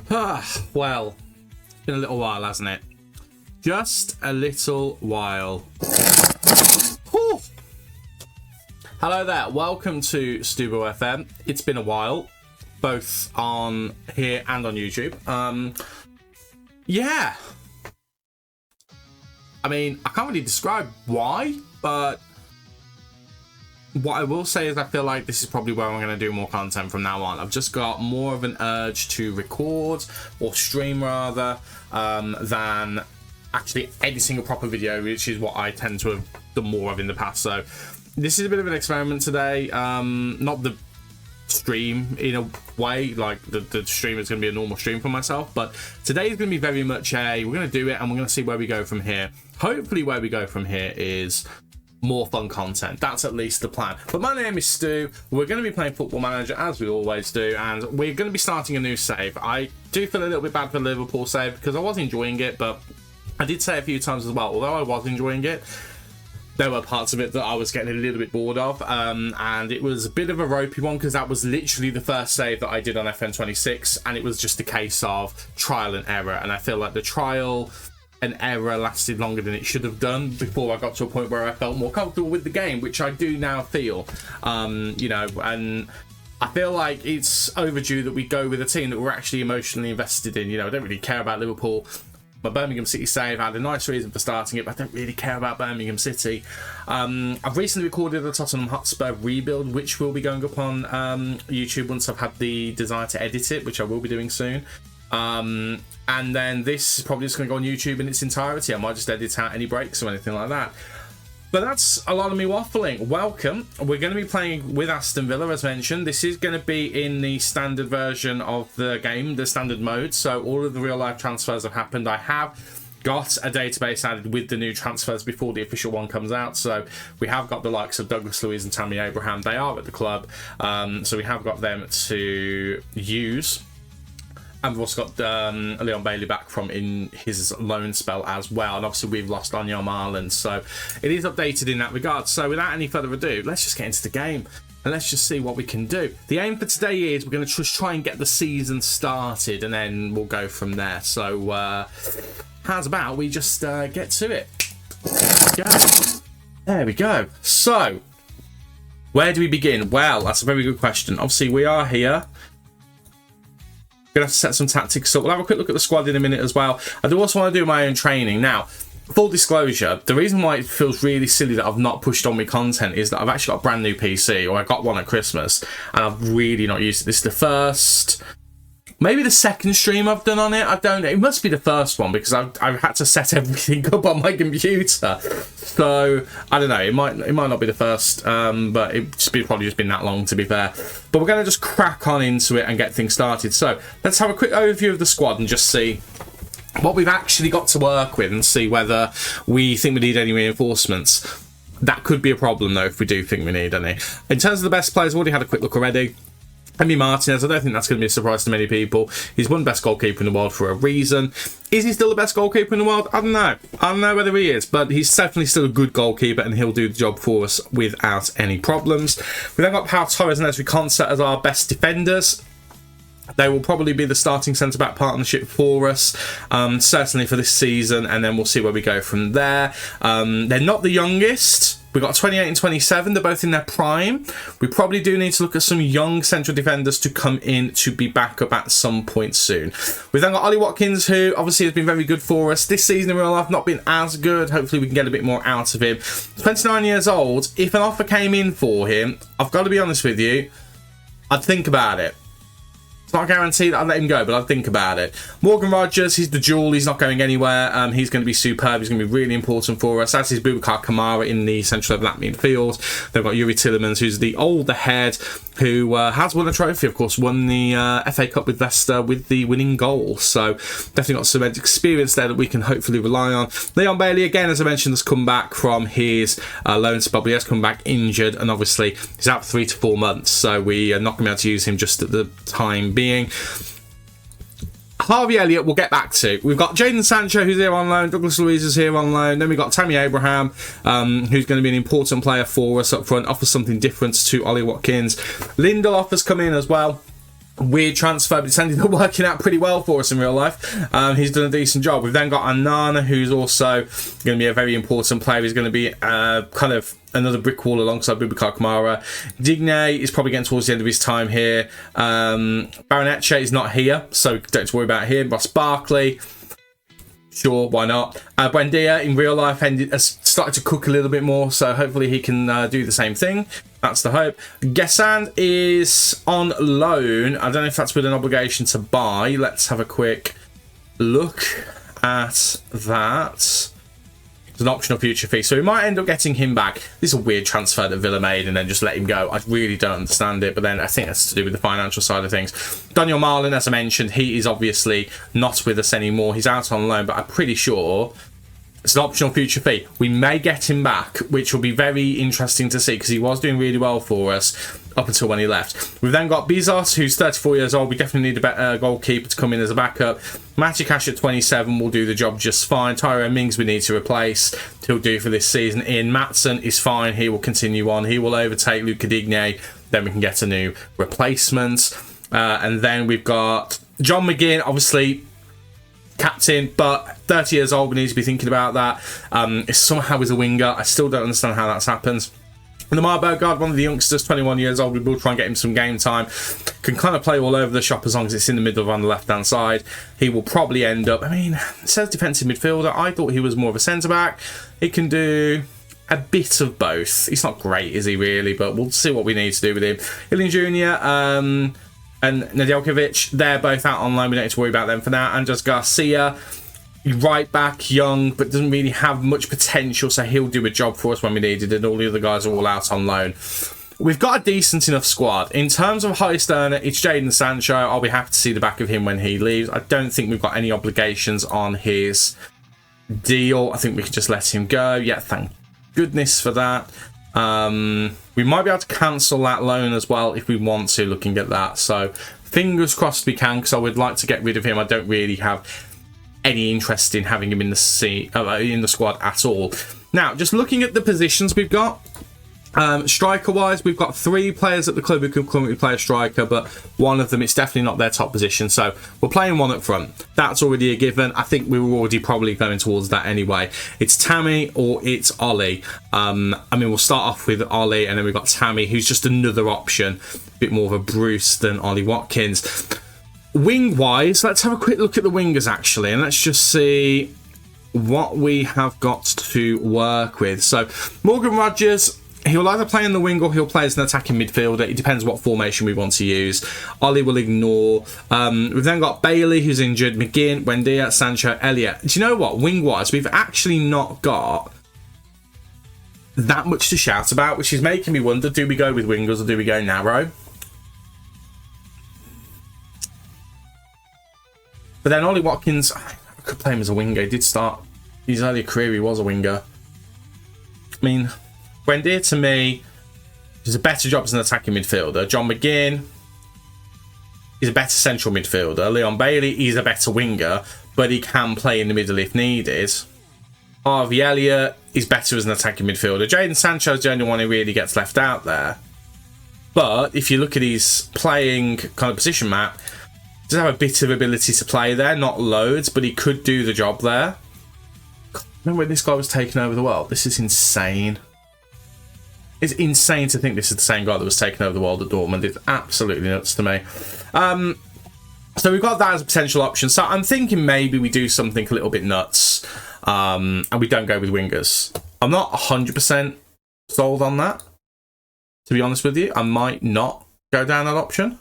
Well, it's been a little while, hasn't it? Just a little while. Whew. Hello there, welcome to Stubo FM. It's been a while, both on here and on YouTube. Yeah. I mean, I can't really describe why, but what I will say is I feel like this is probably where I'm going to do more content from now on. I've just got more of an urge to record, or stream rather, than actually editing a proper video, which is what I tend to have done more of in the past. So this is a bit of an experiment today. Not the stream in a way, like the stream is going to be a normal stream for myself, but today is going to be very much we're going to do it and we're going to see where we go from here. Hopefully where we go from here is more fun content. That's at least the plan. But my name is Stu. We're going to be playing Football Manager as we always do, and we're going to be starting a new save. I do feel a little bit bad for the Liverpool save because I was enjoying it, but I did say a few times as well, although I was enjoying it, there were parts of it that I was getting a little bit bored of, and it was a bit of a ropey one because that was literally the first save that I did on FM26, and it was just a case of trial and error, and I feel like the trial and error lasted longer than it should have done before I got to a point where I felt more comfortable with the game, which I do now feel, you know, and I feel like it's overdue that we go with a team that we're actually emotionally invested in. You know, I don't really care about Liverpool. My Birmingham City save, I had a nice reason for starting it, but I don't really care about Birmingham City. I've recently recorded a Tottenham Hotspur rebuild, which will be going up on YouTube once I've had the desire to edit it, which I will be doing soon. And then this is probably just going to go on YouTube in its entirety. I might just edit out any breaks or anything like that. But that's a lot of me waffling. Welcome. We're going to be playing with Aston Villa, as mentioned. This is going to be in the standard version of the game, the standard mode. So all of the real-life transfers have happened. I have got a database added with the new transfers before the official one comes out. So we have got the likes of Douglas Luiz and Tammy Abraham. They are at the club. So we have got them to use. And we've also got Leon Bailey back from in his loan spell as well. And obviously we've lost Onyel Marland. So it is updated in that regard. So without any further ado, let's just get into the game. And let's just see what we can do. The aim for today is we're going to just try and get the season started. And then we'll go from there. So how's about we just get to it. There we go. So where do we begin? Well, that's a very good question. Obviously we are here. Gonna have to set some tactics up. We'll have a quick look at the squad in a minute as well. I do also want to do my own training. Now, full disclosure, the reason why it feels really silly that I've not pushed on my content is that I've actually got a brand new PC, or I got one at Christmas, and I've really not used it. This is the first, maybe the second stream I've done on it. I don't know. It must be the first one because I've had to set everything up on my computer. So I don't know. It might not be the first, but it's probably just been that long, to be fair. But we're going to just crack on into it and get things started. So let's have a quick overview of the squad and just see what we've actually got to work with and see whether we think we need any reinforcements. That could be a problem, though, if we do think we need any. In terms of the best players, I've already had a quick look already. Emi Martinez, I don't think that's going to be a surprise to many people. He's one best goalkeeper in the world for a reason. Is he still the best goalkeeper in the world? I don't know. I don't know whether he is, but he's definitely still a good goalkeeper and he'll do the job for us without any problems. We then got Pau Torres and Ezri Konsa as our best defenders. They will probably be the starting centre-back partnership for us, certainly for this season, and then we'll see where we go from there. They're not the youngest. We've got 28 and 27. They're both in their prime. We probably do need to look at some young central defenders to come in to be back up at some point soon. We've then got Ollie Watkins, who obviously has been very good for us. This season in real life, not been as good. Hopefully we can get a bit more out of him. 29 years old. If an offer came in for him, I've got to be honest with you, I'd think about it. It's not guaranteed that I'll let him go, but I'll think about it. Morgan Rogers, he's the jewel. He's not going anywhere. He's going to be superb. He's going to be really important for us. As is Boubacar Kamara in the central left midfield. They've got Yuri Tillemans, who's the older head, who has won a trophy, of course. Won the FA Cup with Leicester with the winning goal. So definitely got some experience there that we can hopefully rely on. Leon Bailey, again, as I mentioned, has come back from his loan spell. He has come back injured, and obviously he's out for 3 to 4 months. So we are not going to be able to use him just at the time being. Harvey Elliott we'll get back to. We've got Jadon Sancho, who's here on loan. Douglas Luiz is here on loan. Then we've got Tammy Abraham, who's going to be an important player for us up front. Offers something different to Ollie Watkins. Lindelof has come in as well. weird transfer, but it's ended up working out pretty well for us in real life. He's done a decent job. We've then got Anana, who's also going to be a very important player. He's going to be kind of another brick wall alongside Boubacar Kamara. Digne is probably getting towards the end of his time here. Baroneche is not here, so don't have to worry about him. Ross Barkley, sure, why not? Buendia in real life has started to cook a little bit more, so hopefully he can do the same thing. That's the hope. Gesand is on loan. I don't know if that's with an obligation to buy. Let's have a quick look at that. There's an optional future fee, so we might end up getting him back. This is a weird transfer that Villa made and then just let him go. I really don't understand it, but then I think that's to do with the financial side of things. Daniel Marlin, as I mentioned, he is obviously not with us anymore. He's out on loan, but I'm pretty sure it's an optional future fee. We may get him back, which will be very interesting to see because he was doing really well for us up until when he left. We've then got Bizos, who's 34 years old. We definitely need a better goalkeeper to come in as a backup. Matikash at 27 will do the job just fine. Tyrone Mings we need to replace. He'll do for this season. Ian Matson is fine. He will continue on. He will overtake Luca Digne. Then we can get a new replacement. And then we've got John McGinn, obviously captain, but 30 years old. We need to be thinking about that. Somehow he's a winger. I still don't understand how that's happened. And the Marburgard, one of the youngsters, 21 years old, we will try and get him some game time. Can kind of play all over the shop as long as it's in the middle on the left-hand side. He will probably end up, I mean, it says defensive midfielder. I thought he was more of a centre-back. He can do a bit of both. He's not great, is he, really? But we'll see what we need to do with him. Ilian Jr. And Nedeljkovic, they're both out on loan. We don't need to worry about them for now. Andres Garcia, right back, young, but doesn't really have much potential, so he'll do a job for us when we need it, and all the other guys are all out on loan. We've got a decent enough squad. In terms of highest earner, it's Jadon Sancho. I'll be happy to see the back of him when he leaves. I don't think we've got any obligations on his deal. I think we can just let him go. Yeah, thank goodness for that. We might be able to cancel that loan as well if we want to, looking at that. So fingers crossed we can, because I would like to get rid of him. I don't really have any interest in having him in the squad at all. Now, just looking at the positions we've got, striker-wise, we've got 3 players at the club who can currently play a striker, but one of them, it's definitely not their top position, so we're playing one up front. That's already a given. I think we were already probably going towards that anyway. It's Tammy or it's Ollie. I mean, we'll start off with Ollie, and then we've got Tammy, who's just another option, a bit more of a Bruce than Ollie Watkins. Wing-wise, let's have a quick look at the wingers, actually, and let's just see what we have got to work with. So, Morgan Rogers, he'll either play in the wing or he'll play as an attacking midfielder. It depends what formation we want to use. Ollie will ignore. We've then got Bailey, who's injured, McGinn, Buendia, Sancho, Elliott. Do you know what? Wing-wise, we've actually not got that much to shout about, which is making me wonder, do we go with wingers or do we go narrow? But then Ollie Watkins, I could play him as a winger. He did start his early career, he was a winger. I mean, Buendia to me is a better job as an attacking midfielder. John McGinn is a better central midfielder. Leon Bailey is a better winger, but he can play in the middle if needed. Harvey Elliott is better as an attacking midfielder. Jadon Sancho is the only one who really gets left out there. But if you look at his playing kind of position map, he does have a bit of ability to play there, not loads, but he could do the job there. Remember when this guy was taking over the world? This is insane. It's insane to think this is the same guy that was taking over the world at Dortmund. It's absolutely nuts to me. So we've got that as a potential option. So I'm thinking maybe we do something a little bit nuts, and we don't go with wingers. I'm not 100% sold on that, to be honest with you. I might not go down that option.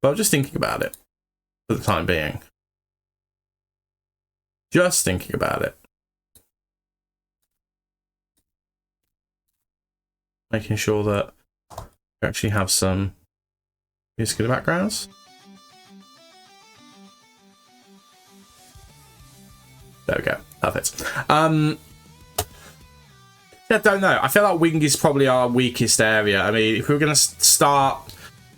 But I'm just thinking about it for the time being. Just thinking about it. Making sure that we actually have some music in the backgrounds. There we go. Perfect. Yeah, don't know. I feel like wing is probably our weakest area. I mean, if we were going to start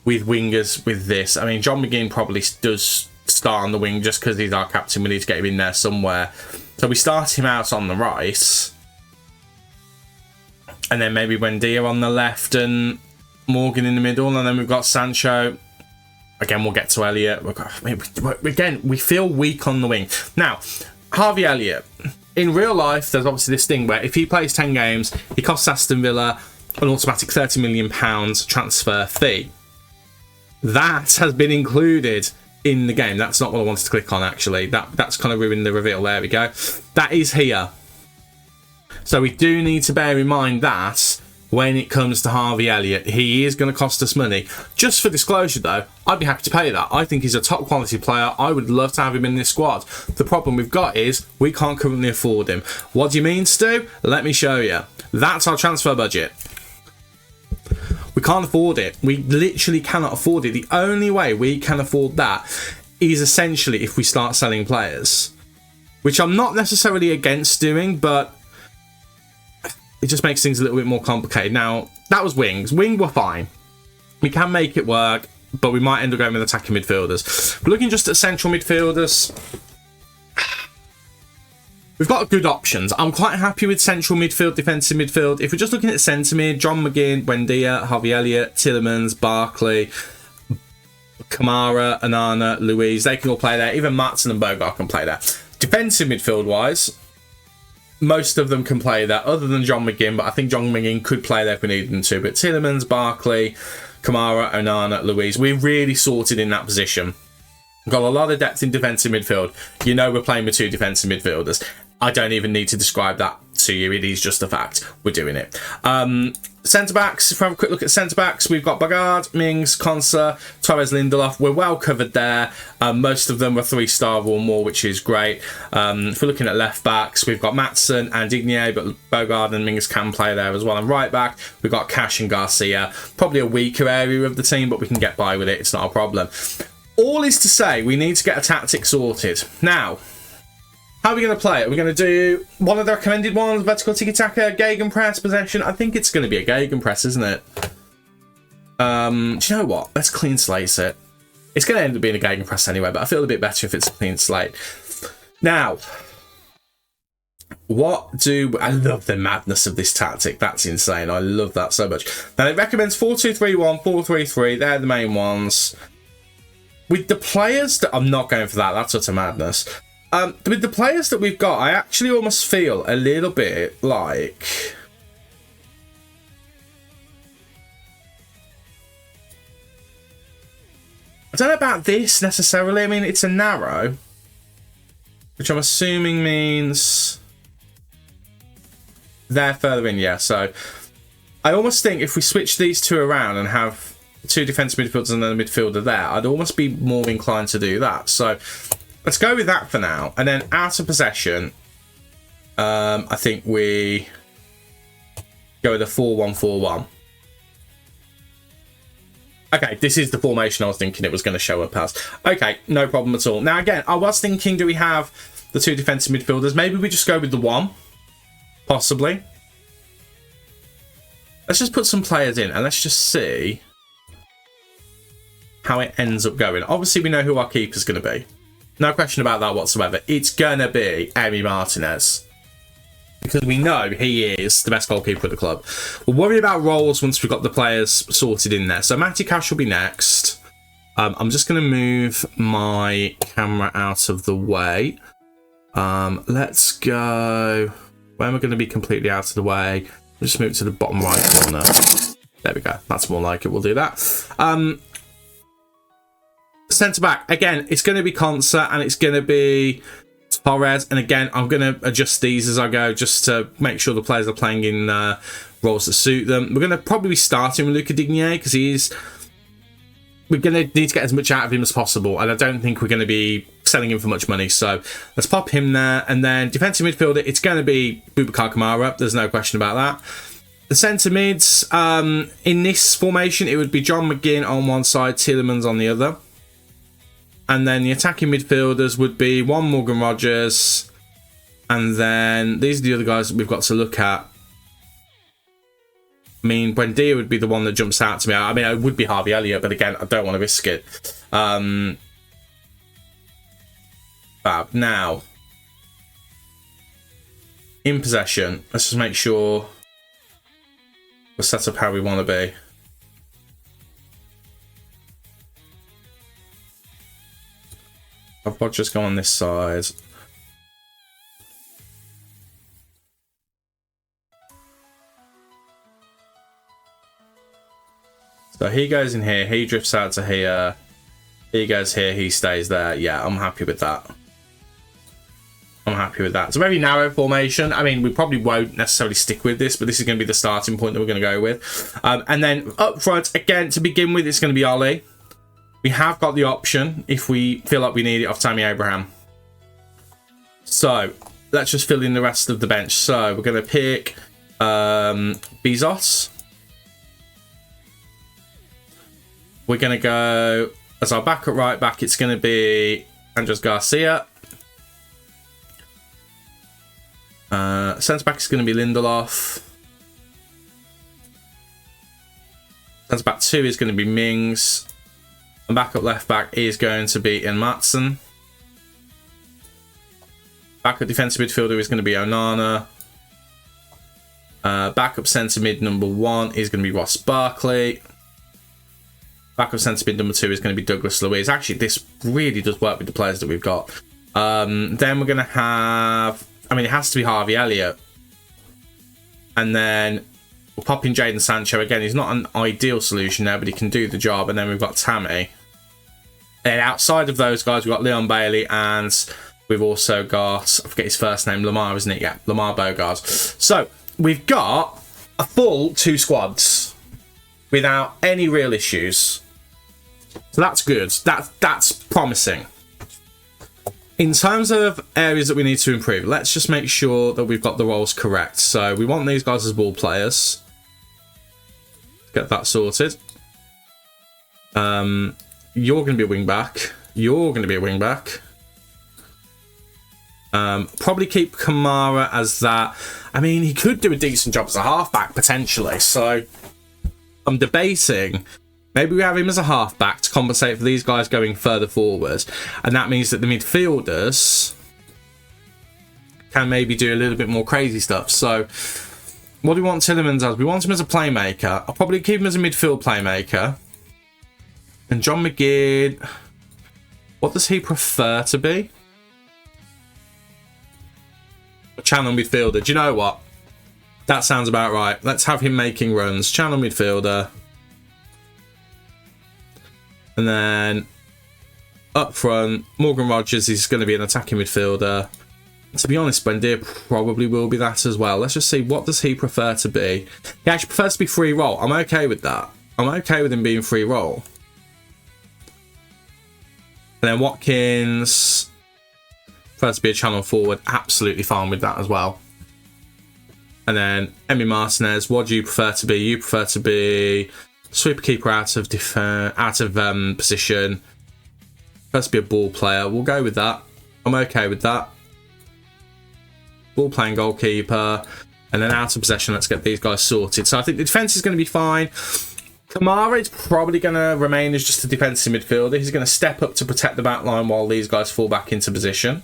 with wingers with this, I mean, John McGinn probably does start on the wing just because he's our captain. We need to get him in there somewhere. So we start him out on the right. And then maybe Buendia on the left and Morgan in the middle. And then we've got Sancho Again, we'll get to Elliott. Again, we feel weak on the wing. Now, Harvey Elliott. In real life, there's obviously this thing where if he plays 10 games, he costs Aston Villa an automatic £30 million transfer fee. That has been included in the game. That's not what I wanted to click on, actually. That's kind of ruined the reveal. There we go. That is here. So we do need to bear in mind that when it comes to Harvey Elliott, he is going to cost us money. Just for disclosure, though, I'd be happy to pay that. I think he's a top quality player. I would love to have him in this squad. The problem we've got is we can't currently afford him. What do you mean, Stu? Let me show you. That's our transfer budget. We can't afford it. We literally cannot afford it. The only way we can afford that is essentially if we start selling players, which I'm not necessarily against doing, but it just makes things a little bit more complicated. Now, that was wings. Wing were fine. We can make it work, but we might end up going with attacking midfielders. We're looking just at central midfielders. We've got good options. I'm quite happy with central midfield, defensive midfield. If we're just looking at centre mid, John McGinn, Buendia, Harvey Elliott, Tielemans, Barkley, Kamara, Anana, Louise, they can all play there. Even Matson and Bogart can play there. Defensive midfield wise, most of them can play there, other than John McGinn, but I think John McGinn could play there if we needed them to. But Tielemans, Barkley, Kamara, Onana, Louise, we're really sorted in that position. We've got a lot of depth in defensive midfield. You know we're playing with 2 defensive midfielders. I don't even need to describe that to you. It is just a fact. We're doing it. Centre-backs, if we have a quick look at centre-backs, we've got Bagard, Mings, Konsa, Torres, Lindelof. We're well covered there. Most of them were 3-star or more, which is great. If we're looking at left-backs, we've got Matson and Digne, but Bogard and Mings can play there as well. And right-back, we've got Cash and Garcia. Probably a weaker area of the team, but we can get by with it. It's not a problem. All is to say, we need to get a tactic sorted. Now, how are we going to play it? Are we going to do one of the recommended ones? Vertical tiki-taka, gegenpress, possession? I think it's going to be a gegenpress, isn't it? Do you know what? Let's clean slate it. It's going to end up being a gegenpress anyway, but I feel a bit better if it's a clean slate. Now, I love the madness of this tactic. That's insane. I love that so much. Now, it recommends 4-2-3-1, 4-3-3. They're the main ones. With the players that... I'm not going for that. That's utter madness. With the players that we've got, I actually almost feel a little bit like... I don't know about this necessarily. I mean, it's a narrow, which I'm assuming means they're further in, yeah. So I almost think if we switch these 2 around and have 2 defensive midfielders and then a midfielder there, I'd almost be more inclined to do that. So let's go with that for now. And then out of possession, I think we go with a 4-1-4-1. Okay, this is the formation I was thinking it was going to show up as. Okay, no problem at all. Now, again, I was thinking, do we have the 2 defensive midfielders? Maybe we just go with the 1. Possibly. Let's just put some players in and let's just see how it ends up going. Obviously, we know who our keeper's going to be. No question about that whatsoever. It's going to be Emi Martinez. Because we know he is the best goalkeeper of the club. We'll worry about roles once we've got the players sorted in there. So Matty Cash will be next. I'm just going to move my camera out of the way. Let's go... Where am I going to be completely out of the way? We'll just move to the bottom right corner. There we go. That's more like it. We'll do that. Centre-back. Again, it's going to be Konsa and it's going to be Torres. And again, I'm going to adjust these as I go just to make sure the players are playing in roles that suit them. We're going to probably be starting with Luca Digne because we're going to need to get as much out of him as possible. And I don't think we're going to be selling him for much money. So let's pop him there. And then defensive midfielder, it's going to be Boubacar Kamara. There's no question about that. The centre mids, in this formation, it would be John McGinn on one side, Tielemans on the other. And then the attacking midfielders would be one Morgan Rogers. And then these are the other guys that we've got to look at. I mean, Buendia would be the one that jumps out to me. I mean, it would be Harvey Elliott, but again, I don't want to risk it. Now, in possession, let's just make sure we're set up how we want to be. I'll just go on this side. So he goes in here, he drifts out to here, he goes here, he stays there. Yeah, I'm happy with that. I'm happy with that. It's a very narrow formation. I mean, we probably won't necessarily stick with this, but this is going to be the starting point that we're going to go with. And then up front, again, to begin with, it's going to be Ollie. We have got the option, if we feel like we need it, off Tammy Abraham. So, let's just fill in the rest of the bench. So, we're going to pick Bezos. We're going to go, as our backup right back, it's going to be Andres Garcia. Centre back is going to be Lindelof. Centre back 2 is going to be Mings. And backup left back is going to be Ian Matson. Backup defensive midfielder is going to be Onana. Backup centre mid number 1 is going to be Ross Barkley. Backup centre mid number 2 is going to be Douglas Luiz. Actually, this really does work with the players that we've got. Then we're going to have, I mean, it has to be Harvey Elliott. And then we'll pop in Jadon Sancho. Again, he's not an ideal solution there, but he can do the job. And then we've got Tammy. And outside of those guys, we've got Leon Bailey, and we've also got, I forget his first name, Lamar, isn't it? Yeah, Lamar Bogarts. So we've got a full 2 squads without any real issues. So that's good. That's promising. In terms of areas that we need to improve, let's just make sure that we've got the roles correct. So we want these guys as ball players. Get that sorted. You're going to be a wing back. You're going to be a wing back. Probably keep Kamara as that. I mean, he could do a decent job as a halfback, potentially. So I'm debating, maybe we have him as a halfback to compensate for these guys going further forward. And that means that the midfielders can maybe do a little bit more crazy stuff. So what do we want Tielemans as? We want him as a playmaker. I'll probably keep him as a midfield playmaker. And John McGinn, what does he prefer to be? A channel midfielder. Do you know what? That sounds about right. Let's have him making runs. Channel midfielder. And then up front, Morgan Rogers is going to be an attacking midfielder. To be honest, Buendia probably will be that as well. Let's just see, what does he prefer to be? He actually prefers to be free roll. I'm okay with that. I'm okay with him being free roll. And then Watkins prefers to be a channel forward. Absolutely fine with that as well. And then Emi Martinez, what do you prefer to be? You prefer to be sweeper keeper out of position. Prefers to be a ball player. We'll go with that. I'm okay with that. Ball playing goalkeeper. And then out of possession, let's get these guys sorted. So I think the defence is going to be fine. Kamara is probably going to remain as just a defensive midfielder. He's going to step up to protect the back line while these guys fall back into position.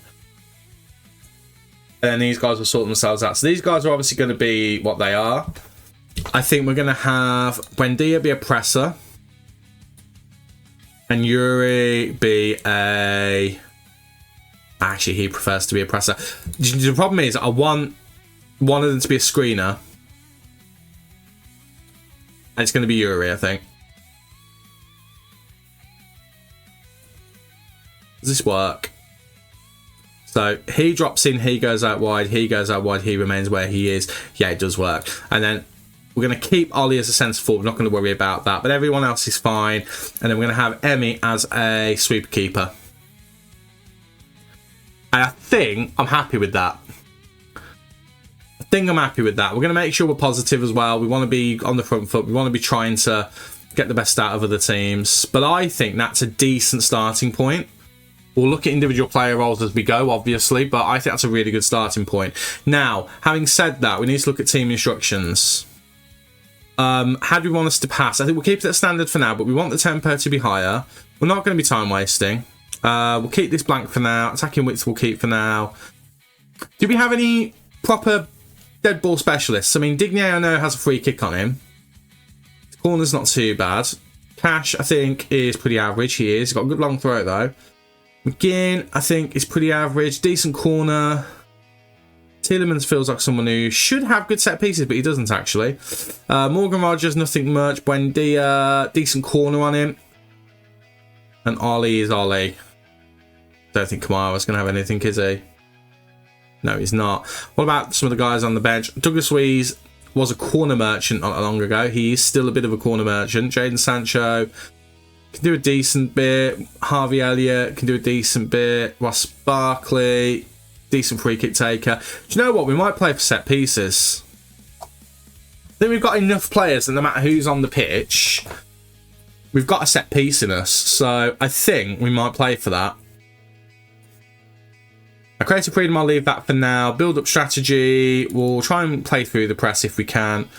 And then these guys will sort themselves out. So these guys are obviously going to be what they are. I think we're going to have Buendia be a presser. And Yuri be a... Actually, he prefers to be a presser. The problem is, I want one of them to be a screener. And it's going to be Yuri, I think. Does this work? So he drops in, he goes out wide, he goes out wide, he remains where he is. Yeah, it does work. And then we're going to keep Ollie as a centre forward. We're not going to worry about that. But everyone else is fine. And then we're going to have Emi as a sweeper keeper. And I think I'm happy with that. We're going to make sure we're positive as well. We want to be on the front foot. We want to be trying to get the best out of other teams. But I think that's a decent starting point. We'll look at individual player roles as we go, obviously, but I think that's a really good starting point. Now, having said that, we need to look at team instructions. How do we want us to pass? I think we'll keep it at standard for now, but we want the tempo to be higher. We're not going to be time wasting. We'll keep this blank for now. Attacking width we'll keep for now. Do we have any proper dead ball specialists? I mean, Digne, I know, has a free kick on him. The corner's not too bad. Cash, I think, is pretty average. He is. He's got a good long throw, though. McGinn, I think, is pretty average. Decent corner. Tielemans feels like someone who should have good set pieces, but he doesn't actually. Morgan Rogers, nothing much. Buendia, decent corner on him. And Ollie is Ollie. Don't think Kamara's going to have anything, is he? No, he's not. What about some of the guys on the bench? Douglas Luiz was a corner merchant not long ago. He is still a bit of a corner merchant. Jadon Sancho can do a decent bit. Harvey Elliott can do a decent bit. Ross Barkley, decent free kick taker. Do you know what? We might play for set pieces. I think we've got enough players that no matter who's on the pitch, we've got a set piece in us. So I think we might play for that. Creative freedom, I'll leave that for now. Build up strategy. We'll try and play through the press if we can.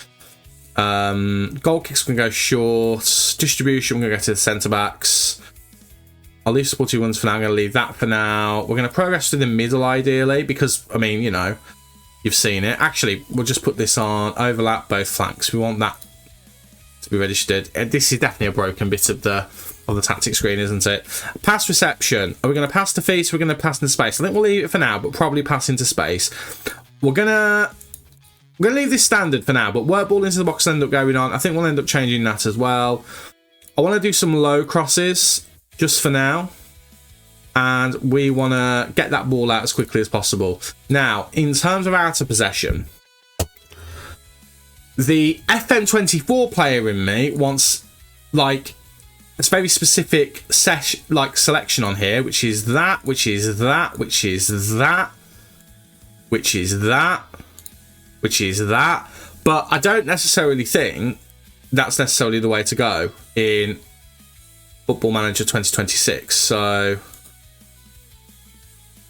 Goal kicks, we're going to go short. Distribution, we're going to go to the centre backs. I'll leave supporting ones for now. I'm going to leave that for now. We're going to progress to the middle ideally because, I mean, you know, you've seen it. Actually, we'll just put this on overlap both flanks. We want that to be registered. This is definitely a broken bit of the tactic screen, isn't it? Pass reception. Are we going to pass to feet? We're going to pass into space. I think we'll leave it for now, but probably pass into space. We're going to leave this standard for now, but work ball into the box will end up going on. I think we'll end up changing that as well. I want to do some low crosses just for now. And we want to get that ball out as quickly as possible. Now, in terms of out of possession, the FM24 player in me wants, like, it's very specific selection on here, which is that, which is that, which is that, which is that, which is that. But I don't necessarily think that's necessarily the way to go in Football Manager 2026. So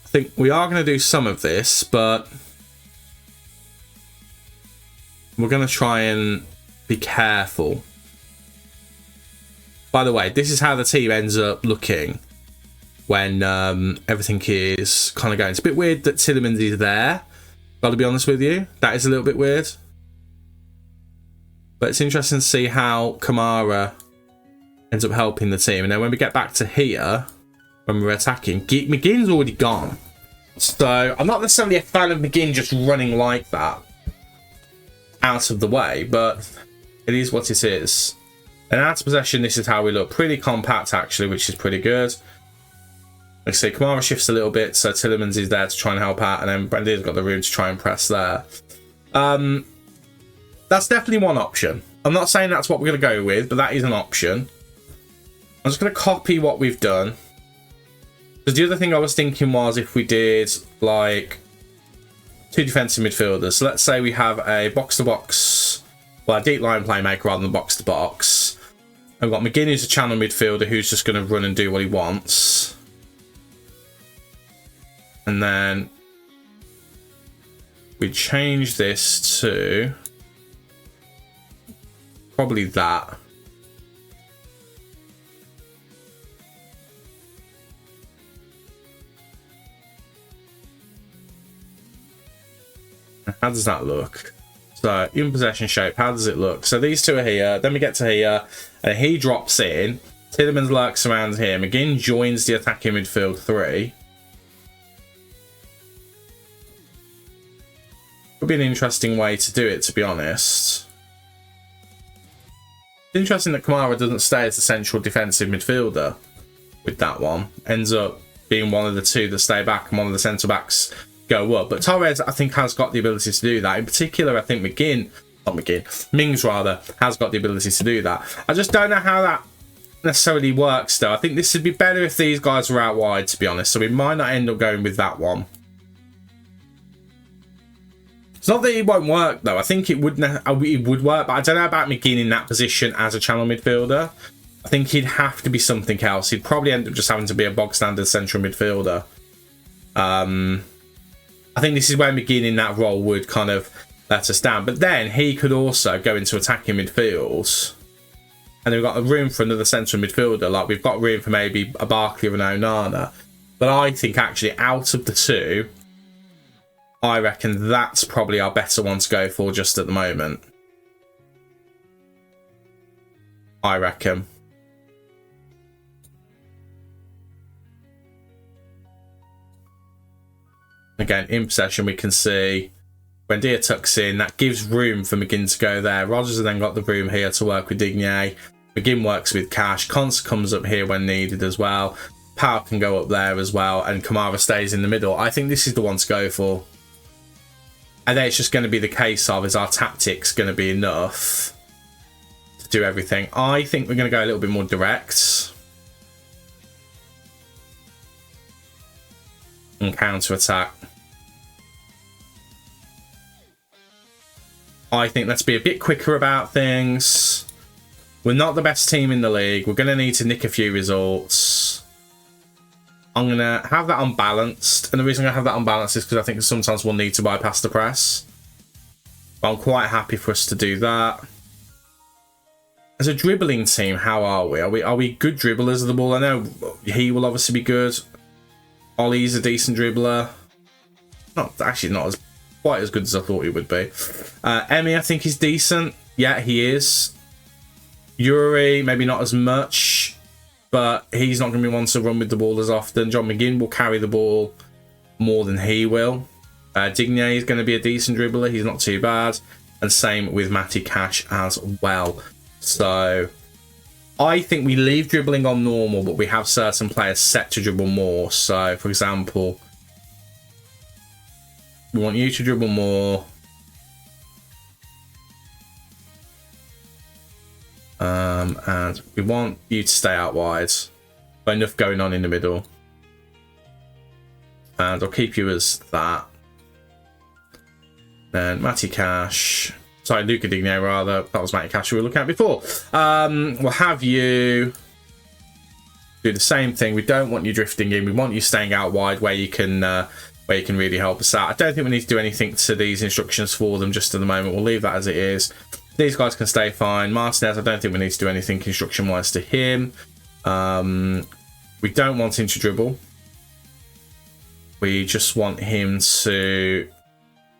I think we are going to do some of this, but we're going to try and be careful. By the way, this is how the team ends up looking when everything is kind of going. It's a bit weird that Tielemans is there. Got to be honest with you. That is a little bit weird. But it's interesting to see how Kamara ends up helping the team. And then when we get back to here, when we're attacking, McGinn's already gone. So I'm not necessarily a fan of McGinn just running like that out of the way, but it is what it is. And out of possession, this is how we look. Pretty compact, actually, which is pretty good. Like I say, Kamara shifts a little bit, so Tielemans is there to try and help out, and then Brandy's got the room to try and press there. That's definitely one option. I'm not saying that's what we're going to go with, but that is an option. I'm just going to copy what we've done. Because the other thing I was thinking was if we did, like, two defensive midfielders. So let's say we have a box-to-box, well, a deep line playmaker rather than box-to-box. I've got McGinn, who's a channel midfielder, who's just going to run and do what he wants. And then we change this to probably that. How does that look? So, in possession shape, how does it look? So these two are here, then we get to here, and he drops in. Tielemans lurks around here. McGinn joins the attacking midfield three. Would be an interesting way to do it, to be honest. It's interesting that Kamara doesn't stay as the central defensive midfielder with that one. Ends up being one of the two that stay back and one of the centre backs go up. But Torres, I think, has got the ability to do that. In particular, I think Mings rather, has got the ability to do that. I just don't know how that necessarily works, though. I think this would be better if these guys were out wide, to be honest. So we might not end up going with that one. It's not that it won't work, though. I think it would work, but I don't know about McGinn in that position as a channel midfielder. I think he'd have to be something else. He'd probably end up just having to be a bog-standard central midfielder. I think this is where McGinn in that role would kind of let us down. But then he could also go into attacking midfields. And we've got a room for another central midfielder. Like, we've got room for maybe a Barkley or an Onana. But I think, actually, out of the two, I reckon that's probably our better one to go for just at the moment. I reckon. Again, in possession, we can see when Dia tucks in, that gives room for McGinn to go there. Rogers has then got the room here to work with Digne. McGinn works with Cash. Const comes up here when needed as well. Power can go up there as well, and Kamara stays in the middle. I think this is the one to go for. And then it's just going to be the case of, is our tactics going to be enough to do everything? I think we're going to go a little bit more direct. And counter-attack. I think let's be a bit quicker about things. We're not the best team in the league. We're going to need to nick a few results. I'm going to have that unbalanced. And the reason I have that unbalanced is because I think sometimes we'll need to bypass the press. But I'm quite happy for us to do that. As a dribbling team, how are we? Are we good dribblers of the ball? I know he will obviously be good. Ollie's a decent dribbler. Not as quite as good as I thought he would be. Emmy, I think, is decent. Yeah, he is. Yuri, maybe not as much, but he's not going to be one to run with the ball as often. John McGinn will carry the ball more than he will. Digne is going to be a decent dribbler. He's not too bad. And same with Matty Cash as well. So I think we leave dribbling on normal, but we have certain players set to dribble more. So, for example, we want you to dribble more. And we want you to stay out wide. But enough going on in the middle. And I'll keep you as that. Then Matty Cash. Sorry, Luca Digne rather. That was Matty Cash we were looking at before. We'll have you do the same thing. We don't want you drifting in. We want you staying out wide where you can really help us out. I don't think we need to do anything to these instructions for them just at the moment. We'll leave that as it is. These guys can stay fine. Martinez, I don't think we need to do anything instruction-wise to him. We don't want him to dribble. We just want him to,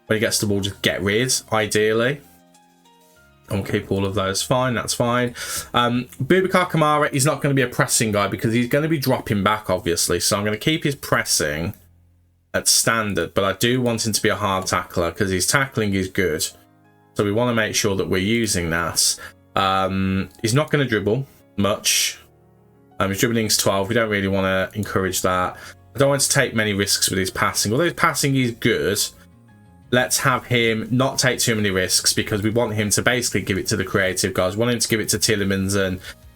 when he gets the ball, just get rid, ideally. And we'll keep all of those fine, that's fine. Boubacar Kamara is not going to be a pressing guy because he's going to be dropping back, obviously. So I'm going to keep his pressing at standard, but I do want him to be a hard tackler because his tackling is good. So we want to make sure that we're using that. He's not going to dribble much. His dribbling's 12. We don't really want to encourage that. I don't want to take many risks with his passing. Although his passing is good, let's have him not take too many risks because we want him to basically give it to the creative guys. We want him to give it to Tielemans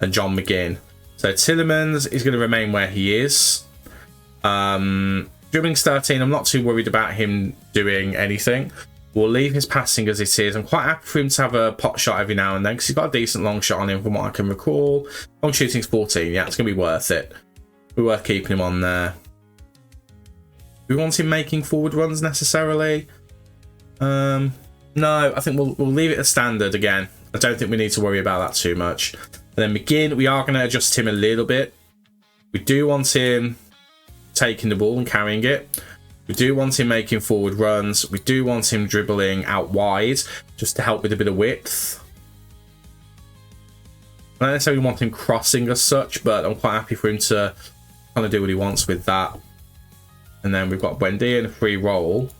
and John McGinn. So Tielemans is going to remain where he is. Dribbling's 13. I'm not too worried about him doing anything. We'll leave his passing as it is. I'm quite happy for him to have a pot shot every now and then because he's got a decent long shot on him from what I can recall. Long shooting's 14. Yeah, it's going to be worth it. We're worth keeping him on there. Do we want him making forward runs necessarily? No, I think we'll leave it as standard again. I don't think we need to worry about that too much. And then McGinn, we are going to adjust him a little bit. We do want him taking the ball and carrying it. We do want him making forward runs. We do want him dribbling out wide just to help with a bit of width. I don't necessarily want him crossing as such, but I'm quite happy for him to kind of do what he wants with that. And then we've got Buendia in a free roll.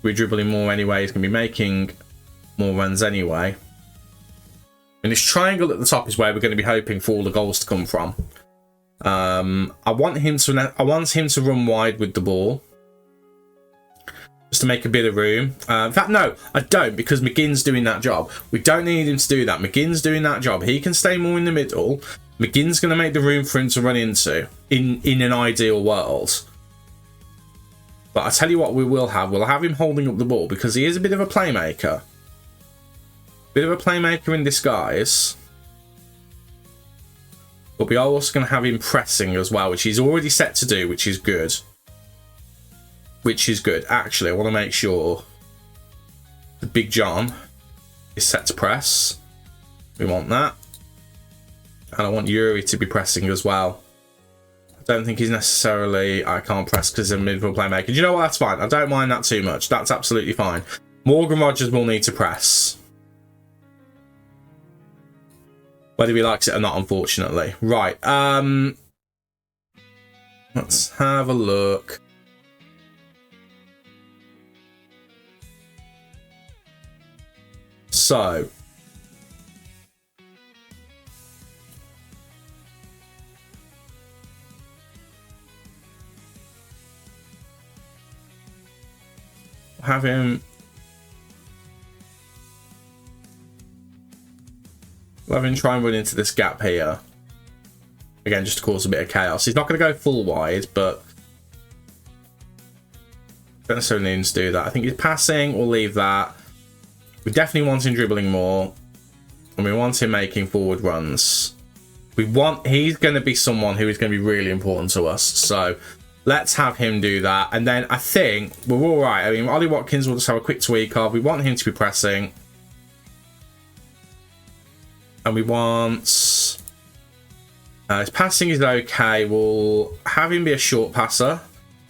We're dribbling more anyway. He's going to be making more runs anyway. And this triangle at the top is where we're going to be hoping for all the goals to come from. I want him to run wide with the ball. Just to make a bit of room. In fact, no, I don't, because McGinn's doing that job. We don't need him to do that. McGinn's doing that job. He can stay more in the middle. McGinn's going to make the room for him to run into in an ideal world. But I tell you what we'll have him holding up the ball because he is a bit of a playmaker. Bit of a playmaker in disguise. But we are also going to have him pressing as well, which he's already set to do, which is good. Which is good. Actually, I want to make sure the Big John is set to press. We want that. And I want Yuri to be pressing as well. I don't think he's necessarily... I can't press because I'm a midfield playmaker. Do you know what? That's fine. I don't mind that too much. That's absolutely fine. Morgan Rogers will need to press. Whether he likes it or not, unfortunately. Right. Let's have a look. So have him try and run into this gap here again, just to cause a bit of chaos. He's not going to go full wide, but don't necessarily need to do that. I think he's passing. We'll leave that. We definitely want him dribbling more, and we want him making forward runs. He's going to be someone who is going to be really important to us, so let's have him do that. And then I think we're all right. I mean, Ollie Watkins will just have a quick tweak of. We want him to be pressing, and we want his passing is okay. We'll have him be a short passer.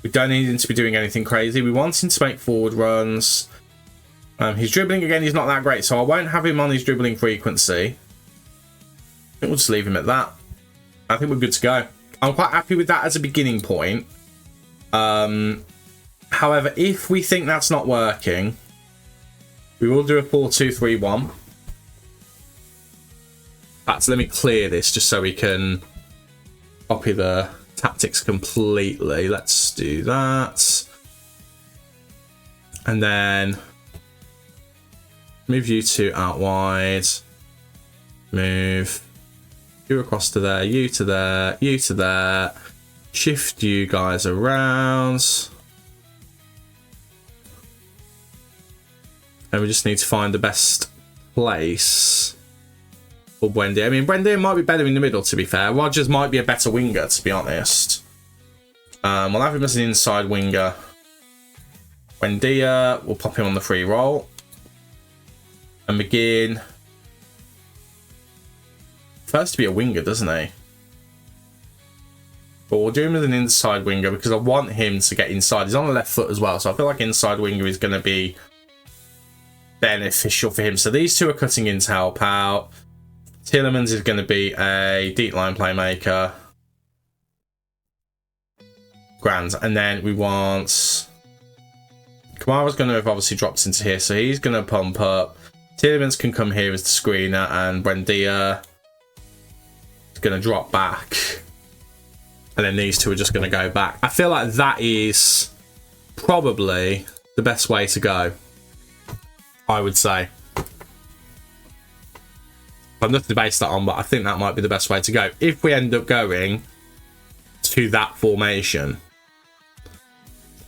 We don't need him to be doing anything crazy. We want him to make forward runs. His dribbling, again, he's not that great, so I won't have him on his dribbling frequency. I think we'll just leave him at that. I think we're good to go. I'm quite happy with that as a beginning point. However, if we think that's not working, we will do a 4-2-3-1. Perhaps let me clear this just so we can copy the tactics completely. Let's do that. And then move you two out wide. Move you across to there, you to there, you to there. Shift you guys around. And we just need to find the best place for Buendia. I mean, Buendia might be better in the middle, to be fair. Rogers might be a better winger, to be honest. We'll have him as an inside winger. Buendia, we'll pop him on the free roll. And McGinn. First to be a winger, doesn't he? But we'll do him as an inside winger because I want him to get inside. He's on the left foot as well, so I feel like inside winger is going to be beneficial for him. So these two are cutting in to help out. Tielemans is going to be a deep line playmaker. Grand. And then we want... Kamara's going to have obviously dropped into here, so he's going to pump up. Tielemans can come here as the screener, and Buendia is going to drop back. And then these two are just going to go back. I feel like that is probably the best way to go, I would say. I've nothing to base that on, but I think that might be the best way to go if we end up going to that formation.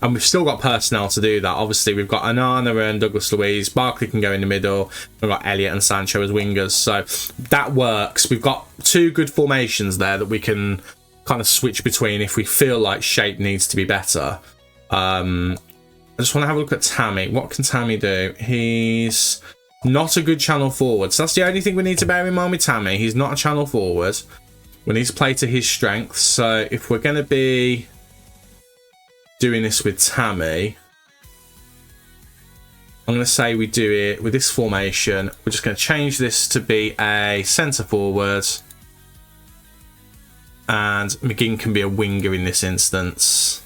And we've still got personnel to do that. Obviously, we've got Anana and Douglas Luiz. Barkley can go in the middle. We've got Elliott and Sancho as wingers. So that works. We've got two good formations there that we can kind of switch between if we feel like shape needs to be better. I just want to have a look at Tammy. What can Tammy do? He's not a good channel forward. So that's the only thing we need to bear in mind with Tammy. He's not a channel forward. We need to play to his strengths. So if we're going to be doing this with Tammy, I'm going to say we do it with this formation. We're just going to change this to be a centre forward. And McGinn can be a winger in this instance.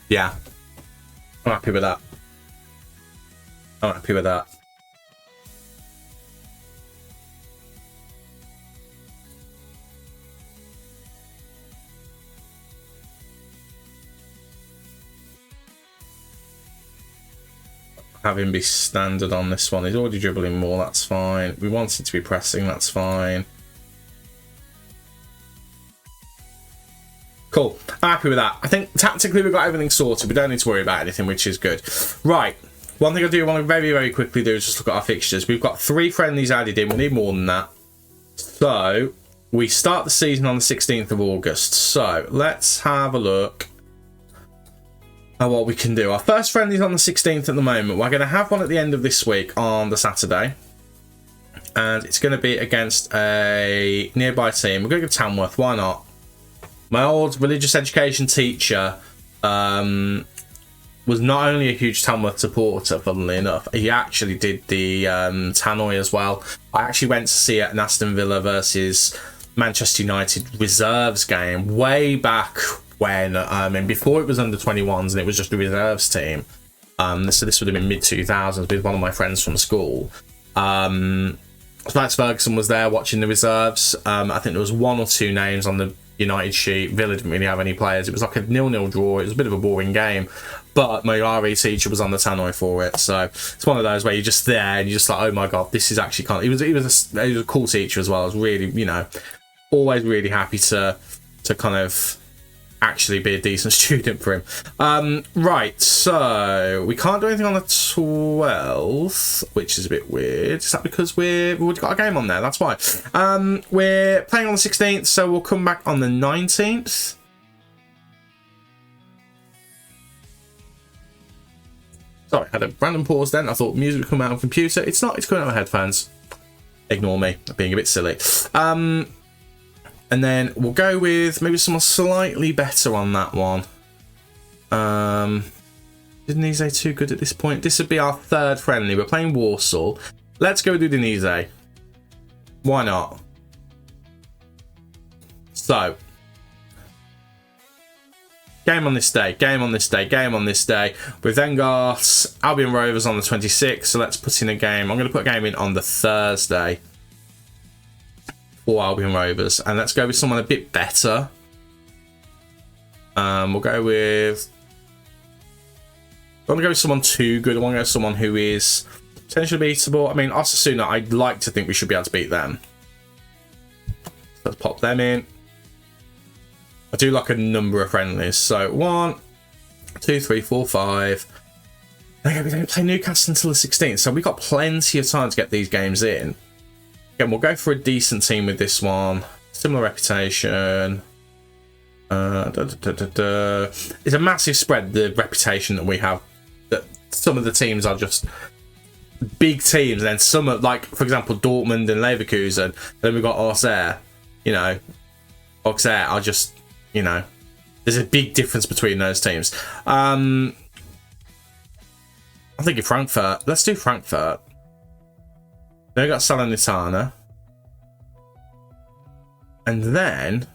Yeah. I'm happy with that. I'm happy with that. Have him be standard on this one. He's already dribbling more, that's fine. We want it to be pressing, that's fine. Cool. I'm happy with that. I think tactically we've got everything sorted. We don't need to worry about anything, which is good. Right. One thing I do want to very, very quickly do is just look at our fixtures. We've got 3 friendlies added in. We need more than that. So, we start the season on the 16th of August. So, let's have a look at what we can do. Our first friendly is on the 16th at the moment. We're going to have one at the end of this week on the Saturday. And it's going to be against a nearby team. We're going to give Tamworth. Why not? My old religious education teacher was not only a huge Tamworth supporter, funnily enough, he actually did the Tannoy as well. I actually went to see an Aston Villa versus Manchester United reserves game way back when, and before it was under 21s and it was just a reserves team. So this would have been mid-2000s with one of my friends from school. Max Ferguson was there watching the reserves. I think there was 1 or 2 names on the United sheet. Villa didn't really have any players. It was like a 0-0 draw. It was a bit of a boring game, but my RE teacher was on the tannoy for it. So it's one of those where you're just there and you're just like, oh my god, this is actually kind of. He was a cool teacher as well. I was really, always really happy to kind of actually be a decent student for him. Right, so we can't do anything on the 12th, which is a bit weird. Is that because we've already got a game on there? That's why. We're playing on the 16th, so we'll come back on the 19th. Sorry, I had a random pause then. I thought music would come out on computer. It's not, it's coming out of my headphones. Ignore me, being a bit silly. And then we'll go with maybe someone slightly better on that one. Udinese too good at this point. This would be our 3rd friendly. We're playing Warsaw. Let's go with Udinese. Why not? So, game on this day, game on this day, game on this day. We've then got Albion Rovers on the 26th. So let's put in a game. I'm going to put a game in on the Thursday for Albion Rovers, and let's go with someone a bit better. We'll go with. I want to go with someone too good. I want to go with someone who is potentially beatable. I mean, Osasuna, I'd like to think we should be able to beat them. Let's pop them in. I do like a number of friendlies. So 1, 2, 3, 4, 5. Okay, we don't play Newcastle until the 16th, so we've got plenty of time to get these games in. Again, we'll go for a decent team with this one. Similar reputation. It's a massive spread, the reputation that we have. That some of the teams are just big teams, and then some are, like, for example, Dortmund and Leverkusen. Then we've got Auxerre. Auxerre are just, there's a big difference between those teams. I'm thinking Frankfurt. Let's do Frankfurt. Then we've got Salernitana. And then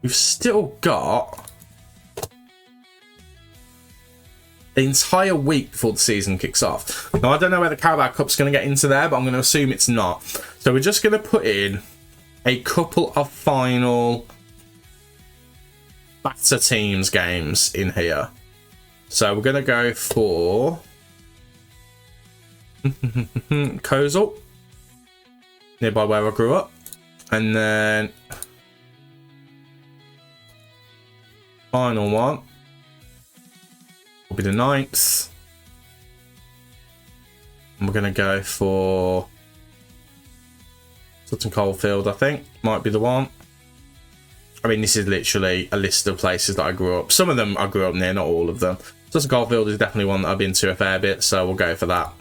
we've still got the entire week before the season kicks off. Now, I don't know where the Carabao Cup's going to get into there, but I'm going to assume it's not. So we're just going to put in a couple of final batter teams games in here. So we're going to go for Kozel, nearby where I grew up, and then final one will be the 9th, and we're going to go for Sutton Coldfield. I think might be the one. I mean, this is literally a list of places that I grew up. Some of them I grew up near, not all of them. Sutton Coldfield is definitely one that I've been to a fair bit, so we'll go for that.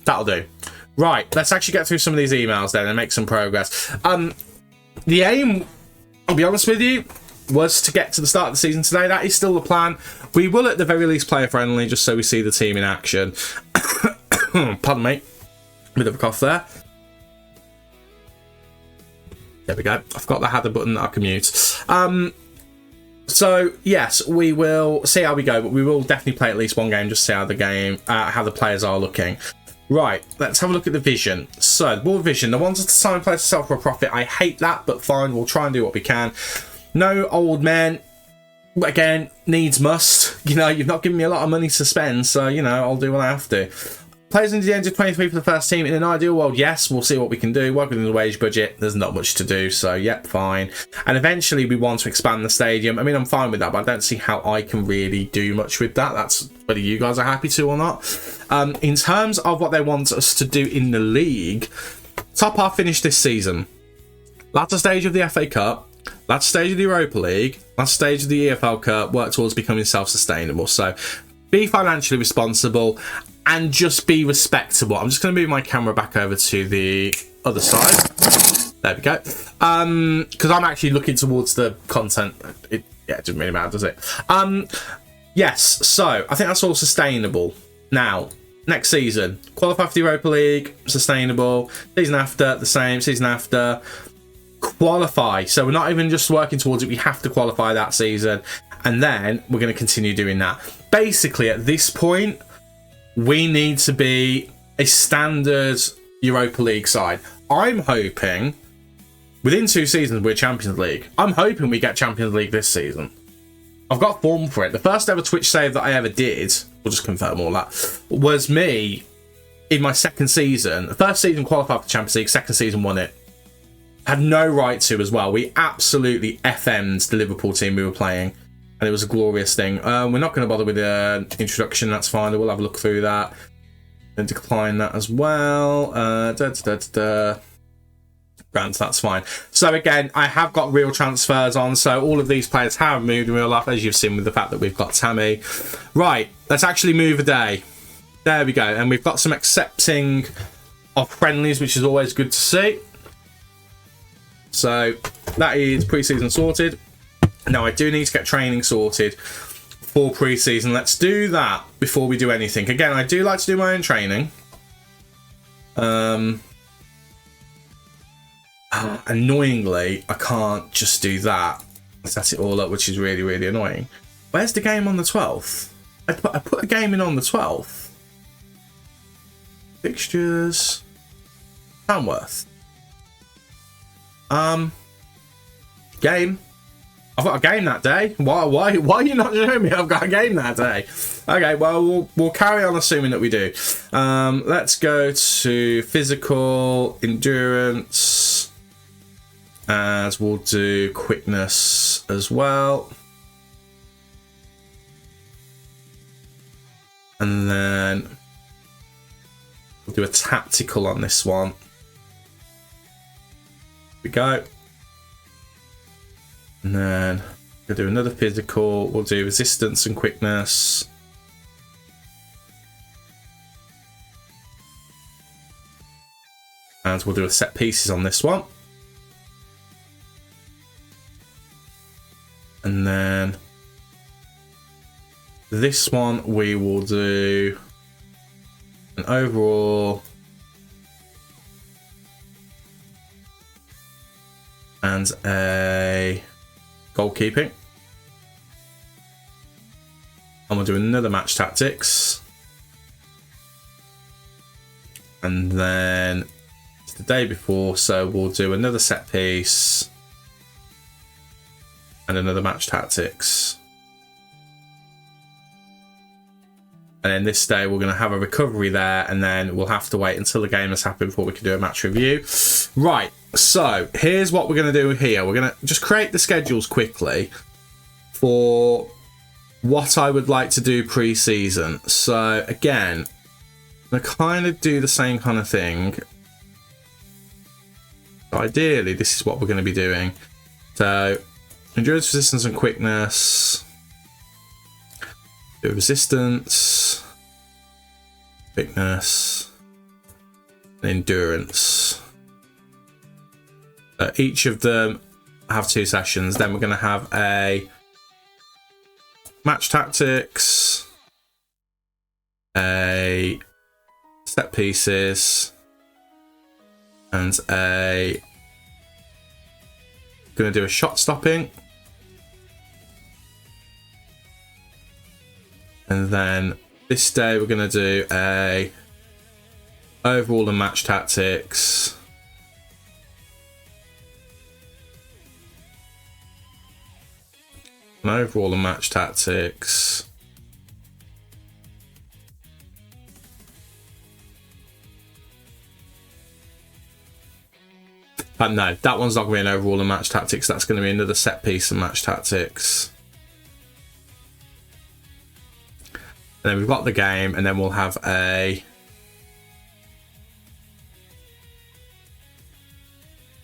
That'll do. Right, let's actually get through some of these emails then and make some progress. The aim, I'll be honest with you, was to get to the start of the season today. That is still the plan. We will at the very least play a friendly just so we see the team in action. Pardon me. Bit of a cough there. There we go. I forgot that I had the button that I can mute. So yes, we will see how we go, but we will definitely play at least one game just to see how the game, how the players are looking. Right, let's have a look at the vision. So, the board vision, the ones that assign players to sell for a profit. I hate that, but fine, we'll try and do what we can. No old men. Again, needs must. You've not given me a lot of money to spend, so, I'll do what I have to. Players in the end of 23 for the first team. In an ideal world, yes, we'll see what we can do. Work within the wage budget. There's not much to do, so yep, fine. And eventually we want to expand the stadium. I mean, I'm fine with that, but I don't see how I can really do much with that. That's whether you guys are happy to or not. In terms of what they want us to do in the league, top half finish this season. Latter stage of the FA Cup. Latter stage of the Europa League. Latter stage of the EFL Cup. Work towards becoming self-sustainable. So be financially responsible and just be respectable. I'm just going to move my camera back over to the other side. There we go. Because I'm actually looking towards the content. It doesn't really matter, does it? Yes, so I think that's all sustainable. Now, next season, qualify for the Europa League, sustainable. Season after, the same. Season after, qualify. So we're not even just working towards it. We have to qualify that season. And then we're going to continue doing that. Basically, at this point, we need to be a standard Europa League side. I'm hoping within 2 seasons we're Champions League. I'm hoping we get Champions League this season. I've got form for it. The first ever Twitch save that I ever did, we'll just confirm all that, was me in my 2nd season. The first season qualified for the Champions League, 2nd season won it. Had no right to as well. We absolutely FM'd the Liverpool team we were playing. And it was a glorious thing. We're not going to bother with the introduction. That's fine. We'll have a look through that. And decline that as well. Grant, that's fine. So again, I have got real transfers on. So all of these players have moved in real life, as you've seen with the fact that we've got Tammy. Right, let's actually move a day. There we go. And we've got some accepting of friendlies, which is always good to see. So that is pre-season sorted. Now I do need to get training sorted for pre-season. Let's do that before we do anything. Again, I do like to do my own training. Annoyingly, I can't just do that. Set it all up, which is really, really annoying. Where's the game on the 12th? I put a game in on the 12th. Fixtures. Tamworth. Game. I've got a game that day. Why are you not showing me I've got a game that day? Okay, well, we'll carry on assuming that we do. Let's go to physical, endurance, and we'll do quickness as well. And then we'll do a tactical on this one. Here we go. And then we'll do another physical. We'll do resistance and quickness. And we'll do a set pieces on this one. And then this one we will do an overall and a goalkeeping. And we'll do another match tactics. And then it's the day before, so we'll do another set piece and another match tactics. And then this day we're going to have a recovery there, and then we'll have to wait until the game has happened before we can do a match review. Right, so here's what we're going to do here. We're going to just create the schedules quickly for what I would like to do pre-season. So again, I'm going to kind of do the same kind of thing. Ideally, this is what we're going to be doing. So endurance, resistance, and quickness. Do resistance, quickness, and endurance. Each of them have 2 sessions. Then we're going to have a match tactics, a set pieces, and a going to do a shot stopping. And then this day we're going to do a overall and match tactics. An overall and match tactics. But no, that one's not going to be an overall and match tactics. That's going to be another set piece and match tactics. And then we've got the game, and then we'll have a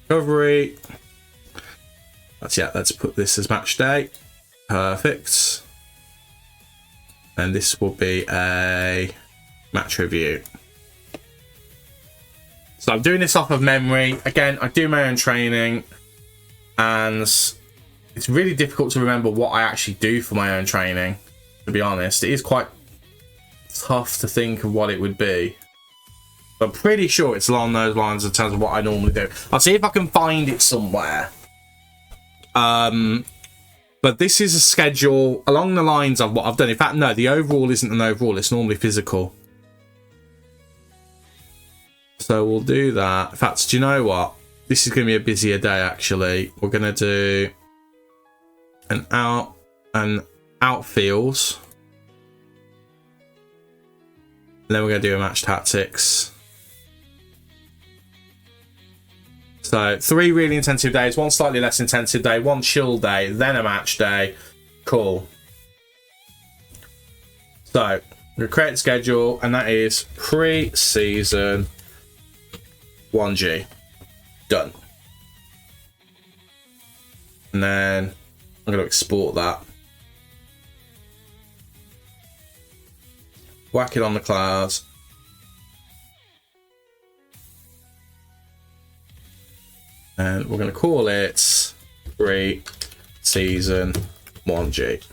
recovery. Let's put this as match day. Perfect. And this will be a match review. So I'm doing this off of memory. Again, I do my own training, and it's really difficult to remember what I actually do for my own training, to be honest. It is quite tough to think of what it would be. But I'm pretty sure it's along those lines in terms of what I normally do. I'll see if I can find it somewhere. But this is a schedule along the lines of what I've done. In fact, no, the overall isn't an overall. It's normally physical. So we'll do that. In fact, do you know what? This is going to be a busier day, actually. We're going to do an outfields. And then we're going to do a match tactics. So 3 really intensive days, 1 slightly less intensive day, 1 chill day, then a match day. Cool. So we're going to create a schedule, and that is pre-season 1G. Done. And then I'm going to export that. Whack it on the clouds. And we're going to call it pre-season 1G.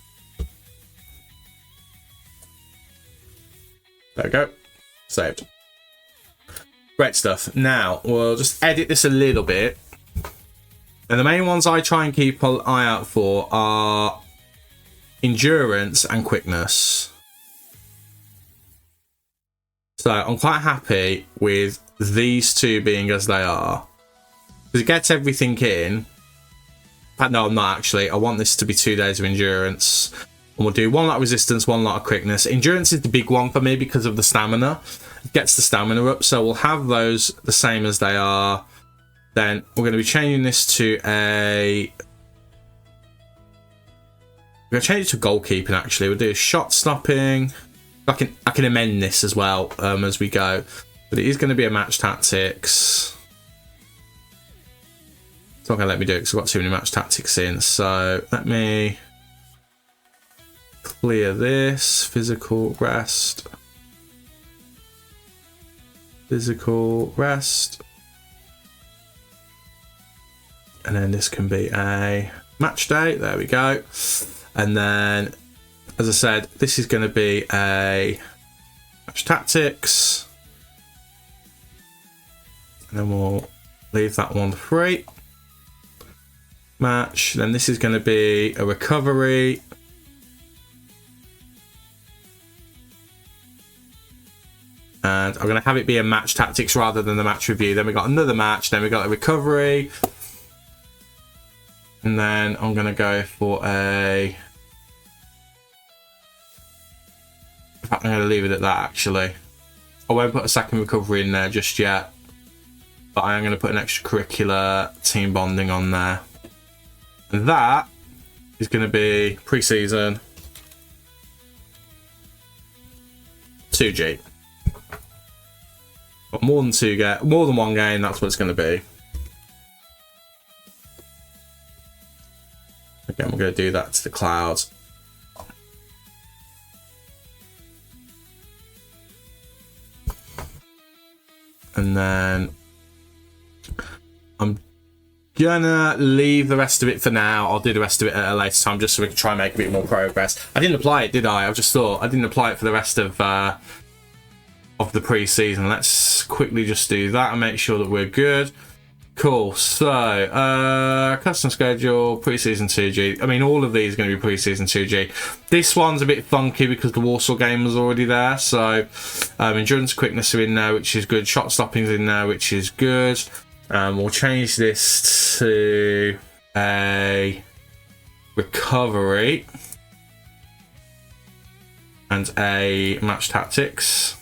There we go. Saved. Great stuff. Now, we'll just edit this a little bit. And the main ones I try and keep an eye out for are endurance and quickness. So I'm quite happy with these 2 being as they are. Because it gets everything in. In fact, no, I'm not actually. I want this to be 2 days of endurance. And we'll do 1 lot of resistance, 1 lot of quickness. Endurance is the big one for me because of the stamina. It gets the stamina up. So we'll have those the same as they are. Then we're going to be changing this to a... We're going to change it to goalkeeping, actually. We'll do shot stopping. I can amend this as well as we go. But it is going to be a match tactics. It's not going to let me do it because I've got too many match tactics in. So let me clear this. Physical rest. Physical rest. And then this can be a match day. There we go. And then, as I said, this is going to be a match tactics. And then we'll leave that one free. Match. Then this is going to be a recovery. And I'm going to have it be a match tactics rather than the match review. Then we got another match. Then we got a recovery. And then I'm going to go for a... In fact, I'm going to leave it at that, actually. I won't put a second recovery in there just yet. But I am going to put an extracurricular team bonding on there. And that is going to be pre-season 2G. But more than 1 game, that's what it's going to be. Again, we're going to do that to the clouds. And then I'm gonna leave the rest of it for now. I'll do the rest of it at a later time just so we can try and make a bit more progress. I didn't apply it, did I? I just thought I didn't apply it for the rest of the pre-season. Let's quickly just do that and make sure that we're good. Cool. So custom schedule, pre-season 2G. I mean, all of these are going to be pre-season 2G. This one's a bit funky because the Warsaw game was already there. So endurance, quickness are in there, which is good. Shot stopping's in there, which is good. We'll change this to a recovery and a match tactics.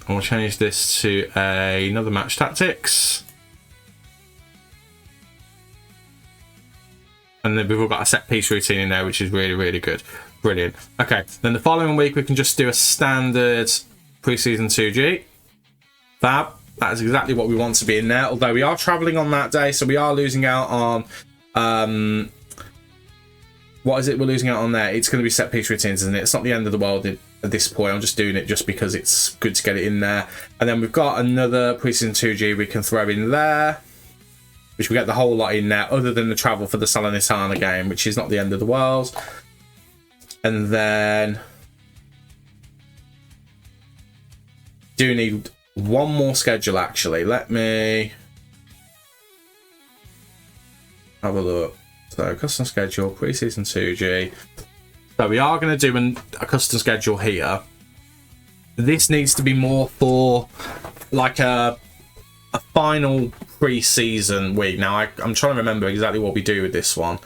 And we'll change this to another match tactics. And then we've all got a set piece routine in there, which is really, really good. Brilliant. Okay, then the following week we can just do a standard pre-season 2G. Fab. That is exactly what we want to be in there. Although we are travelling on that day, so we are losing out on... what is it we're losing out on there? It's going to be set piece routines, isn't it? It's not the end of the world at this point. I'm just doing it just because it's good to get it in there. And then we've got another pre-season 2G we can throw in there, which we get the whole lot in there, other than the travel for the Salernitana game, which is not the end of the world. And then do need one more schedule, actually. Let me... have a look. So custom schedule, pre-season 2G. So we are going to do a custom schedule here. This needs to be more for like a final pre-season week. Now I'm trying to remember exactly what we do with this one.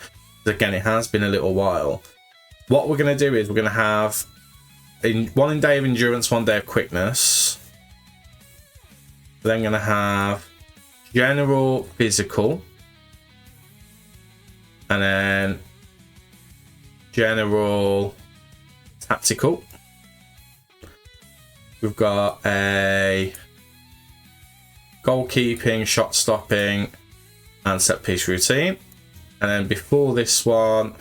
Again, it has been a little while. What we're going to do is we're going to have one day of endurance, 1 day of quickness. Then going to have general physical. And then general tactical. We've got a goalkeeping, shot stopping, and set piece routine. And then before this one, I'm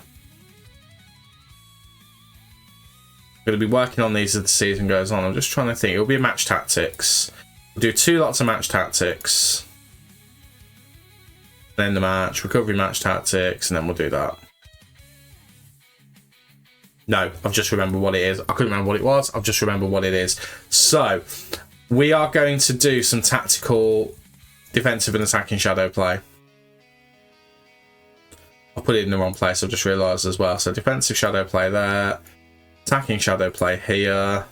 going to be working on these as the season goes on. I'm just trying to think. It'll be a match tactics. We'll do 2 lots of match tactics. Then the match, recovery match tactics, and then we'll do that. No, I've just remembered what it is. I couldn't remember what it was. I've just remembered what it is. So, we are going to do some tactical defensive and attacking shadow play. I put it in the wrong place. I've just realised as well. So, defensive shadow play there. Attacking shadow play here.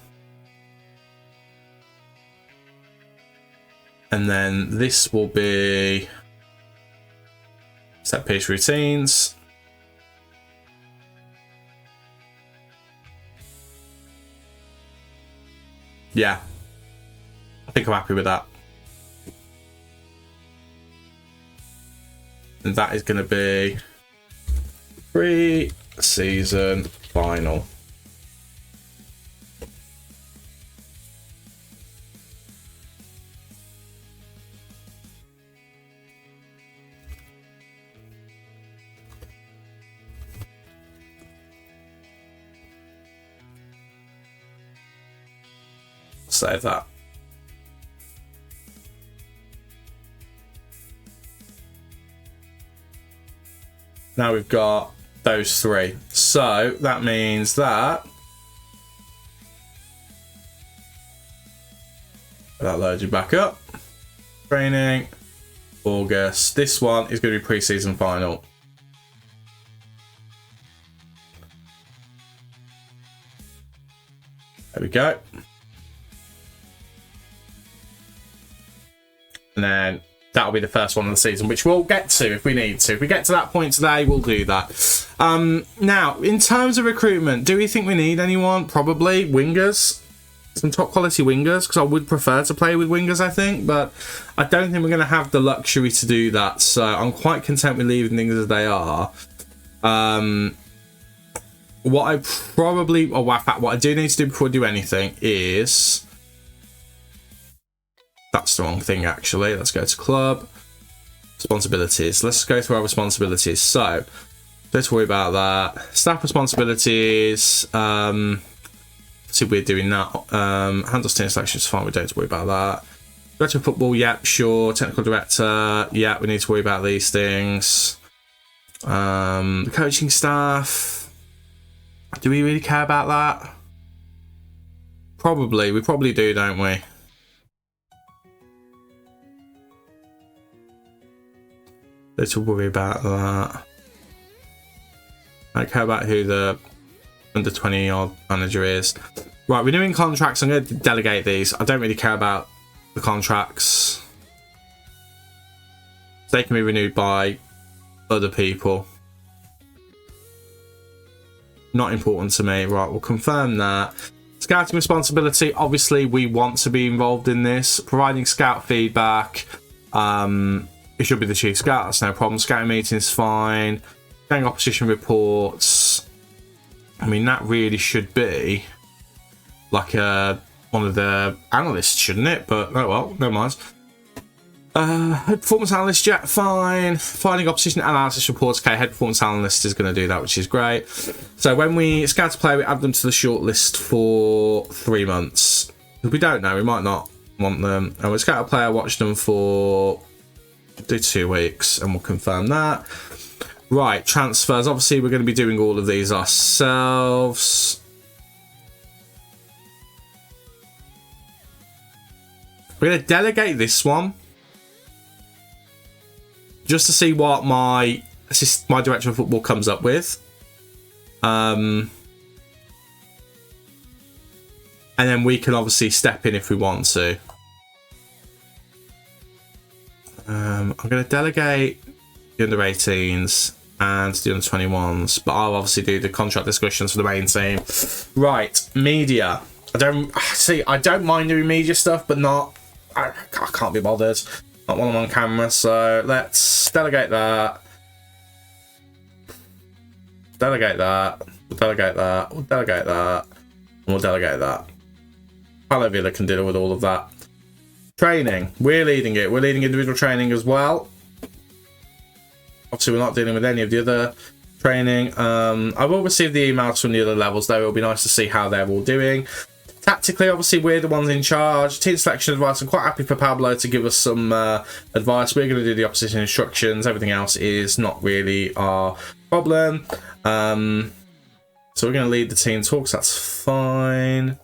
And then this will be set piece routines. Yeah, I think I'm happy with that. And that is going to be pre-season final. Save that. Now we've got those 3. So that means that loads you back up. Training, August. This one is going to be pre-season final. There we go. And then that'll be the first one of the season, which we'll get to if we need to. If we get to that point today, we'll do that. Now, in terms of recruitment, do we think we need anyone? Probably. Wingers. Some top quality wingers, because I would prefer to play with wingers, I think. But I don't think we're going to have the luxury to do that. So I'm quite content with leaving things as they are. What I probably... Oh, in fact, what I do need to do before I do anything is... That's the wrong thing, actually. Let's go to club. Responsibilities. Let's go through our responsibilities. So, let's worry about that. Staff responsibilities. See if we're doing that. Handle team selection is fine. We don't have to worry about that. Director of football, yep, sure. Technical director, yeah, we need to worry about these things. The coaching staff. Do we really care about that? Probably. We probably do, don't we? Let's worry about that. I don't care about who the under 20 odd manager is. Right, renewing contracts. I'm going to delegate these. I don't really care about the contracts. They can be renewed by other people. Not important to me. Right, we'll confirm that. Scouting responsibility. Obviously, we want to be involved in this. Providing scout feedback. It should be the chief scout, that's no problem. Scouting meetings, fine. Getting opposition reports. I mean, that really should be like one of the analysts, shouldn't it? But oh well, never mind. Head performance analyst, yeah, fine. Finding opposition analysis reports, okay, head performance analyst is going to do that, which is great. So when we scout a player, we add them to the shortlist for 3 months. If we don't know, we might not want them. And we scout a player, watch them for... do 2 weeks and we'll confirm that. Right, transfers. Obviously, we're going to be doing all of these ourselves. We're going to delegate this one just to see what my this is my direction of football comes up with. And then we can obviously step in if we want to. I'm going to delegate the under 18s and the under 21s, but I'll obviously do the contract discussions for the main team. Right, media. I don't mind doing media stuff, but I can't be bothered. Not while I'm on camera, so let's delegate that. Delegate that. We'll delegate that. We'll delegate that. And we'll delegate that. Palo Villa can deal with all of that. Training. We're leading it. We're leading individual training as well. Obviously, we're not dealing with any of the other training. I will receive the emails from the other levels, though. It'll be nice to see how they're all doing. Tactically, obviously, we're the ones in charge. Team selection advice. I'm quite happy for Pablo to give us some advice. We're going to do the opposition instructions. Everything else is not really our problem. So we're going to lead the team talks. That's fine.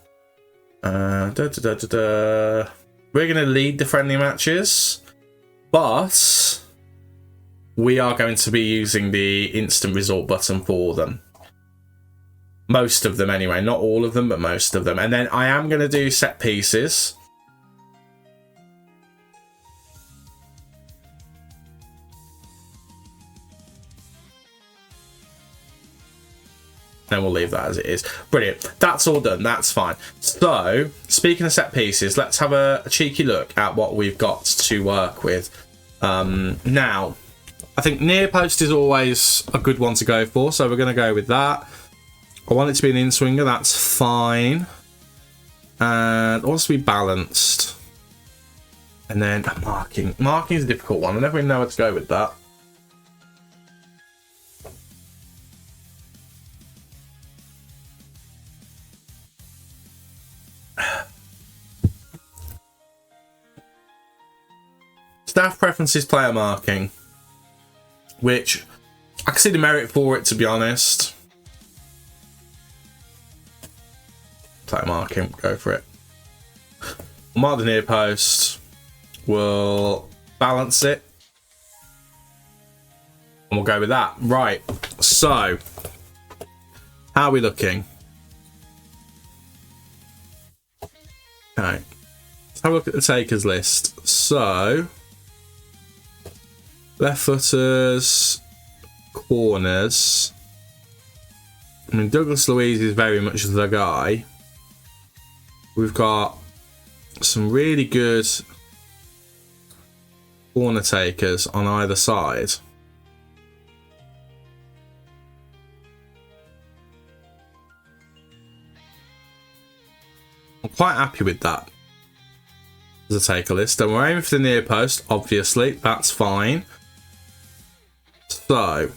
We're going to lead the friendly matches, but we are going to be using the instant result button for them. Most of them anyway, not all of them, but most of them. And then I am going to do set pieces. Then we'll leave that as it is. Brilliant. That's all done. That's fine. So, speaking of set pieces, let's have a cheeky look at what we've got to work with. Now, I think near post is always a good one to go for, so we're going to go with that. I want it to be an in-swinger, that's fine. And it wants to be balanced. And then marking. Marking is a difficult one. I never even know where to go with that. Staff preferences, player marking. Which, I can see the merit for it, to be honest. Player marking, go for it. We'll mark the near post. We'll balance it. And we'll go with that. Right, so, how are we looking? Okay, let's have a look at the takers list. So, left footers, corners. I mean, Douglas Luiz is very much the guy. We've got some really good corner takers on either side. I'm quite happy with that as a taker list. And we're aiming for the near post, obviously. That's fine. So,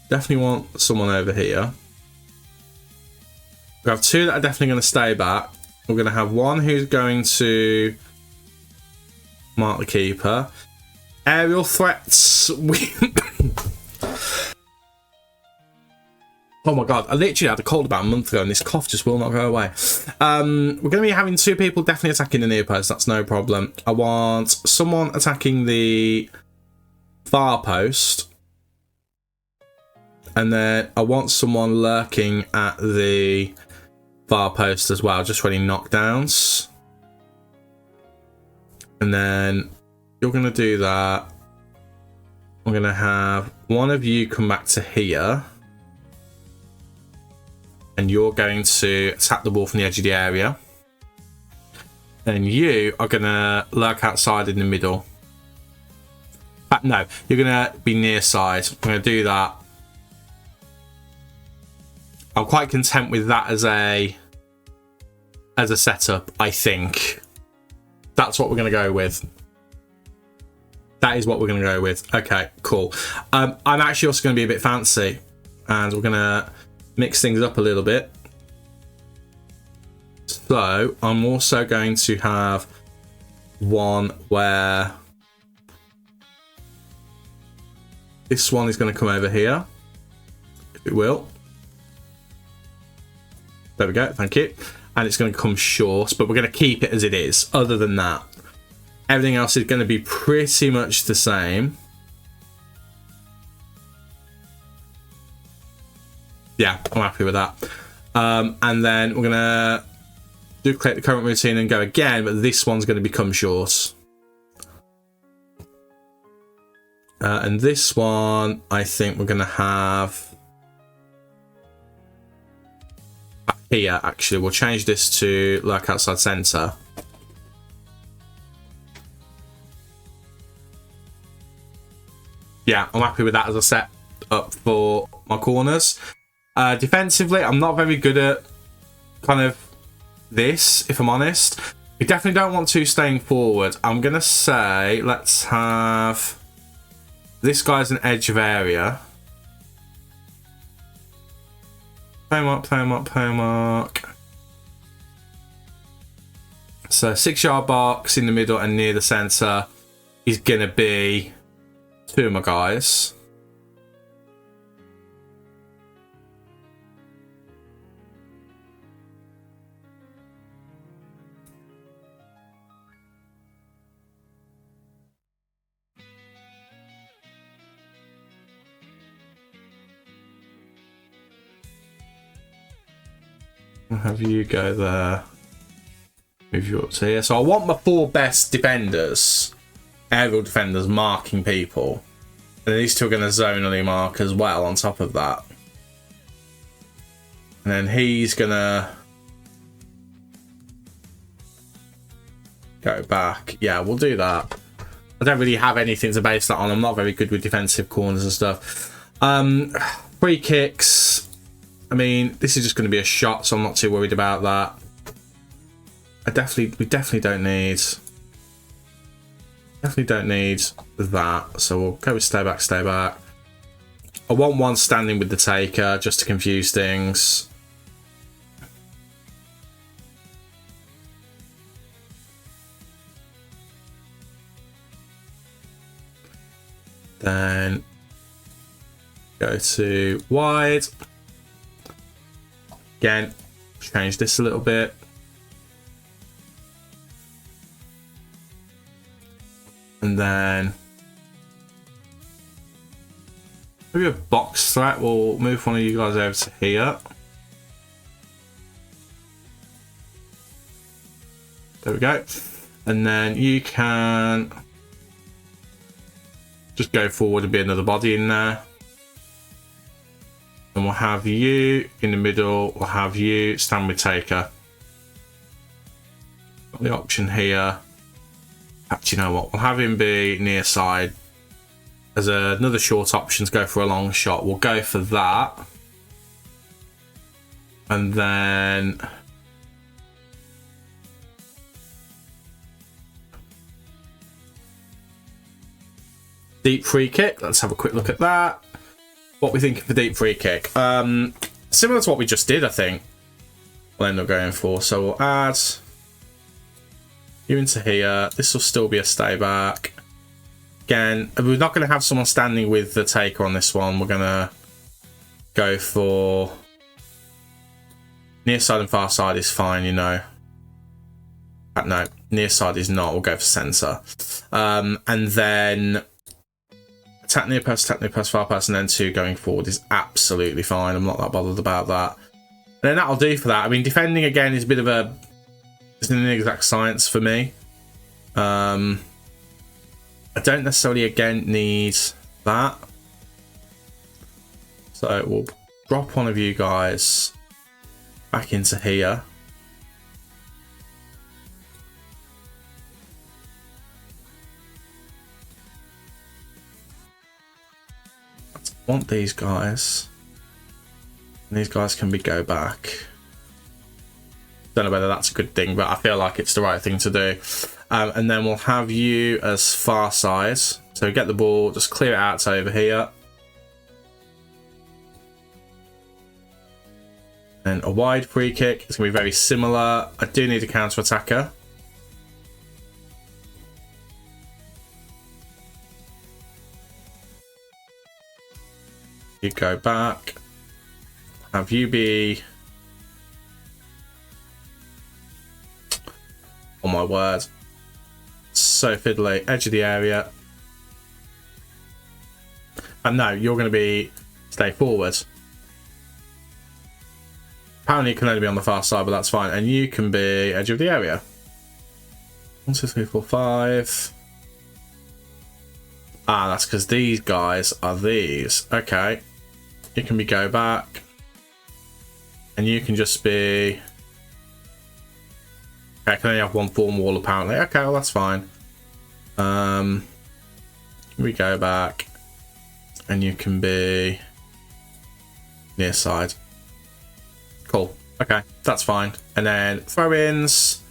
definitely want someone over here. We have two that are definitely going to stay back. We're going to have one who's going to mark the keeper. Aerial threats. Oh my god, I literally had a cold about a month ago and this cough just will not go away. We're going to be having two people definitely attacking the near post. That's no problem. I want someone attacking the far post. And then I want someone lurking at the far post as well, just running knockdowns. And then you're going to do that. I'm going to have one of you come back to here. And you're going to attack the ball from the edge of the area. And you are going to lurk outside in the middle. No, you're going to be near side. I'm going to do that. I'm quite content with that as a setup, I think. That's what we're going to go with. That is what we're going to go with. Okay, cool. I'm actually also going to be a bit fancy. And we're going to mix things up a little bit. So, I'm also going to have one where this one is going to come over here. If it will. There we go, thank you. And it's going to come short, but we're going to keep it as it is. Other than that, everything else is going to be pretty much the same. Yeah, I'm happy with that. And then we're gonna duplicate the current routine and go again, but this one's going to become short. And this one, I think we're going to have here. Actually, we'll change this to lurk outside center. Yeah, I'm happy with that as a set up for my corners. Defensively, I'm not very good at kind of this, if I'm honest. We definitely don't want to staying forward. I'm going to say let's have this guy's an edge of area. Play mark, play mark, play mark. So 6-yard box in the middle and near the centre is going to be 2 of my guys. I'll have you go there. Move you up to here. So I want my 4 best defenders, aerial defenders, marking people. And these 2 are going to zonally mark as well on top of that. And then he's going to go back. Yeah, we'll do that. I don't really have anything to base that on. I'm not very good with defensive corners and stuff. Free kicks. I mean, this is just going to be a shot, so I'm not too worried about that. We definitely don't need that. So we'll go with stay back, stay back. I want one standing with the taker just to confuse things. Then go to wide. Again, change this a little bit. And then maybe a box threat. We'll move one of you guys over to here. There we go. And then you can just go forward and be another body in there. And we'll have you in the middle. We'll have you stand with taker. Got the option here. Actually, you know what? We'll have him be near side. As another short option to go for a long shot. We'll go for that. And then deep free kick. Let's have a quick look at that. What we thinking for deep free kick? Similar to what we just did, I think. We'll end up going for. So we'll add you into here. This will still be a stay back. Again, we're not going to have someone standing with the taker on this one. We're going to go for near side and far side is fine, you know. No, near side is not. We'll go for centre. And then attack near pass, far pass, and then 2 going forward is absolutely fine. I'm not that bothered about that. And then that'll do for that. I mean, defending again is a bit of a... It's an inexact science for me. I don't necessarily, again, need that. So we'll drop one of you guys back into here. I want these guys. And these guys can be go back. Don't know whether that's a good thing, but I feel like it's the right thing to do. And then we'll have you as far side. So get the ball, just clear it out to over here. And a wide free kick. It's going to be very similar. I do need a counter-attacker. You go back. Have you be... Oh my word. So fiddly. Edge of the area. And no, you're going to be stay forward. Apparently, you can only be on the far side, but that's fine. And you can be edge of the area. 1, 2, 3, 4, 5. Ah, that's because these guys are these. Okay. You can be go back. And you can just be... Okay, I can only have one form wall apparently. Okay, well that's fine. We go back. And you can be... near side. Cool. Okay, that's fine. And then throw-ins.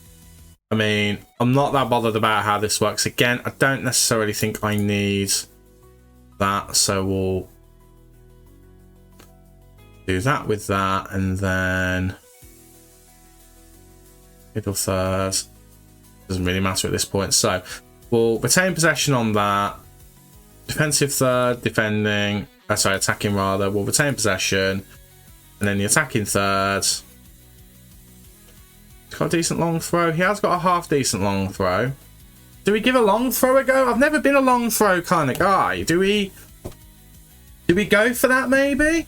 I mean, I'm not that bothered about how this works. Again, I don't necessarily think I need that, so we'll do that with that, and then middle third. Doesn't really matter at this point. So we'll retain possession on that. Defensive third, defending. Sorry, attacking rather. We'll retain possession. And then the attacking third. He's got a decent long throw. He has got a half decent long throw. Do we give a long throw a go? I've never been a long throw kind of guy. Do we go for that maybe?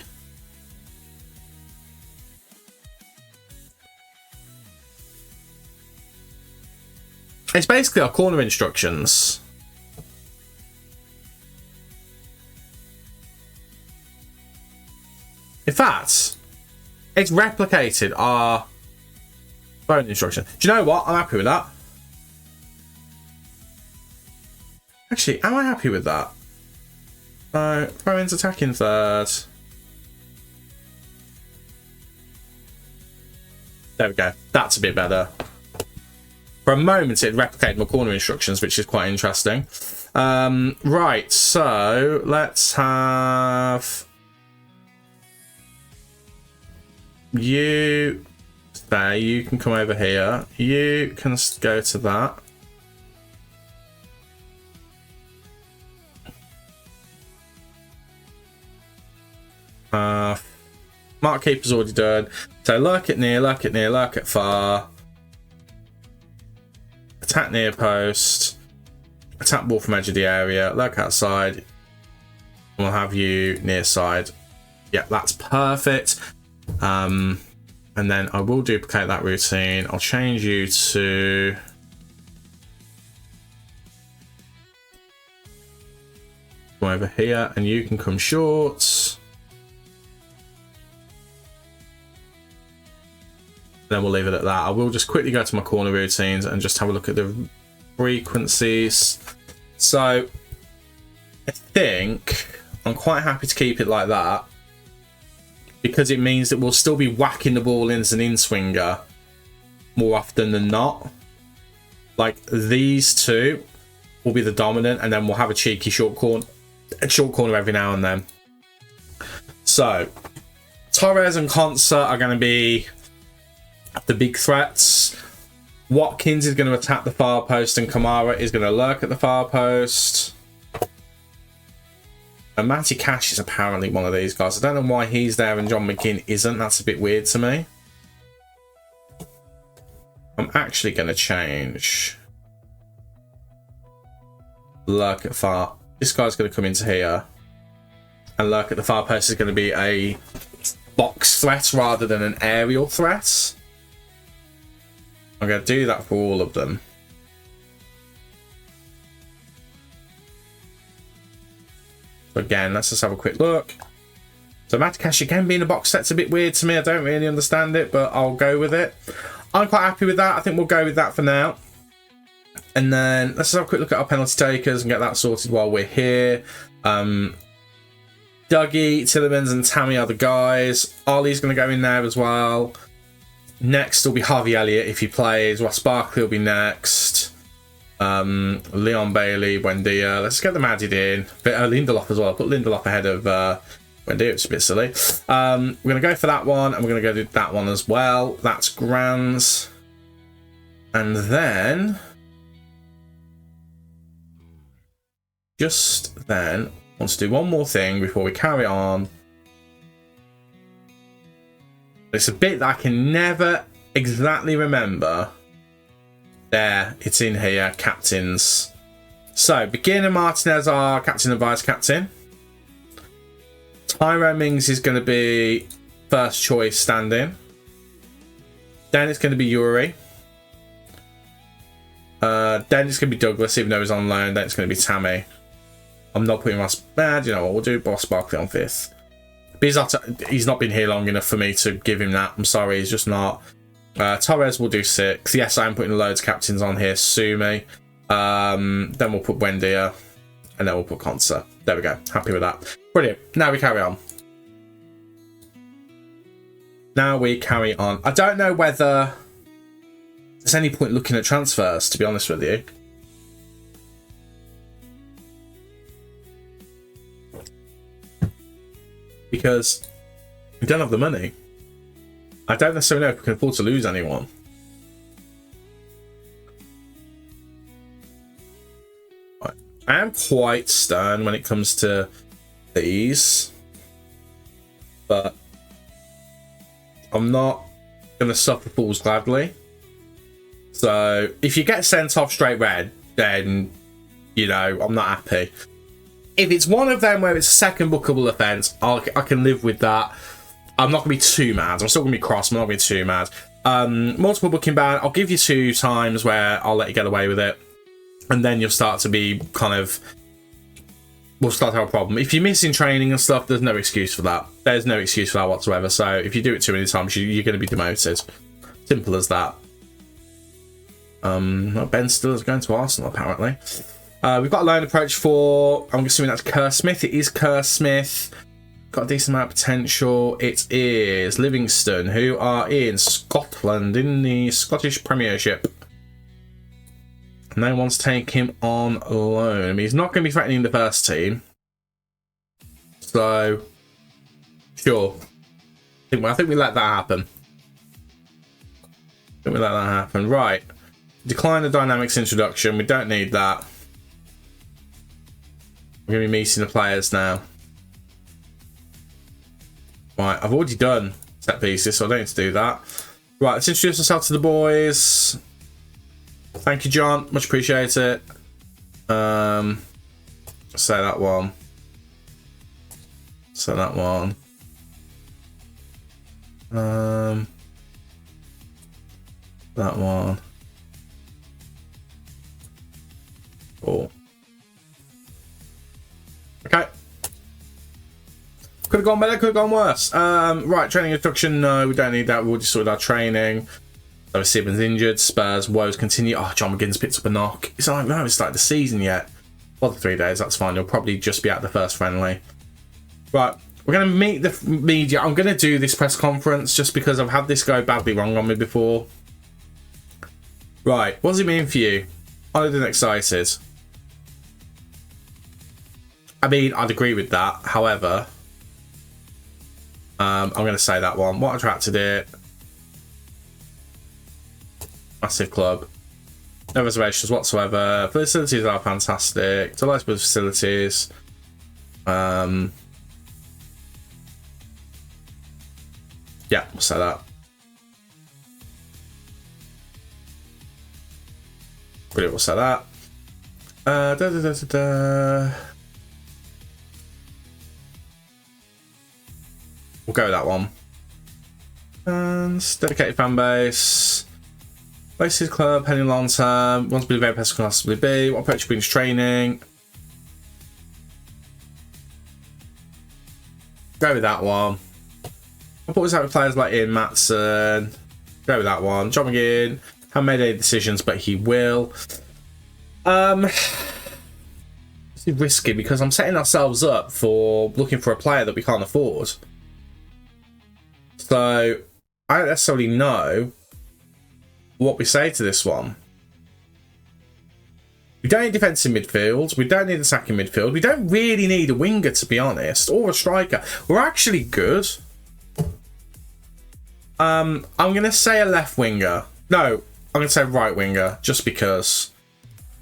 It's basically our corner instructions. In fact, it's replicated our phone instruction. Do you know what? I'm happy with that. Actually, am I happy with that? So, throw-ins attacking third. There we go. That's a bit better. For a moment, it replicated my corner instructions, which is quite interesting. Right, so let's have... You stay, you can come over here. You can go to that. Mark keeper's already done. So lurk at near, lurk at near, lurk at far. Attack near post. Attack ball from edge of the area. Lurk outside. We'll have you near side. Yeah, that's perfect. And then I will duplicate that routine. I'll change you to come over here, and you can come short. Then we'll leave it at that. I will just quickly go to my corner routines and just have a look at the frequencies. So I think I'm quite happy to keep it like that, because it means that we'll still be whacking the ball in as an in-swinger more often than not. Like, these two will be the dominant, and then we'll have a cheeky short corner every now and then. So, Torres and Concert are going to be the big threats. Watkins is going to attack the far post, and Kamara is going to lurk at the far post. And Matty Cash is apparently one of these guys. I don't know why he's there and John McGinn isn't. That's a bit weird to me. I'm actually going to change. Lurk at far. This guy's going to come into here. And lurk at the far post is going to be a box threat rather than an aerial threat. I'm going to do that for all of them. So again, let's just have a quick look. So Matikash again being a box set's a bit weird to me. I don't really understand it, but I'll go with it. I'm quite happy with that. I think we'll go with that for now. And then let's just have a quick look at our penalty takers and get that sorted while we're here. Dougie, Tillemans and Tammy are the guys. Ollie's going to go in there as well. Next will be Harvey Elliott if he plays. Ross Barkley will be next. Leon Bailey, Buendia. Let's get them added in. Lindelof as well. I'll put Lindelof ahead of Buendia, which is a bit silly. We're going to go for that one, and we're going to go do that one as well. That's grand. And then... just then, I want to do one more thing before we carry on. It's a bit that I can never exactly remember. There, it's in here, captains. So, Beginner Martinez are captain and vice captain. Tyrone Mings is going to be first choice stand-in. Then it's going to be Yuri. Then it's going to be Douglas, even though he's on loan. Then it's going to be Tammy. I'm not putting Ross bad. You know what? We'll do Boss Barkley on 5th. But he's not been here long enough for me to give him that. I'm sorry, he's just not. Torres will do 6th. Yes, I'm putting loads of captains on here. Sue me. Then we'll put Wendia. And then we'll put Consa. There we go. Happy with that. Brilliant. Now we carry on. I don't know whether there's any point looking at transfers, to be honest with you. Because we don't have the money. I don't necessarily know if we can afford to lose anyone. Right. I am quite stern when it comes to these. But I'm not going to suffer fools gladly. So if you get sent off straight red, then, you know, I'm not happy. If it's one of them where it's a second bookable offence, I can live with that. I'm not going to be too mad. I'm still going to be cross. I'm not going to be too mad. Multiple booking ban. I'll give you 2 times where I'll let you get away with it. And then you'll start to be kind of... We'll start to have a problem. If you're missing training and stuff, there's no excuse for that. There's no excuse for that whatsoever. So if you do it too many times, you're going to be demoted. Simple as that. Ben still is going to Arsenal, apparently. We've got a loan approach for... I'm assuming that's Kerr Smith. It is Kerr Smith. Got a decent amount of potential. It is Livingston, who are in Scotland, in the Scottish Premiership. No one's taking him on loan. I mean, he's not going to be threatening the first team. So, sure. I think we let that happen. Right. Decline the dynamics introduction. We don't need that. We're going to be meeting the players now. Right, I've already done set pieces, so I don't need to do that. Right, let's introduce ourselves to the boys. Thank you, John. Much appreciate it. Say that one. Say that one. That one. Cool. Okay. Could have gone better, could have gone worse. Right, training instruction. No, we don't need that. We'll just sort our training. So Sibbons injured. Spurs woes continue. Oh, John McGinn's picked up a knock. It's like, no, it's started the season yet. Well, the 3 days, that's fine. You'll probably just be at the first friendly. Right, we're going to meet the media. I'm going to do this press conference just because I've had this go badly wrong on me before. Right, what does it mean for you? Honoured and excited. I mean, I'd agree with that. However, I'm going to say that one. What attracted it? Massive club. No reservations whatsoever. Facilities are fantastic. Delighted with facilities. Yeah, we'll say that. Brilliant, we'll say that. We'll go with that one. And dedicated fan base. Places club, heading long term. Wants to be the very best can possibly be. What approach brings training? Go with that one. I'll put this out with players like Ian Matson. Go with that one. John McGinn. Haven't made any decisions, but he will. This is risky because I'm setting ourselves up for looking for a player that we can't afford. So I don't necessarily know what we say to this one. We don't need defensive midfield. We don't need attacking midfield. We don't really need a winger, to be honest, or a striker. We're actually good. I'm going to say a left winger. No, I'm going to say right winger, just because.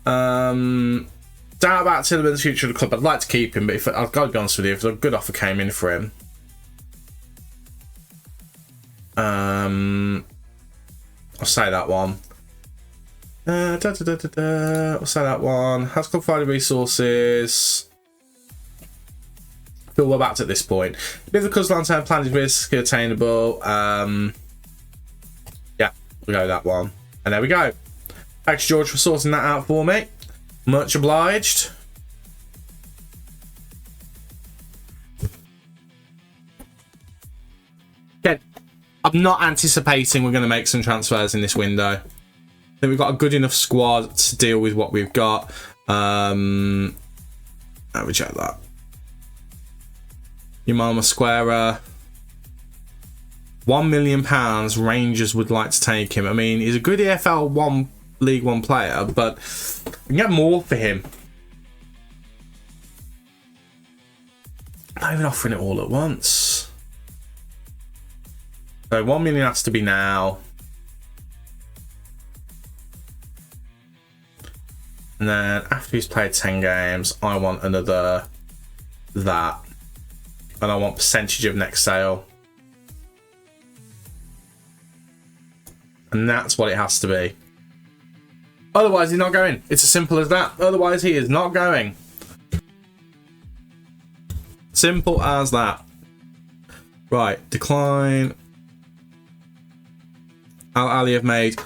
Doubt about Tillman's future of the club. I'd like to keep him, but if I've got to be honest with you, if a good offer came in for him, I'll say that one. I'll say that one. Has club provided resources? Feel well backed at this point. Because long-term plan is realistically attainable. Yeah, We'll go that one. And there we go. Thanks, George, for sorting that out for me. Much obliged. Again, I'm not anticipating we're going to make some transfers in this window. I think we've got a good enough squad to deal with what we've got. Let me check that. Yamama Square. £1 million Rangers would like to take him. I mean, he's a good EFL League One player, but we can get more for him. Not even offering it all at once. So 1 million has to be now. And then after he's played 10 games, I want another that. And I want percentage of next sale. And that's what it has to be. Otherwise, he's not going. It's as simple as that. Otherwise, he is not going. Simple as that. Right, decline. Al Ali have made.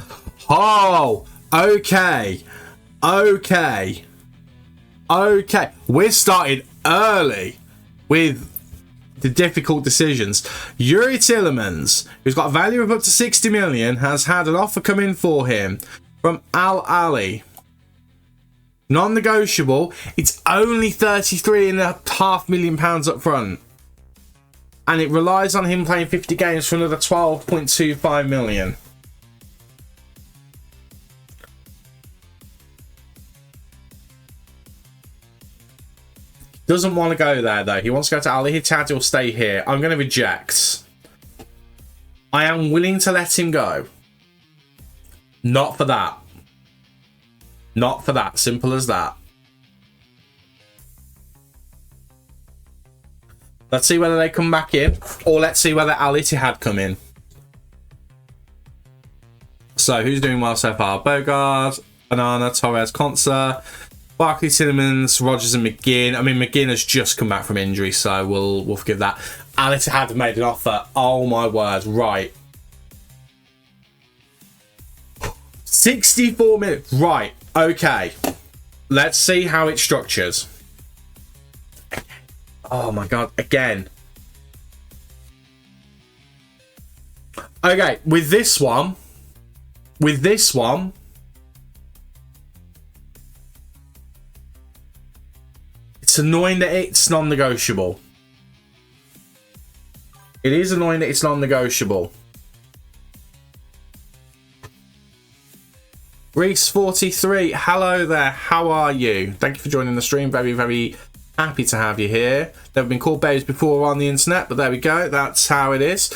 Oh, okay. Okay. Okay. We're starting early with the difficult decisions. Yuri Tillemans, who's got a value of up to 60 million, has had an offer come in for him from Al Ali. Non-negotiable. It's only £33.5 million up front. And it relies on him playing 50 games for another 12.25 million. Doesn't want to go there, though. He wants to go to Al Ittihad. He'll stay here. I'm going to reject. I am willing to let him go. Not for that. Not for that. Simple as that. Let's see whether they come back in, or let's see whether Al Ittihad come in. So, who's doing well so far? Bogard, Banana, Torres, Conser, Barkley, Tillemans, Rogers and McGinn. I mean, McGinn has just come back from injury, so we'll forgive that. Al Ittihad have made an offer. Oh my word, right. 64 minutes. Right, okay. Let's see how it structures. Oh my god, again. Okay, with this one, it's annoying that it's non-negotiable. It is annoying that it's non-negotiable. Reese43, hello there, how are you? Thank you for joining the stream. Very, very happy to have you here. They've been called babes before on the internet, but there we go. That's how it is.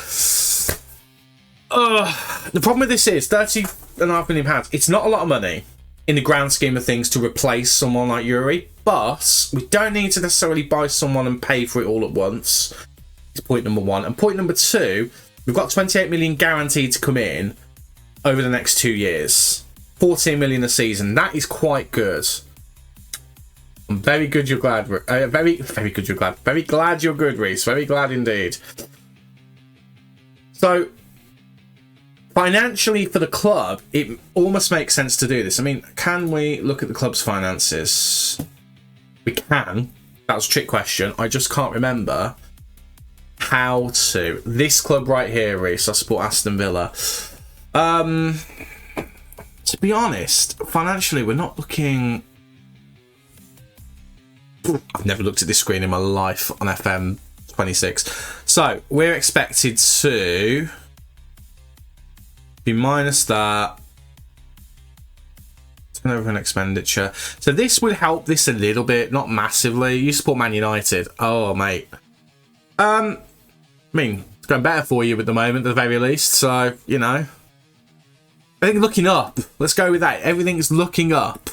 The problem with this is £30.5 million. It's not a lot of money in the grand scheme of things to replace someone like Yuri, but we don't need to necessarily buy someone and pay for it all at once. It's point number one. And point number two, we've got 28 million guaranteed to come in over the next 2 years. 14 million a season. That is quite good. I'm very good you're glad. Very good you're glad. Very glad you're good, Reese. Very glad indeed. So, financially for the club, it almost makes sense to do this. I mean, can we look at the club's finances? We can. That was a trick question. I just can't remember how to. This club right here, Reese. I support Aston Villa. To be honest, financially, we're not looking... I've never looked at this screen in my life on FM26. So, we're expected to be minus that. Turnover and expenditure. So, this would help this a little bit, not massively. You support Man United. Oh, mate. I mean, it's going better for you at the moment, at the very least. So, you know. I think looking up. Let's go with that. Everything's looking up.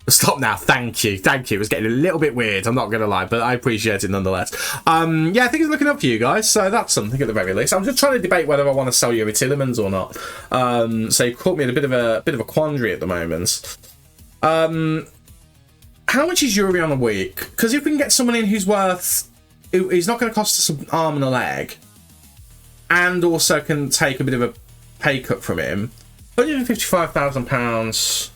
Stop now. Thank you. Thank you. It was getting a little bit weird. I'm not going to lie, but I appreciate it nonetheless. Yeah, I think it's looking up for you guys. So that's something at the very least. I'm just trying to debate whether I want to sell Yuri Tillemans or not. So you caught me in a bit of a quandary at the moment. How much is Yuri on a week? Because if we can get someone in who's worth... He's not going to cost us an arm and a leg. and also can take a bit of a pay cut from him. £155,000.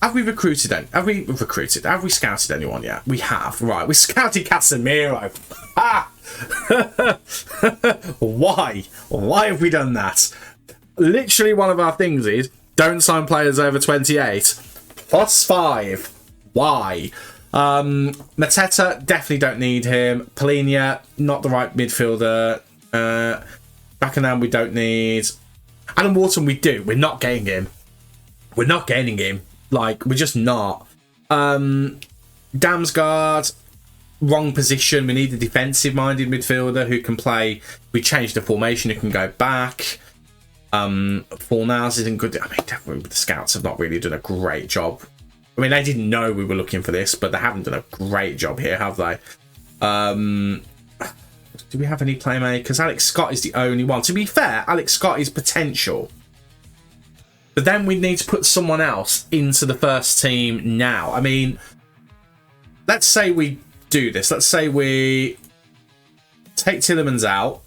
Have we recruited any? Have we scouted anyone yet? We have. Right, we scouted Casemiro. Ah! Why? Why have we done that? Literally one of our things is don't sign players over 28. +5. Why? Mateta, definitely don't need him. Polinia, not the right midfielder. Buckingham, we don't need. Adam Wharton, we do. We're not getting him. We're not getting him. Like, we're just not. Damsgaard, wrong position. We need a defensive-minded midfielder who can play. We changed the formation, who can go back. Fornals isn't good. I mean, definitely the scouts have not really done a great job. I mean, they didn't know we were looking for this, but they haven't done a great job here, have they? Do we have any playmakers? Alex Scott is the only one. To be fair, Alex Scott is potential. But then we need to put someone else into the first team now. I mean, let's say we do this. Let's say we take Tielemans out.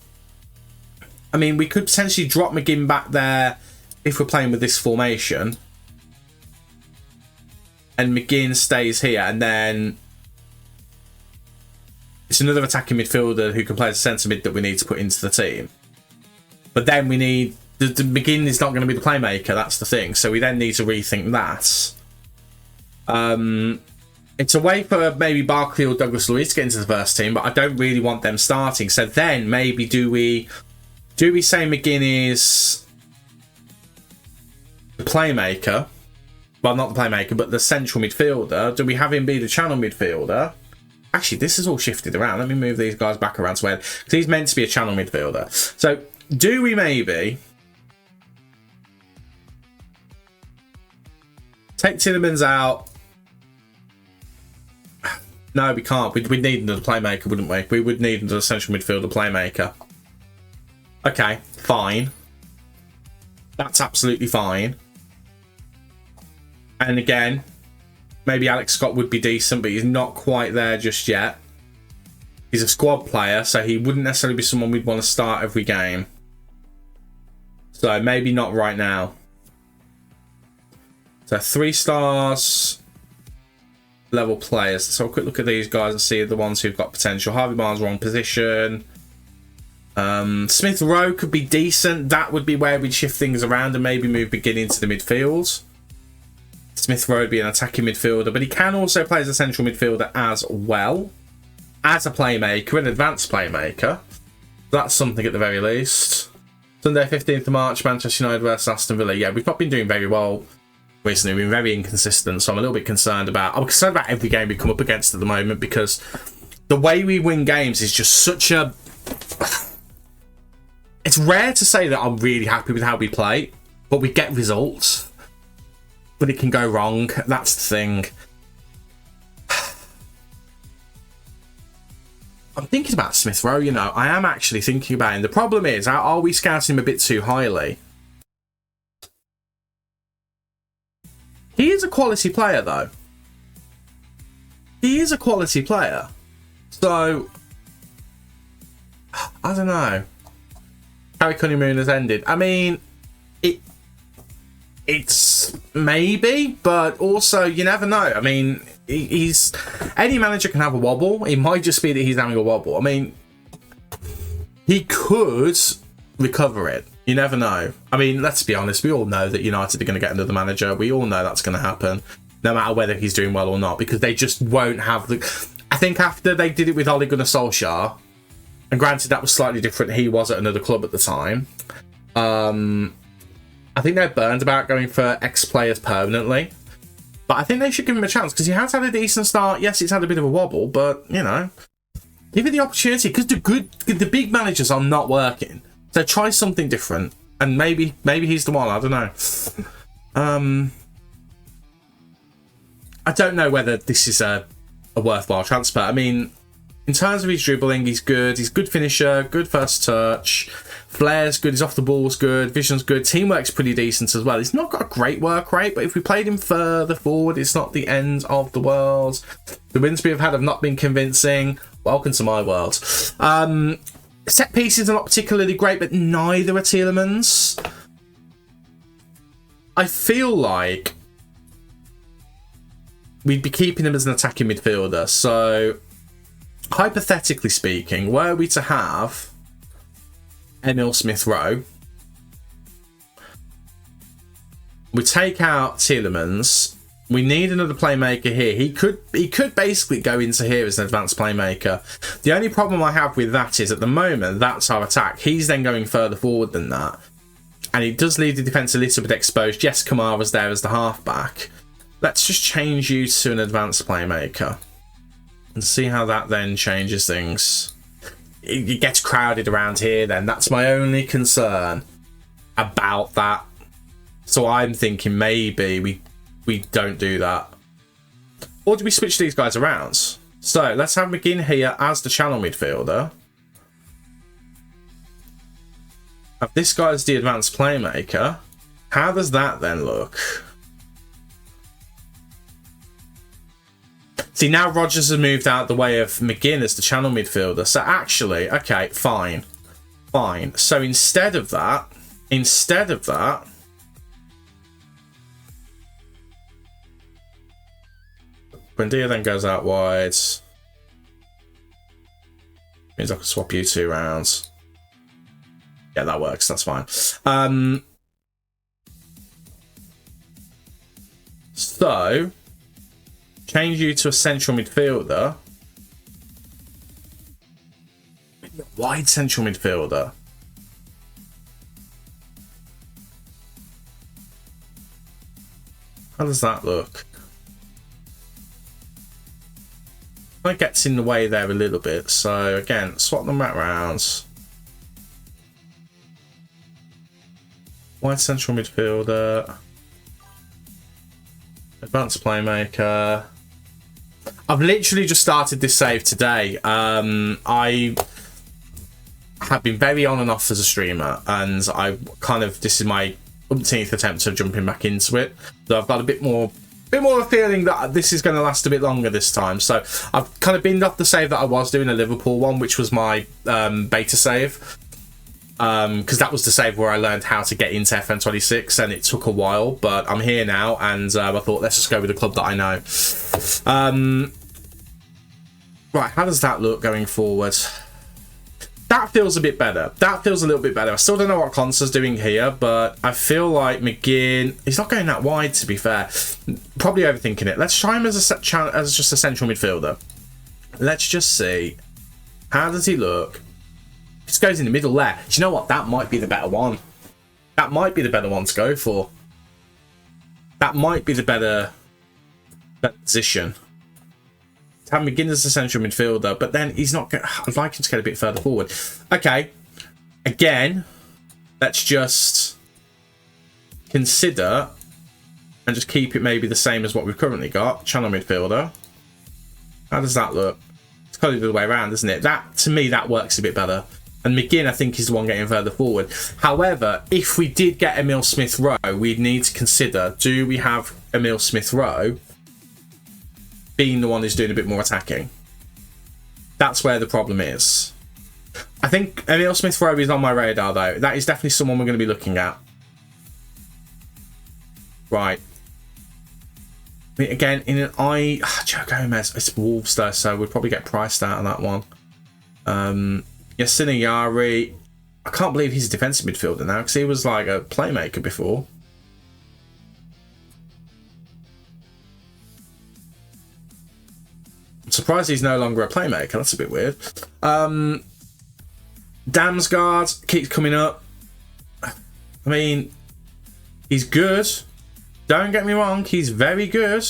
I mean, we could potentially drop McGinn back there if we're playing with this formation. And McGinn stays here. And then it's another attacking midfielder who can play as a centre mid that we need to put into the team. But then we need... The McGinn is not going to be the playmaker, that's the thing. So we then need to rethink that. It's a way for maybe Barkley or Douglas Luiz to get into the first team, but I don't really want them starting. So then maybe do we say McGinn is the playmaker? Well, not the playmaker, but the central midfielder. Do we have him be the channel midfielder? Actually, this is all shifted around. Let me move these guys back around to where... Because he's meant to be a channel midfielder. So do we maybe... take Tielemans out. No, we can't. We'd need another playmaker, wouldn't we? We would need another central midfielder playmaker. Okay, fine. That's absolutely fine. And again, maybe Alex Scott would be decent, but he's not quite there just yet. He's a squad player, so he wouldn't necessarily be someone we'd want to start every game. So maybe not right now. So 3 stars level players. So have a quick look at these guys and see the ones who've got potential. Harvey Barnes, wrong position. Smith Rowe could be decent. That would be where we'd shift things around and maybe move McGinn into the midfield. Smith Rowe would be an attacking midfielder, but he can also play as a central midfielder as well. As a playmaker, an advanced playmaker. That's something at the very least. Sunday, 15th of March, Manchester United versus Aston Villa. Yeah, we've not been doing very well recently. We've been very inconsistent, so I'm a little bit concerned about... I'm concerned about every game we come up against at the moment because the way we win games is just such a... It's rare to say that I'm really happy with how we play, but we get results. But it can go wrong. That's the thing. I'm thinking about Smith Rowe, you know. I am actually thinking about him. The problem is, are we scouting him a bit too highly? He is a quality player, though. He is a quality player. So, I don't know. Harry Cunningham has ended. I mean, it's maybe, but also you never know. I mean, he's any manager can have a wobble. It might just be that he's having a wobble. I mean, he could recover it. You never know. I mean, let's be honest. We all know that United are going to get another manager. We all know that's going to happen, no matter whether he's doing well or not, because they just won't have the... I think after they did it with Ole Gunnar Solskjaer, and granted that was slightly different, he was at another club at the time, I think they're burned about going for ex-players permanently. But I think they should give him a chance, because he has had a decent start. Yes, it's had a bit of a wobble, but, you know, give it the opportunity, because the big managers are not working. So try something different, and maybe he's the one. I don't know. I don't know whether this is a worthwhile transfer. I mean, in terms of his dribbling, he's good. He's a good finisher, good first touch. Flair's good, his off the ball's good, vision's good, teamwork's pretty decent as well. He's not got a great work rate, but if we played him further forward, it's not the end of the world. The wins we have had have not been convincing. Welcome to my world. Set pieces are not particularly great, but neither are Tielemans. I feel like we'd be keeping him as an attacking midfielder. So, hypothetically speaking, were we to have Emil Smith-Rowe, we take out Tielemans. We need another playmaker here. He could basically go into here as an advanced playmaker. The only problem I have with that is at the moment that's our attack. He's then going further forward than that, and it does leave the defence a little bit exposed. Yes, Kamara's there as the halfback. Let's just change you to an advanced playmaker and see how that then changes things. It gets crowded around here then. That's my only concern about that. So I'm thinking maybe we don't do that. Or do we switch these guys around? So let's have McGinn here as the channel midfielder. Have this guy as the advanced playmaker. How does that then look? See, now Rodgers has moved out the way of McGinn as the channel midfielder. So actually, okay, fine. Fine. So instead of that, Buendia then goes out wide. Means I can swap you two rounds. Yeah, that works. That's fine. So, change you to a central midfielder. Wide central midfielder. How does that look? That gets in the way there a little bit. So again, swap them back rounds. Wide central midfielder. Advanced playmaker. I've literally just started this save today. I have been very on and off as a streamer, and this is my umpteenth attempt of jumping back into it. So I've got a bit more of a feeling that this is going to last a bit longer this time. So I've kind of binned off the save that I was doing, a Liverpool one, which was my beta save. Because that was the save where I learned how to get into FM26, and it took a while, but I'm here now, and I thought, let's just go with the club that I know. Right, how does that look going forward? That feels a bit better. That feels a little bit better. I still don't know what Consa's doing here, but I feel like McGinn... He's not going that wide, to be fair. Probably overthinking it. Let's try him as just a central midfielder. Let's just see. How does he look? Just goes in the middle there. Do you know what? That might be the better one. That might be the better one to go for. That might be the better position. To have McGinn as a central midfielder, but then he's not... I'd like him to get a bit further forward. Okay. Again, let's just consider and just keep it maybe the same as what we've currently got. Channel midfielder. How does that look? It's kind of the other way around, isn't it? That, to me, that works a bit better. And McGinn, I think, is the one getting further forward. However, if we did get Emil Smith-Rowe, we'd need to consider, do we have Emil Smith-Rowe being the one who's doing a bit more attacking? That's where the problem is. I think Emil Smith-Rowe is on my radar, though. That is definitely someone we're going to be looking at. Right. I mean, again, in an Joe Gomez, it's Wolves, though, so we'd probably get priced out on that one. Yassine Yari, I can't believe he's a defensive midfielder now, because he was like a playmaker before. I'm surprised he's no longer a playmaker. That's a bit weird. Damsgaard keeps coming up. I mean, he's good. Don't get me wrong, he's very good.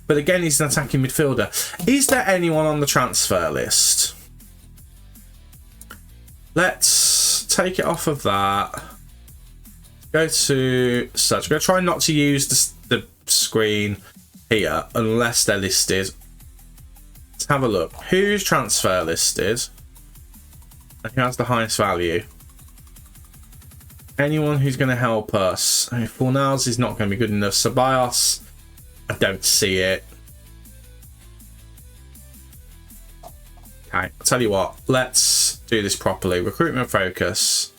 But again, he's an attacking midfielder. Is there anyone on the transfer list? Let's take it off of that. Go to search. I'm going to try not to use the screen here unless they're listed. Let's have a look. Who's transfer listed? And who has the highest value? Anyone who's going to help us. I mean, Fornals is not going to be good enough. Ceballos, I don't see it. Okay, I'll tell you what. Let's do this properly. Recruitment focus.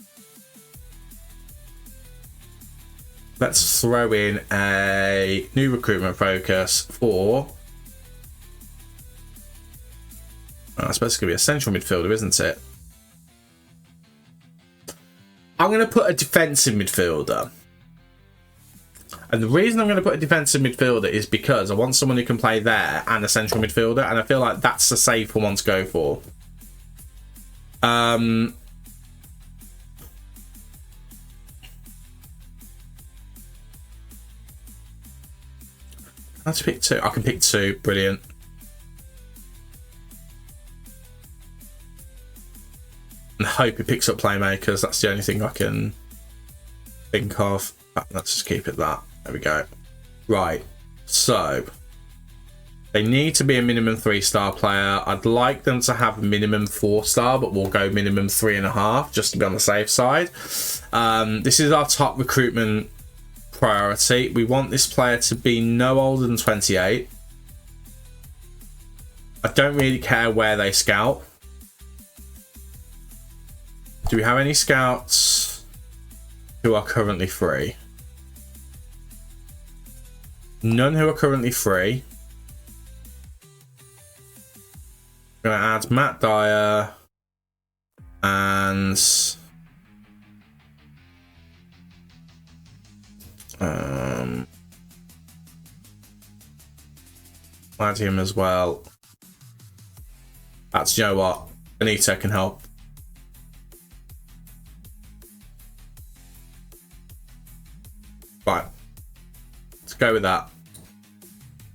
Let's throw in a new recruitment focus for... I suppose it's going to be a central midfielder, isn't it? I'm going to put a defensive midfielder. And the reason I'm going to put a defensive midfielder is because I want someone who can play there and a central midfielder. And I feel like that's the safer one to go for. I have to pick two. I can pick two. Brilliant. And hope it picks up playmakers. That's the only thing I can think of. Let's just keep it that. There we go. Right. So they need to be a minimum 3-star player. I'd like them to have a minimum 4-star, but we'll go minimum 3.5 just to be on the safe side. This is our top recruitment priority. We want this player to be no older than 28. I don't really care where they scout. Do we have any scouts who are currently free? None who are currently free. I'm going to add Matt Dyer and add him as well. That's, you know what, Benito can help. Right, let's go with that.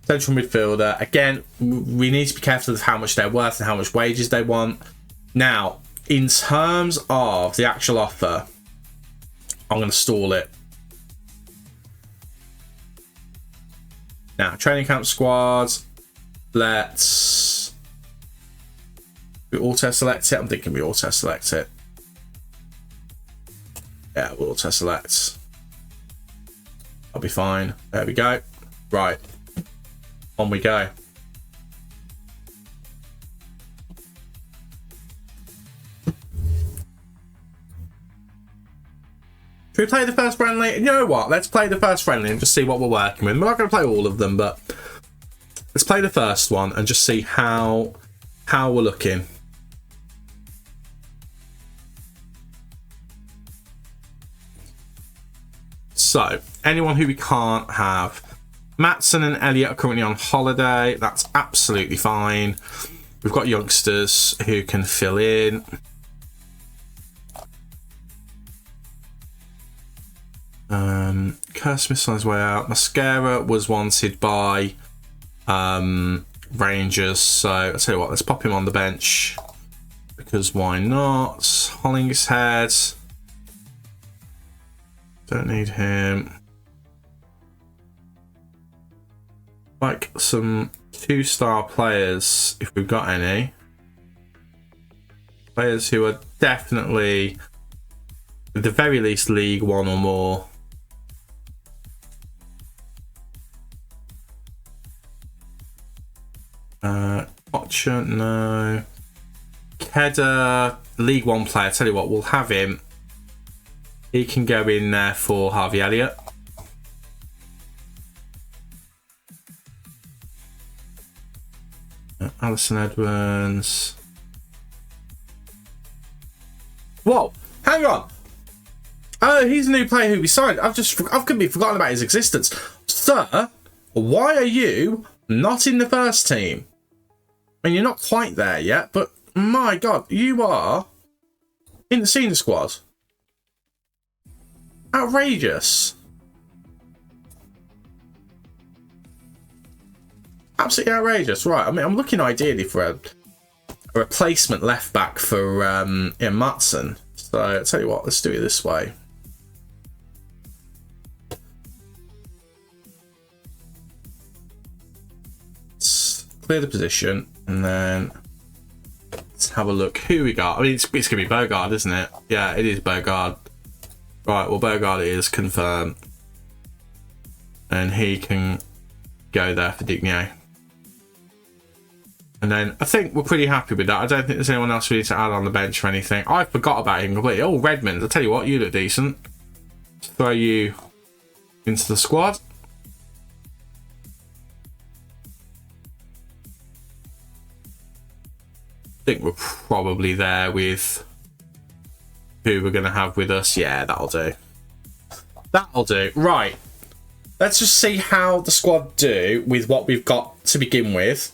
Central midfielder. Again, we need to be careful of how much they're worth and how much wages they want. Now, in terms of the actual offer, I'm going to stall it. Now, training camp squads. Let's... we auto-select it? I'm thinking we auto-select it. Yeah, we'll auto-select. I'll be fine. There we go. Right. On we go. Should we play the first friendly? You know what? Let's play the first friendly and just see what we're working with. We're not going to play all of them, but let's play the first one and just see how we're looking. So, anyone who we can't have. Matson and Elliot are currently on holiday. That's absolutely fine. We've got youngsters who can fill in. Smith's on his way out. Mascara was wanted by Rangers. So, I'll tell you what, let's pop him on the bench. Because why not? Hollingshead. Don't need him. Like some 2-star players, if we've got any. Players who are definitely, at the very least, League 1 or more. Gotcha, no. Kedda, League 1 player. Tell you what, we'll have him. He can go in there for Harvey Elliott. Alison Edwards. Whoa, hang on. Oh, he's a new player who we signed. I've completely forgotten about his existence. Sir, why are you not in the first team? I mean, you're not quite there yet, but my God, you are in the senior squad. Outrageous. Absolutely outrageous. Right, I mean, I'm looking ideally for a replacement left back for Ian Matson. So I'll tell you what, let's do it this way. Let's clear the position and then let's have a look who we got. I mean, it's going to be Bogard, isn't it? Yeah, it is Bogard. Right, well, Bergard is confirmed. And he can go there for Dignier. And then I think we're pretty happy with that. I don't think there's anyone else we need to add on the bench or anything. I forgot about him completely. Oh, Redmond. I'll tell you what, you look decent. Let's throw you into the squad. I think we're probably there with who we're going to have with us. Yeah, that'll do. That'll do. Right. Let's just see how the squad do with what we've got to begin with.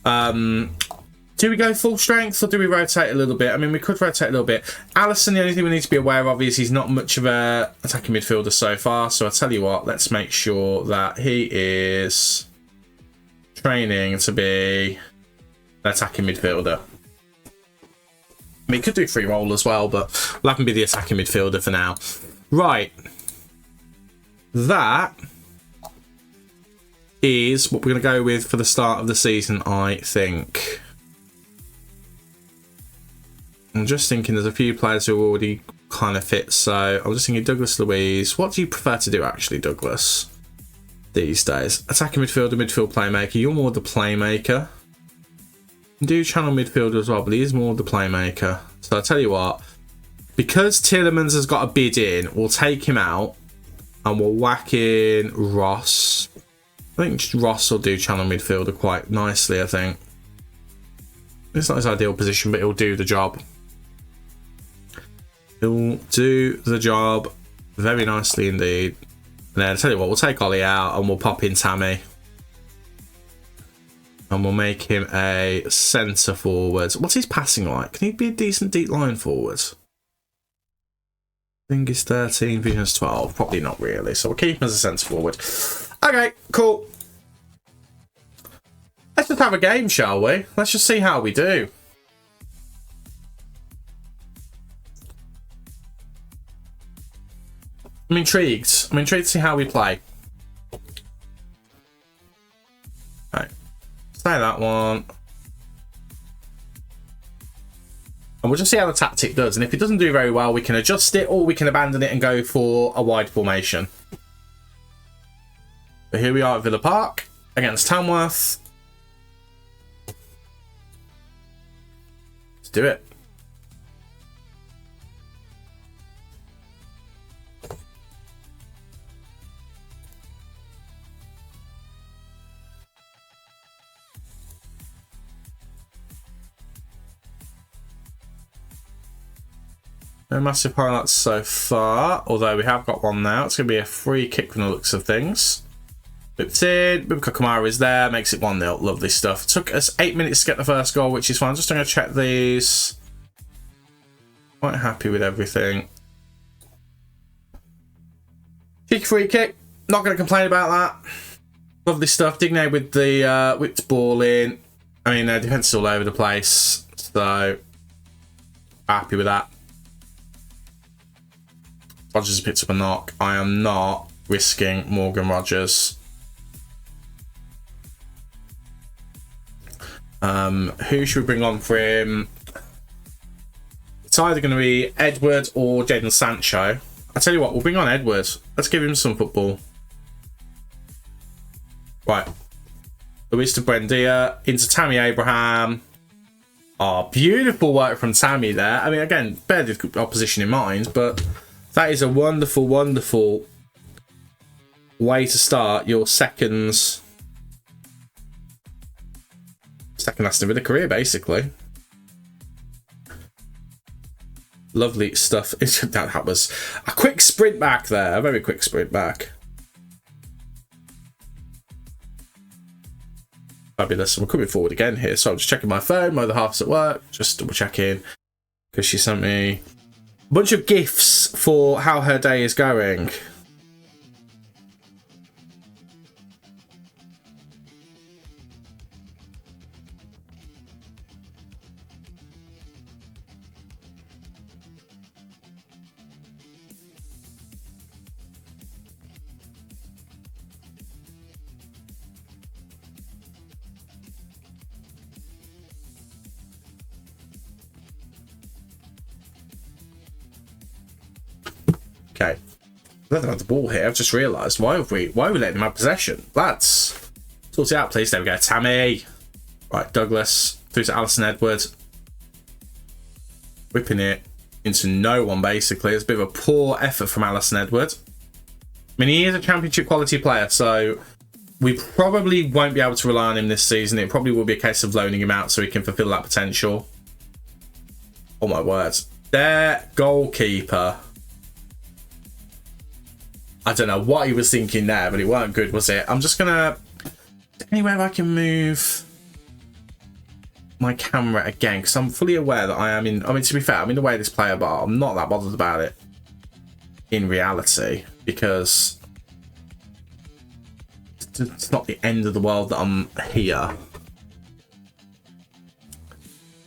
Do we go full strength or do we rotate a little bit? I mean, we could rotate a little bit. Allison, the only thing we need to be aware of is he's not much of a attacking midfielder so far. So I'll tell you what, let's make sure that he is training to be an attacking midfielder. I mean, he could do free roll as well, but we'll have him be the attacking midfielder for now. Right. That is what we're going to go with for the start of the season, I think. I'm just thinking there's a few players who already kind of fit, so I'm just thinking Douglas Luiz. What do you prefer to do, actually, Douglas, these days? Attacking midfielder, midfield playmaker. You're more the playmaker. Do channel midfielder as well, but he is more the playmaker. So I'll tell you what, because Tielemans has got a bid in, we'll take him out and we'll whack in Ross. I think Ross will do channel midfielder quite nicely, I think. It's not his ideal position, but he'll do the job. He'll do the job very nicely indeed. And then I'll tell you what, we'll take Ollie out and we'll pop in Tammy. And we'll make him a centre forward. What's his passing like? Can he be a decent deep line forward? I think he's 13, Vision's 12. Probably not really. So we'll keep him as a centre forward. Okay, cool. Let's just have a game, shall we? Let's just see how we do. I'm intrigued. I'm intrigued to see how we play. Right. Stay that one. And we'll just see how the tactic does. And if it doesn't do very well, we can adjust it or we can abandon it and go for a wide formation. But here we are at Villa Park against Tamworth. Let's do it. No massive highlights so far, although we have got one now. It's going to be a free kick from the looks of things. Whipped in, Bubka Kamara is there, makes it 1-0. Lovely stuff. Took us 8 minutes to get the first goal, which is fine. Just going to check these. Quite happy with everything. Cheeky free kick. Not going to complain about that. Lovely stuff. Digne with the whipped ball in. I mean, defence is all over the place, so happy with that. Rogers has picked up a knock. I am not risking Morgan Rogers. Who should we bring on for him? It's either going to be Edward or Jadon Sancho. I'll tell you what, we'll bring on Edward. Let's give him some football. Right. Luis to Buendia, into Tammy Abraham. Oh, beautiful work from Tammy there. I mean, again, barely the opposition in mind, but that is a wonderful, wonderful way to start your second Aston Villa career, basically. Lovely stuff. That was a quick sprint back there. A very quick sprint back. Fabulous. We're coming forward again here. So I'm just checking my phone. My other half's at work. Just double checking. Because she sent me a bunch of gifts for how her day is going. Okay. Let them have the ball here. I've just realised. Why are we letting them have possession? Lads, sort it out, please. There we go. Tammy. Right, Douglas. Through to Alison Edwards. Whipping it into no one, basically. It's a bit of a poor effort from Alison Edwards. I mean, he is a championship quality player, so we probably won't be able to rely on him this season. It probably will be a case of loaning him out so he can fulfill that potential. Oh, my words. Their goalkeeper. I don't know what he was thinking there, but it weren't good, was it? I'm just going to... Anywhere I can move my camera again, because I'm fully aware that I am in... I mean, to be fair, I'm in the way of this player bar. I'm not that bothered about it in reality, because it's not the end of the world that I'm here.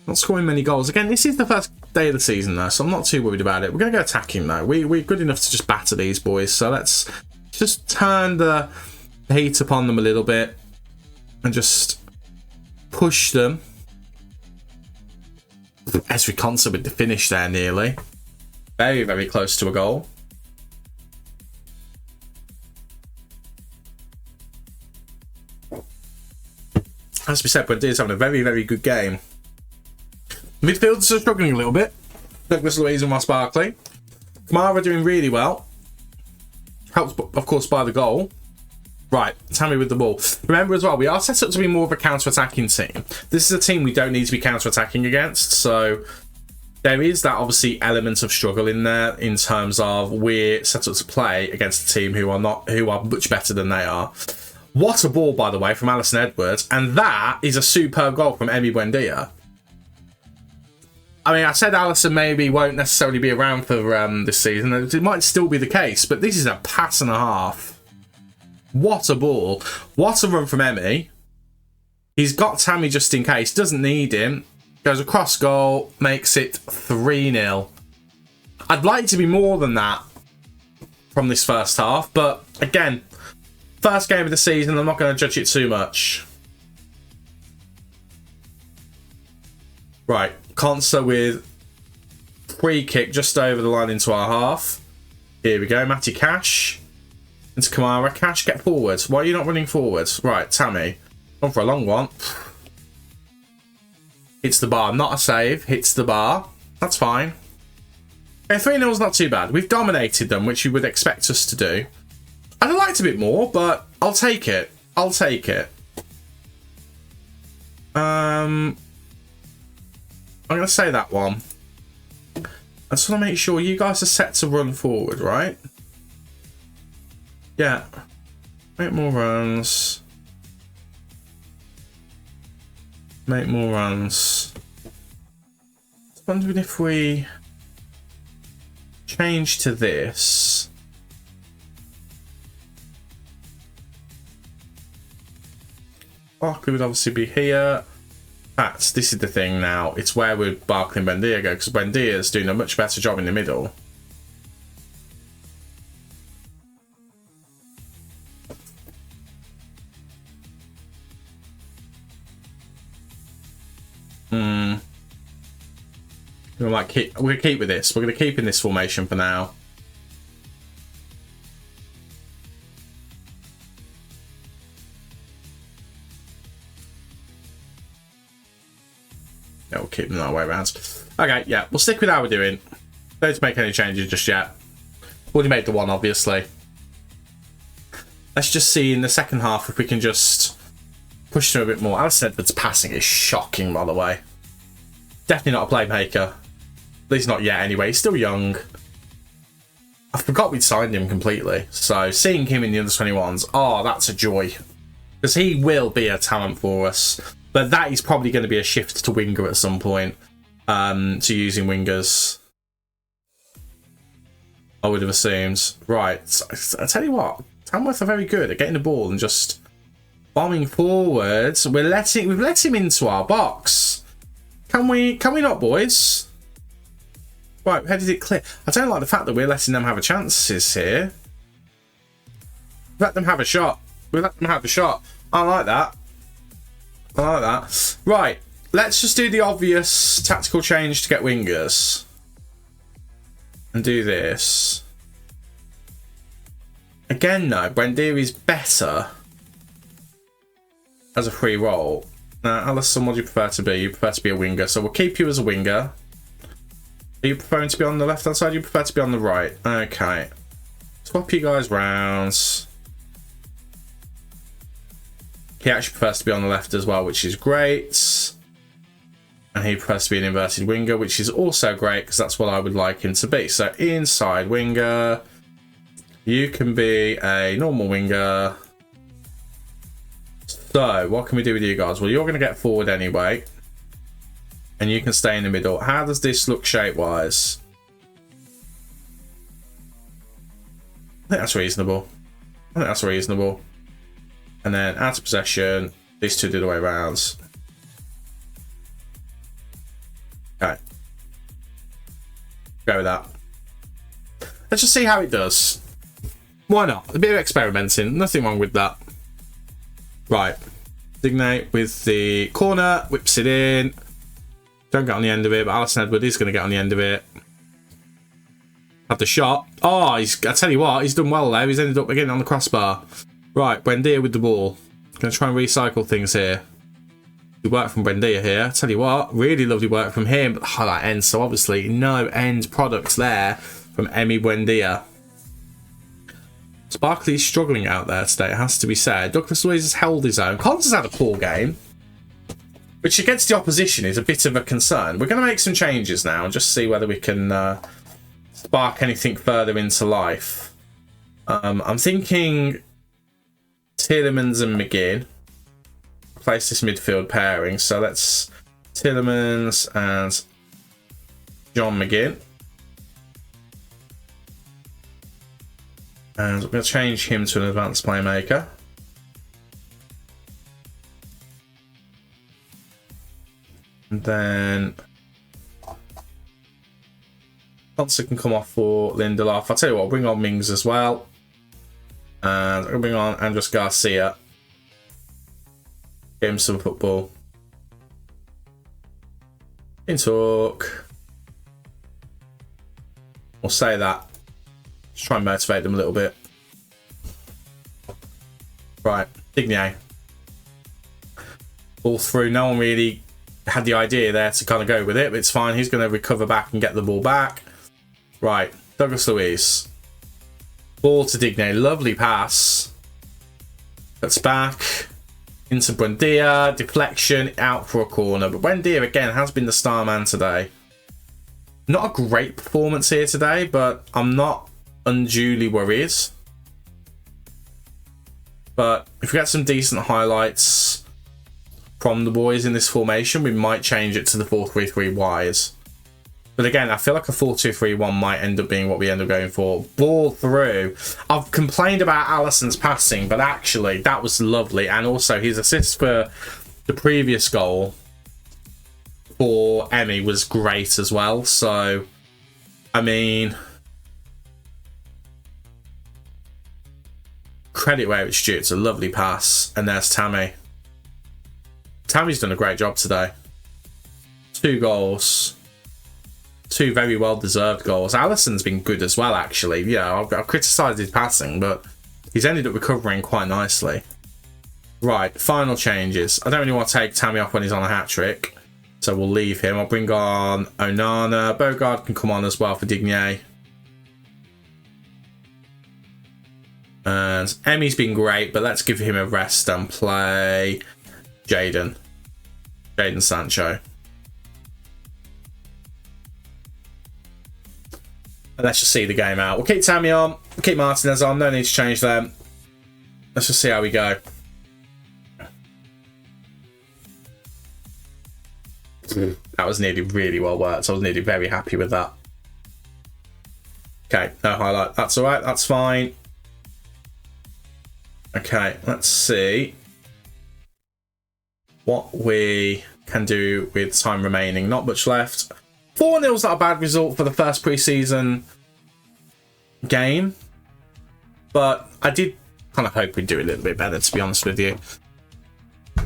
Not scoring many goals. Again, this is the first day of the season, though, so I'm not too worried about it. We're going to go attacking, though. We're good enough to just batter these boys, so let's just turn the heat upon them a little bit and just push them. Ezri Konsa with the finish there, nearly. Very, very close to a goal. As we said, Buendia's having a very, very good game. Midfielders are struggling a little bit. Douglas Luiz and Ross Barkley. Kamara doing really well. Helped, of course, by the goal. Right, Tammy with the ball. Remember as well, we are set up to be more of a counter-attacking team. This is a team we don't need to be counter-attacking against, so there is that, obviously, element of struggle in there in terms of we're set up to play against a team who are much better than they are. What a ball, by the way, from Alison Edwards, and that is a superb goal from Emi Buendia. I mean, I said Alison maybe won't necessarily be around for this season. It might still be the case, but this is a pass and a half. What a ball. What a run from Emi. He's got Tammy just in case. Doesn't need him. Goes across goal. Makes it 3-0. I'd like to be more than that from this first half. But, again, first game of the season. I'm not going to judge it too much. Right. Konsa with free kick just over the line into our half. Here we go. Matty Cash. Into Kamara. Cash, get forwards. Why are you not running forwards? Right, Tammy. On for a long one. Hits the bar. Not a save. Hits the bar. That's fine. Okay, 3-0's not too bad. We've dominated them, which you would expect us to do. I'd have liked a bit more, but I'll take it. I'll take it. I'm going to say that one. I just want to make sure you guys are set to run forward, right? Yeah. Make more runs. Make more runs. Just wondering if we change to this. Barkley would obviously be here. This is the thing now. It's where would Barkley and Buendia go? Because Buendia's doing a much better job in the middle. We're going to keep with this. We're going to keep in this formation for now. Yeah, we'll keep them that way around. Okay, yeah, we'll stick with how we're doing. Don't make any changes just yet. Already made the one, obviously. Let's just see in the second half if we can just push through a bit more. Alison Edwards' passing is shocking, by the way. Definitely not a playmaker. At least not yet, anyway. He's still young. I forgot we'd signed him completely. So, seeing him in the under-21s, oh, that's a joy. Because he will be a talent for us. But that is probably going to be a shift to winger at some point. To using wingers. I would have assumed. Right. I tell you what. Tamworth are very good at getting the ball and just bombing forwards. We've let him into our box. Can we not, boys? Right, how did it clear? I don't like the fact that we're letting them have a chances here. Let them have a shot. We let them have a shot. I like that. I like that. Right, let's just do the obvious tactical change to get wingers. And do this. Again, no, Buendia is better as a free role. Now, Alisson, what do you prefer to be? You prefer to be a winger, so we'll keep you as a winger. Are you preferring to be on the left-hand side? You prefer to be on the right? Okay. Swap you guys rounds. He actually prefers to be on the left as well, which is great. And he prefers to be an inverted winger, which is also great because that's what I would like him to be. So inside winger, you can be a normal winger. So what can we do with you guys? Well, you're going to get forward anyway. And you can stay in the middle. How does this look shape-wise? I think that's reasonable. And then out of possession, these two do the way rounds. Okay. Go with that. Let's just see how it does. Why not? A bit of experimenting. Nothing wrong with that. Right. Digne with the corner. Whips it in. Don't get on the end of it, but Alisson Edward is going to get on the end of it. Had the shot. Oh, I tell you what, he's done well there. He's ended up getting on the crossbar. Right, Buendia with the ball. Going to try and recycle things here. Good work from Buendia here. I tell you what, really lovely work from him. But the highlight ends, so obviously no end products there from Emi Buendia. Sparkley's struggling out there today, it has to be said. Douglas Luiz has held his own. Collins has had a poor game, which against the opposition is a bit of a concern. We're going to make some changes now and just see whether we can spark anything further into life. I'm thinking Tielemans and McGinn. Replace this midfield pairing. So let's Tielemans and John McGinn. And we're going to change him to an advanced playmaker. And then Ponce can come off for Lindelof. I'll tell you what, I'll bring on Mings as well. And I'll bring on Andres Garcia. Give him some football. In talk. We'll say that. Just try and motivate them a little bit. Right, Digne. Ball through. No one really had the idea there to kind of go with it, but it's fine. He's going to recover back and get the ball back. Right, Douglas Luiz. Ball to Digne. Lovely pass. Cuts back. Into Buendia. Deflection. Out for a corner. But Buendia, again, has been the star man today. Not a great performance here today, but I'm not unduly worried. But if we get some decent highlights from the boys in this formation, we might change it to the 4-3-3 wise. But again, I feel like a 4-2-3-1 might end up being what we end up going for. Ball through. I've complained about Alisson's passing, but actually that was lovely. And also his assist for the previous goal for Emi was great as well. So, I mean, credit where it's due. It's a lovely pass. And there's Tammy. Tammy's done a great job today. 2 goals. 2 very well-deserved goals. Alisson's been good as well, actually. Yeah, I've criticised his passing, but he's ended up recovering quite nicely. Right, final changes. I don't really want to take Tammy off when he's on a hat-trick, so we'll leave him. I'll bring on Onana. Bogard can come on as well for Digne. And Emi's been great, but let's give him a rest and play Jadon Sancho. And let's just see the game out. We'll keep Tammy on. We'll keep Martinez on. No need to change them. Let's just see how we go. That was nearly really well worked. I was nearly very happy with that. Okay, no highlight. That's all right. That's fine. Okay, let's see what we can do with time remaining. Not much left. 4-0's not a bad result for the first pre-season game, but I did kind of hope we'd do a little bit better, to be honest with you. I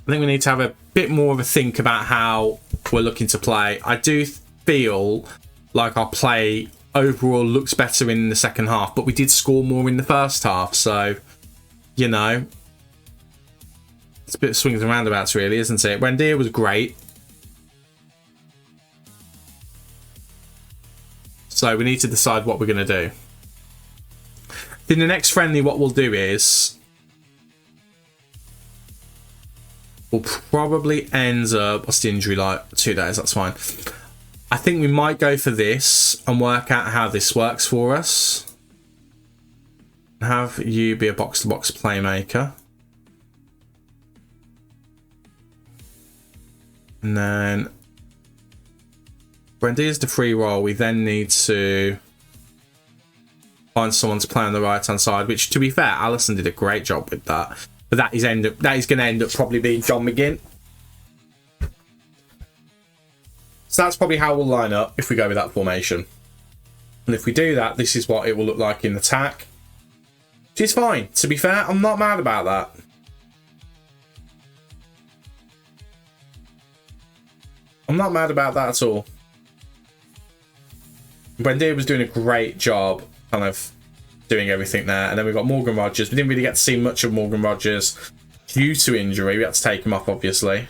think we need to have a bit more of a think about how we're looking to play. I do feel like our play overall looks better in the second half, but we did score more in the first half, so, you know, it's a bit of swings and roundabouts, really, isn't it? Wendia was great. So we need to decide what we're going to do. In the next friendly, what we'll do is we'll probably end up... What's the injury like? 2 days, that's fine. I think we might go for this and work out how this works for us. Have you be a box-to-box playmaker. And then Brendia's the free roll. We then need to find someone to play on the right-hand side, which, to be fair, Allison did a great job with that. But that is going to end up probably being John McGinn. So that's probably how we'll line up if we go with that formation. And if we do that, this is what it will look like in attack. Which is fine. To be fair, I'm not mad about that. I'm not mad about that at all. Brendia was doing a great job kind of doing everything there. And then we've got Morgan Rogers. We didn't really get to see much of Morgan Rogers due to injury. We had to take him off, obviously.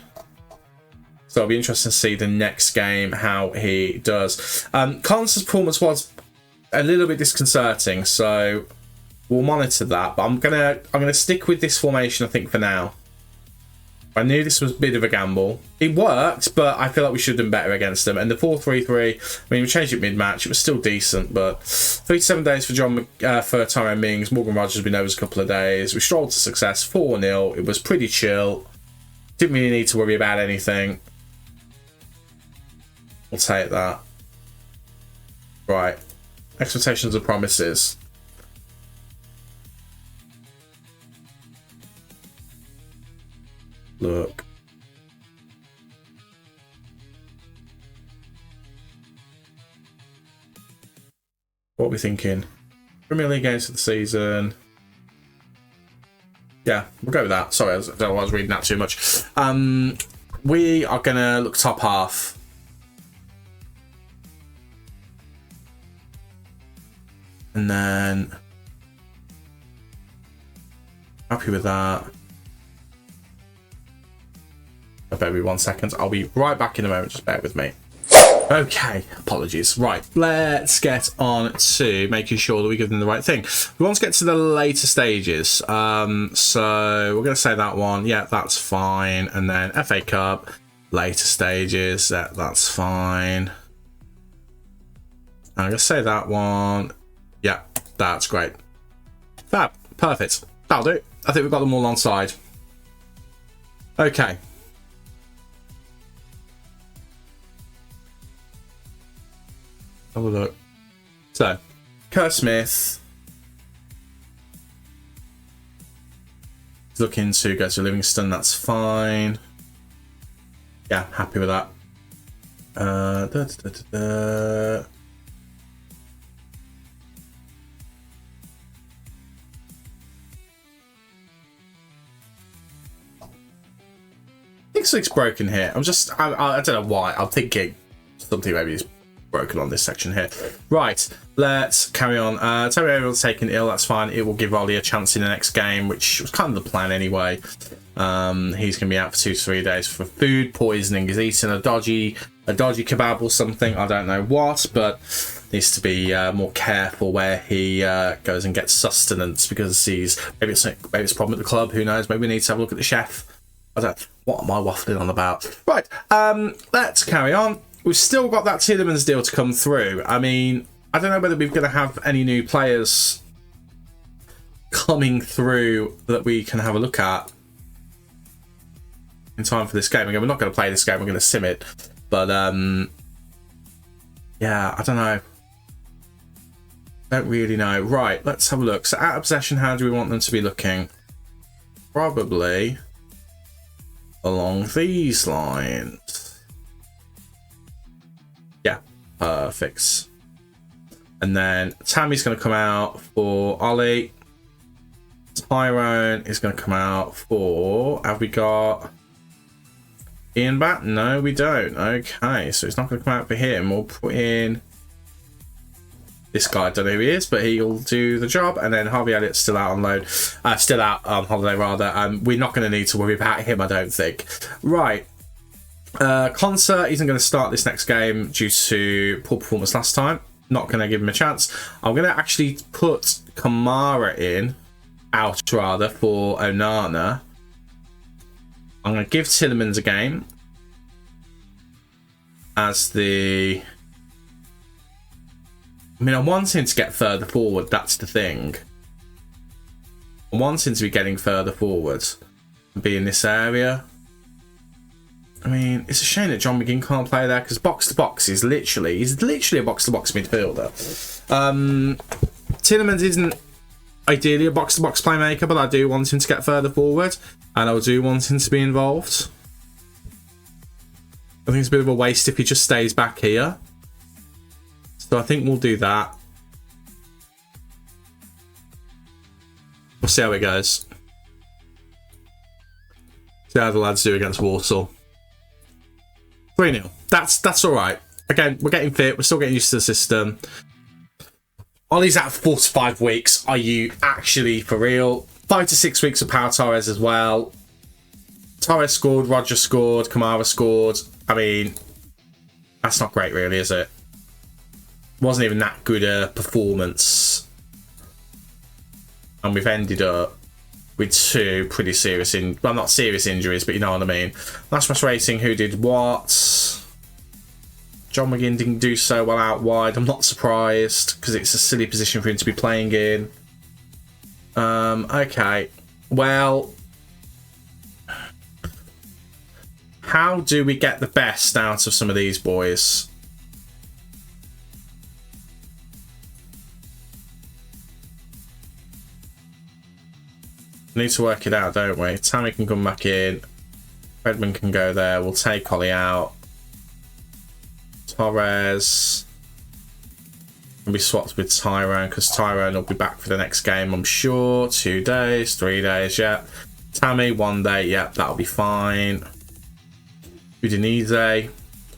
So it'll be interesting to see the next game how he does. Connor's performance was a little bit disconcerting, so we'll monitor that. But I'm gonna stick with this formation, I think, for now. I knew this was a bit of a gamble. It worked, but I feel like we should have done better against them. And the 4-3-3, I mean, we changed it mid-match. It was still decent, but 3 to 7 days for Tyrone Mings. Morgan Rogers has been over a couple of days. We strolled to success, 4-0. It was pretty chill. Didn't really need to worry about anything. We'll take that. Right. Expectations and promises. Look. What are we thinking? Premier League games for the season. Yeah, we'll go with that. Sorry, I was reading that too much. We are going to look top half. And then... happy with that. Bear with me 1 second. I'll be right back in a moment. Just bear with me. Okay, apologies. Right, let's get on to making sure that we give them the right thing. We want to get to the later stages. So we're going to say that one. Yeah, that's fine. And then FA Cup, later stages. That's fine. I'm going to say that one. Yeah, that's great. Fab. Perfect. That'll do. I think we've got them all on side. Okay. Have a look. So, Kurt Smith is looking to go to Livingston. That's fine. Yeah, happy with that. Something's broken here. I don't know why. I'm thinking something maybe is broken on this section here. Right, let's carry on. Terry Averill taken ill. That's fine. It will give Ollie a chance in the next game, which was kind of the plan anyway. He's going to be out for 2 to 3 days for food poisoning. He's eaten a dodgy kebab or something. I don't know what, but needs to be more careful where he goes and gets sustenance, because maybe it's a problem at the club. Who knows? Maybe we need to have a look at the chef. What am I waffling on about? Right, let's carry on. We've still got that Tielemans deal to come through. I mean, I don't know whether we're going to have any new players coming through that we can have a look at in time for this game. Again, we're not going to play this game. We're going to sim it. But, yeah, I don't know. Don't really know. Right, let's have a look. So, out of possession, how do we want them to be looking? Probably along these lines. Yeah, perfect. And then Tammy's going to come out for Ollie. Tyrone is going to come out for... Have we got Ian back? No, we don't. Okay, so it's not going to come out for him. We'll put in This guy, I don't know who he is, but he'll do the job. And then Harvey Elliott's still out on loan. Still out on holiday, rather. We're not going to need to worry about him, I don't think. Right. Concert isn't going to start this next game due to poor performance last time. Not going to give him a chance. I'm going to actually put Kamara out rather, for Onana. I'm going to give Tielemans a game as the... I mean, I'm wanting to get further forward, that's the thing. I'm wanting to be getting further forward and be in this area. I mean, it's a shame that John McGinn can't play there, because box to box is literally, he's literally a box to box midfielder. Tielemans isn't ideally a box to box playmaker, but I do want him to get further forward, and I do want him to be involved. I think it's a bit of a waste if he just stays back here. So I think we'll do that. We'll see how it goes. See how the lads do against Warsaw. 3-0. That's all right. Again, we're getting fit. We're still getting used to the system. Ollie's out for 4 to 5 weeks. Are you actually for real? 5 to 6 weeks of Pau Torres as well. Torres scored. Roger scored. Kamara scored. I mean, that's not great, really, is it? Wasn't even that good a performance, and we've ended up with 2 pretty serious well, not serious injuries, but you know what I mean. Last Match Racing, who did what? John McGinn didn't do so well out wide. I'm not surprised, because it's a silly position for him to be playing in. Okay, well, how do we get the best out of some of these boys? Need to work it out, don't we? Tammy can come back in. Redmond can go there. We'll take Ollie out. Torres can be swapped with Tyrone, because Tyrone will be back for the next game, I'm sure. 2 days, 3 days, yeah. Tammy, 1 day, yep, that'll be fine. Udinese,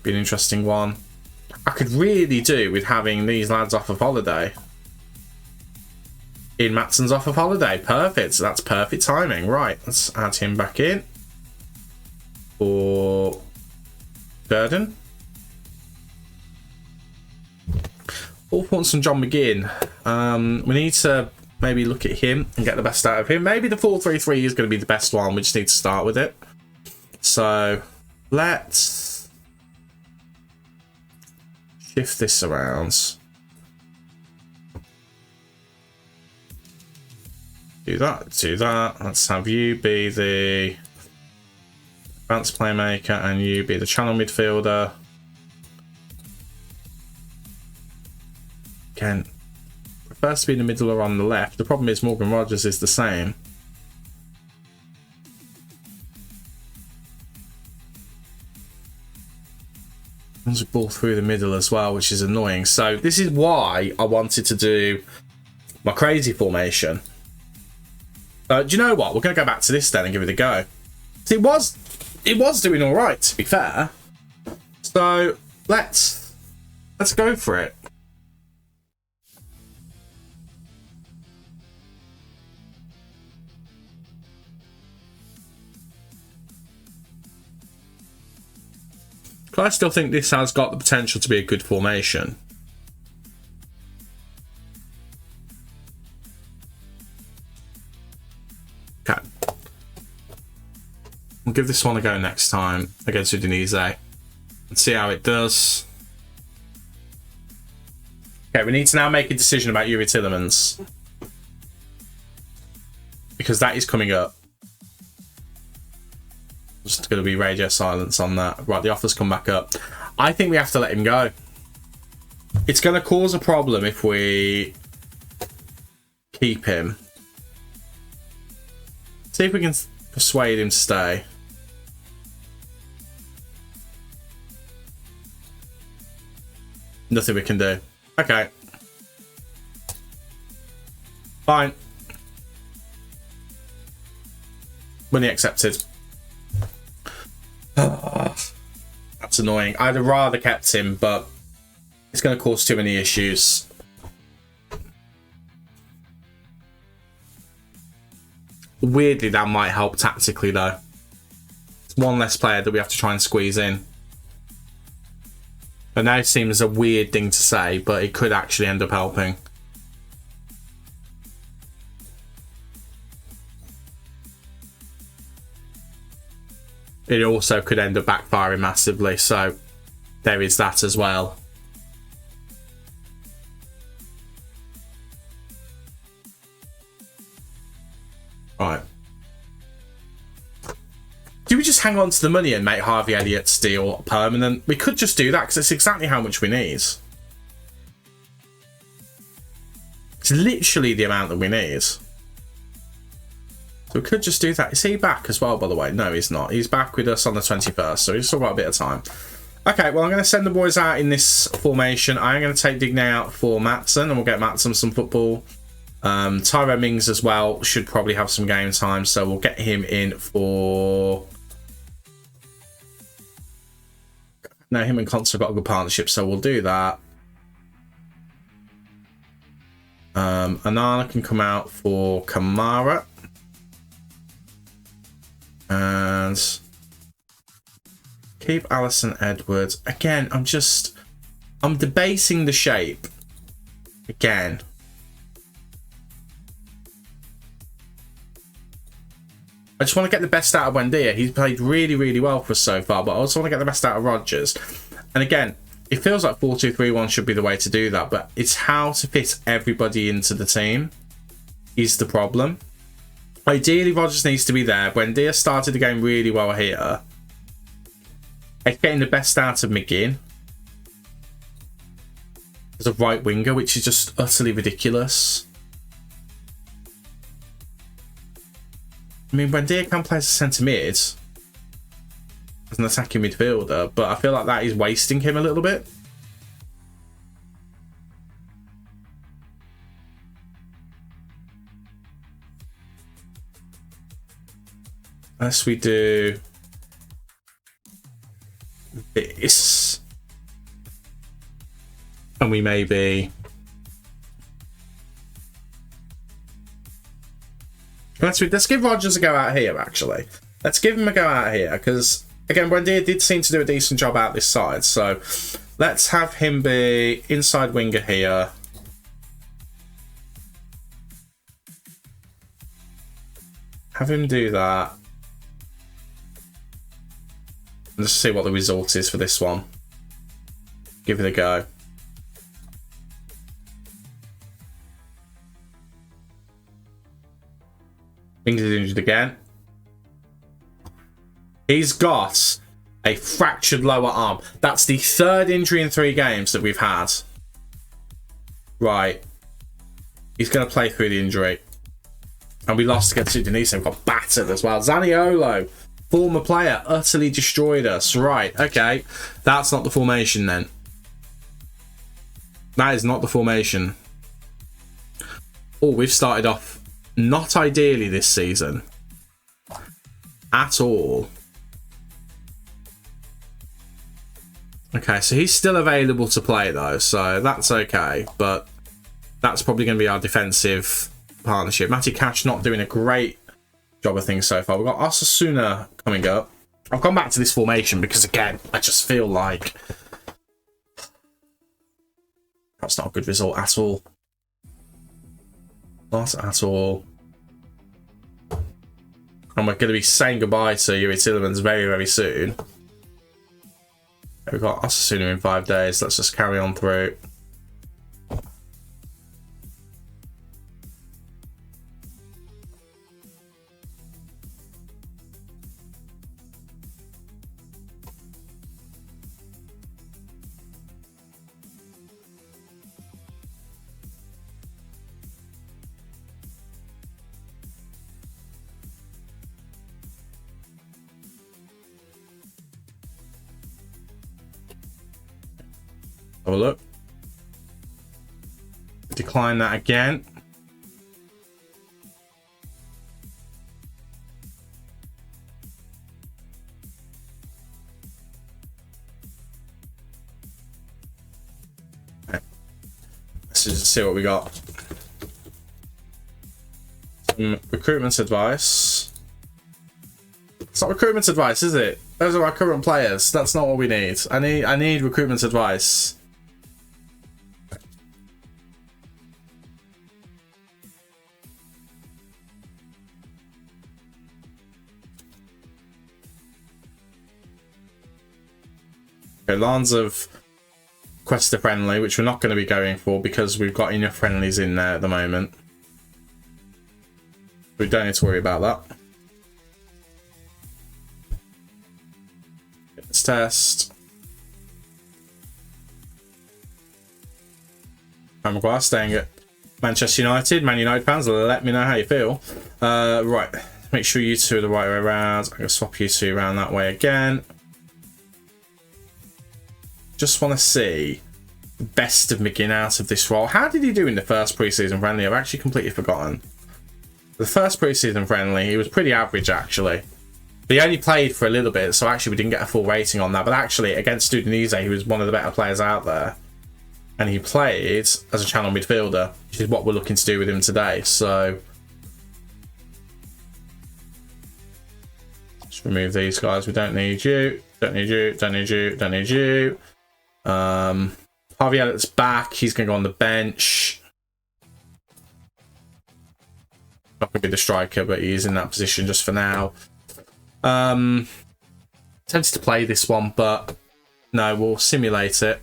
be an interesting one. I could really do with having these lads off of holiday. Ian Matson's off of holiday. Perfect. So that's perfect timing. Right. Let's add him back in. For Burden. 4 points from John McGinn. We need to maybe look at him and get the best out of him. Maybe the 4-3-3 is going to be the best one. We just need to start with it. So let's shift this around. Do that. Let's have you be the advanced playmaker and you be the channel midfielder. Again, prefers to be in the middle or on the left. The problem is Morgan Rogers is the same. Runs the ball through the middle as well, which is annoying. So this is why I wanted to do my crazy formation. Do you know what? We're going to go back to this then and give it a go. It was doing all right, to be fair. So let's go for it. But I still think this has got the potential to be a good formation. Okay. We'll give this one a go next time against Udinese and see how it does. Okay, we need to now make a decision about Yuri Tielemans, because that is coming up. Just going to be radio silence on that. Right, the offer's come back up. I think we have to let him go. It's going to cause a problem if we keep him. See if we can persuade him to stay. Nothing we can do. Okay. Fine. Money accepted. That's annoying. I'd have rather kept him, but it's going to cause too many issues. Weirdly, that might help tactically, though. It's one less player that we have to try and squeeze in. I know it seems a weird thing to say, but it could actually end up helping. It also could end up backfiring massively, so there is that as well. Right. Do we just hang on to the money and make Harvey Elliott's deal permanent? We could just do that because it's exactly how much we need. It's literally the amount that we need. So we could just do that. Is he back as well, by the way? No, he's not. He's back with us on the 21st, so he's still got a bit of time. Okay, well, I'm going to send the boys out in this formation. I'm going to take Digne out for Matson, and we'll get Matson some football. Tyrone Mings as well should probably have some game time, so we'll get him in for... No, him and Constance have got a good partnership, so we'll do that. Anana can come out for Kamara. And keep Allison Edwards. Again, I'm debating the shape. Again. I just want to get the best out of Buendia. He's played really, really well for us so far, but I also want to get the best out of Rodgers. And again, it feels like 4-2-3-1 should be the way to do that, but it's how to fit everybody into the team is the problem. Ideally, Rodgers needs to be there. Buendia started the game really well here. It's getting the best out of McGinn as a right winger, which is just utterly ridiculous. I mean, Buendia can play as a centre mid, as an attacking midfielder, but I feel like that is wasting him a little bit. Unless we do this, and we maybe let's give Rodgers a go out here. Actually, let's give him a go out here because again, Buendia did seem to do a decent job out this side. So let's have him be inside winger here. Have him do that. Let's see what the result is for this one. Give it a go. Mings is injured again. He's got a fractured lower arm. That's the third injury in 3 games that we've had. Right. He's going to play through the injury. And we lost against Udinese and got battered as well. Zaniolo, former player, utterly destroyed us. Right, okay. That's not the formation then. That is not the formation. Oh, we've started off not ideally this season. At all. Okay, so he's still available to play though, so that's okay. But that's probably going to be our defensive partnership. Matty Cash not doing a great job of things so far. We've got Osasuna coming up. I've gone back to this formation because, again, I just feel like that's not a good result at all. Not at all. And we're going to be saying goodbye to Yuri Tillemans very, very soon. We've got Osasuna in 5 days. Let's just carry on through. Have a look. Decline that again. Okay. Let's just see what we got. So Recruitment advice. It's not recruitment advice, is it? Those are our current players. That's not what we need. I need recruitment advice. Okay, Lans of Quest a friendly, which we're not going to be going for because we've got enough friendlies in there at the moment. We don't need to worry about that. Let's test. Maguire staying at Manchester United. Man United fans, let me know how you feel. Right, make sure you two are the right way around. I'm going to swap you two around that way again. Just want to see the best of McGinn out of this role. How did he do in the first pre-season friendly? I've actually completely forgotten. The first pre-season friendly, he was pretty average actually. He only played for a little bit, so actually we didn't get a full rating on that. But actually, against Udinese, he was one of the better players out there. And he played as a channel midfielder, which is what we're looking to do with him today. So, just remove these guys. We don't need you. Don't need you. Don't need you. Don't need you. Harvey Elliott's back. He's going to go on the bench. Not going to be the striker, but he's in that position just for now. Tempted to play this one, but no, we'll simulate it.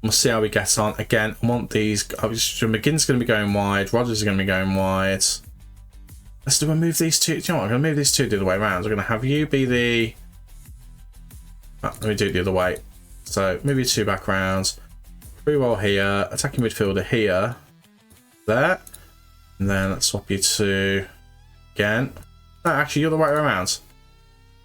We'll see how we get on. Again, I want these. McGinn's going to be going wide. Rodgers is going to be going wide. Let's do. Move these two. Do you know what? I'm going to move these two the other way around. We're going to have you be the. Oh, let me do it the other way. So move your two back rounds. Free roll here. Attacking midfielder here. There. And then let's swap you to again. No, actually, you're the right way around.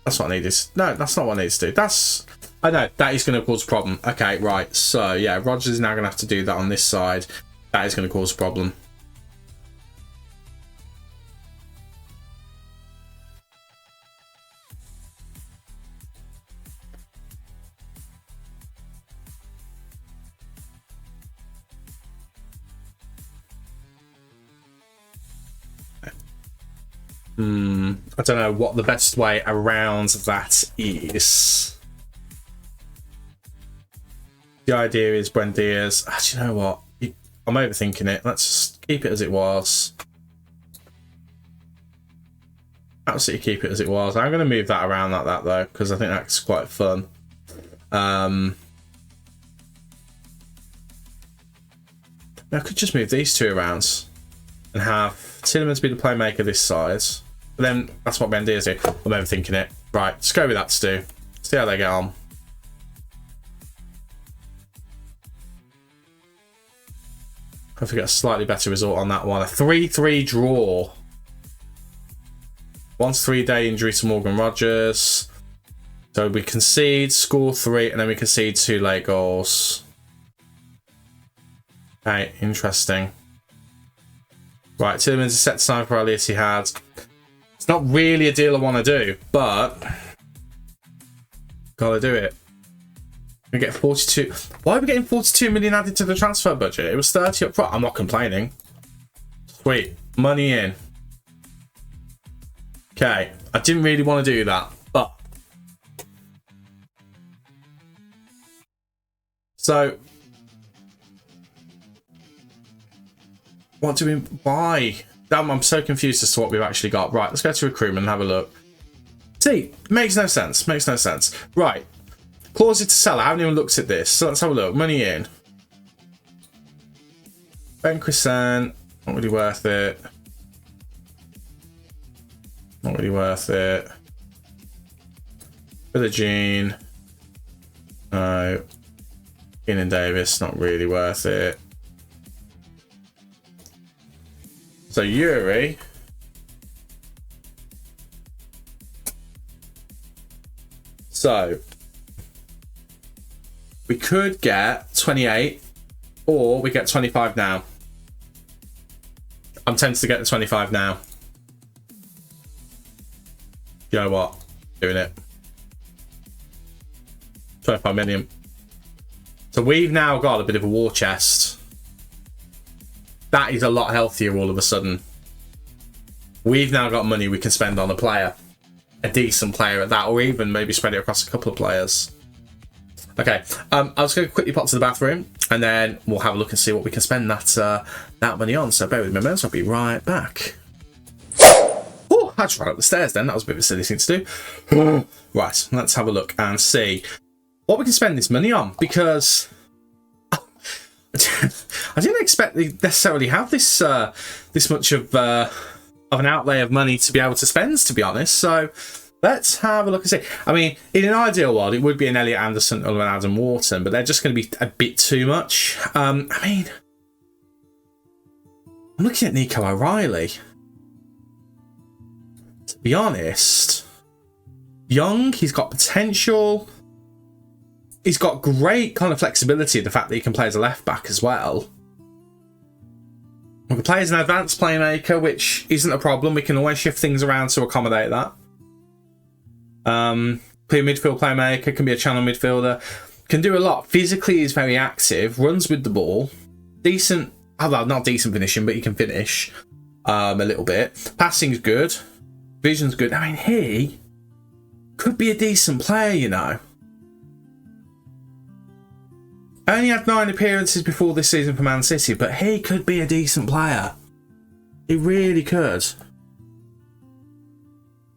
That's what I needed. No, that's not what I need to do. That's. I know, that is going to cause a problem. Okay, right. So, yeah, Rodgers is now going to have to do that on this side. That is going to cause a problem. I don't know what the best way around that is. The idea is Buendia's. Actually, you know what? I'm overthinking it. Let's just keep it as it was. Absolutely keep it as it was. I'm going to move that around like that though, because I think that's quite fun. I could just move these two around and have Tielemans be the playmaker this side. But then that's what Buendia's do. I'm overthinking it. Right, let's go with that, Stu. See how they get on. Hopefully get a slightly better result on that one. A 3-3 draw. 1-3 day injury to Morgan Rodgers. So we concede, score 3, and then we concede 2 late goals. Okay, interesting. Right, Tielemans is set to sign for Elliott he had. It's not really a deal I want to do, but gotta do it. We get 42. Why are we getting 42 million added to the transfer budget? It was 30 up front. I'm not complaining. Sweet. Money in. Okay. I didn't really want to do that, but. So. What do we. Why? I'm so confused as to what we've actually got. Right. Let's go to recruitment and have a look. See. Makes no sense. Makes no sense. Right. Clauses to sell. I haven't even looked at this. So let's have a look. Money in. Ben Crescent. Not really worth it. Not really worth it. Billie Jean. No. Keenan Davis. Not really worth it. So Yuri. So. We could get 28, or we get 25 now. I'm tempted to get the 25 now. You know what? Doing it. 25 million. So we've now got a bit of a war chest. That is a lot healthier all of a sudden. we've now got money we can spend on a player. A decent player at that, or even maybe spread it across a couple of players. Okay, I was going to quickly pop to the bathroom, and then we'll have a look and see what we can spend that money on. So bear with me, I'll be right back. Oh, I just ran up the stairs then. That was a bit of a silly thing to do. Right, let's have a look and see what we can spend this money on, because I didn't expect to necessarily have this this much of an outlay of money to be able to spend, to be honest. So let's have a look and see. I mean, in an ideal world, it would be an Elliot Anderson or an Adam Wharton, but they're just going to be a bit too much. I mean, I'm looking at Nico O'Reilly. To be honest, young, he's got potential. He's got great kind of flexibility, the fact that he can play as a left back as well. We can play as an advanced playmaker, which isn't a problem. We can always shift things around to accommodate that. Play a midfield playmaker, can be a channel midfielder, can do a lot. Physically, he's very active, runs with the ball, decent, well, not decent finishing, but he can finish a little bit. Passing's good, vision's good. I mean, he could be a decent player, you know. Only had 9 appearances before this season for Man City, but he could be a decent player. He really could.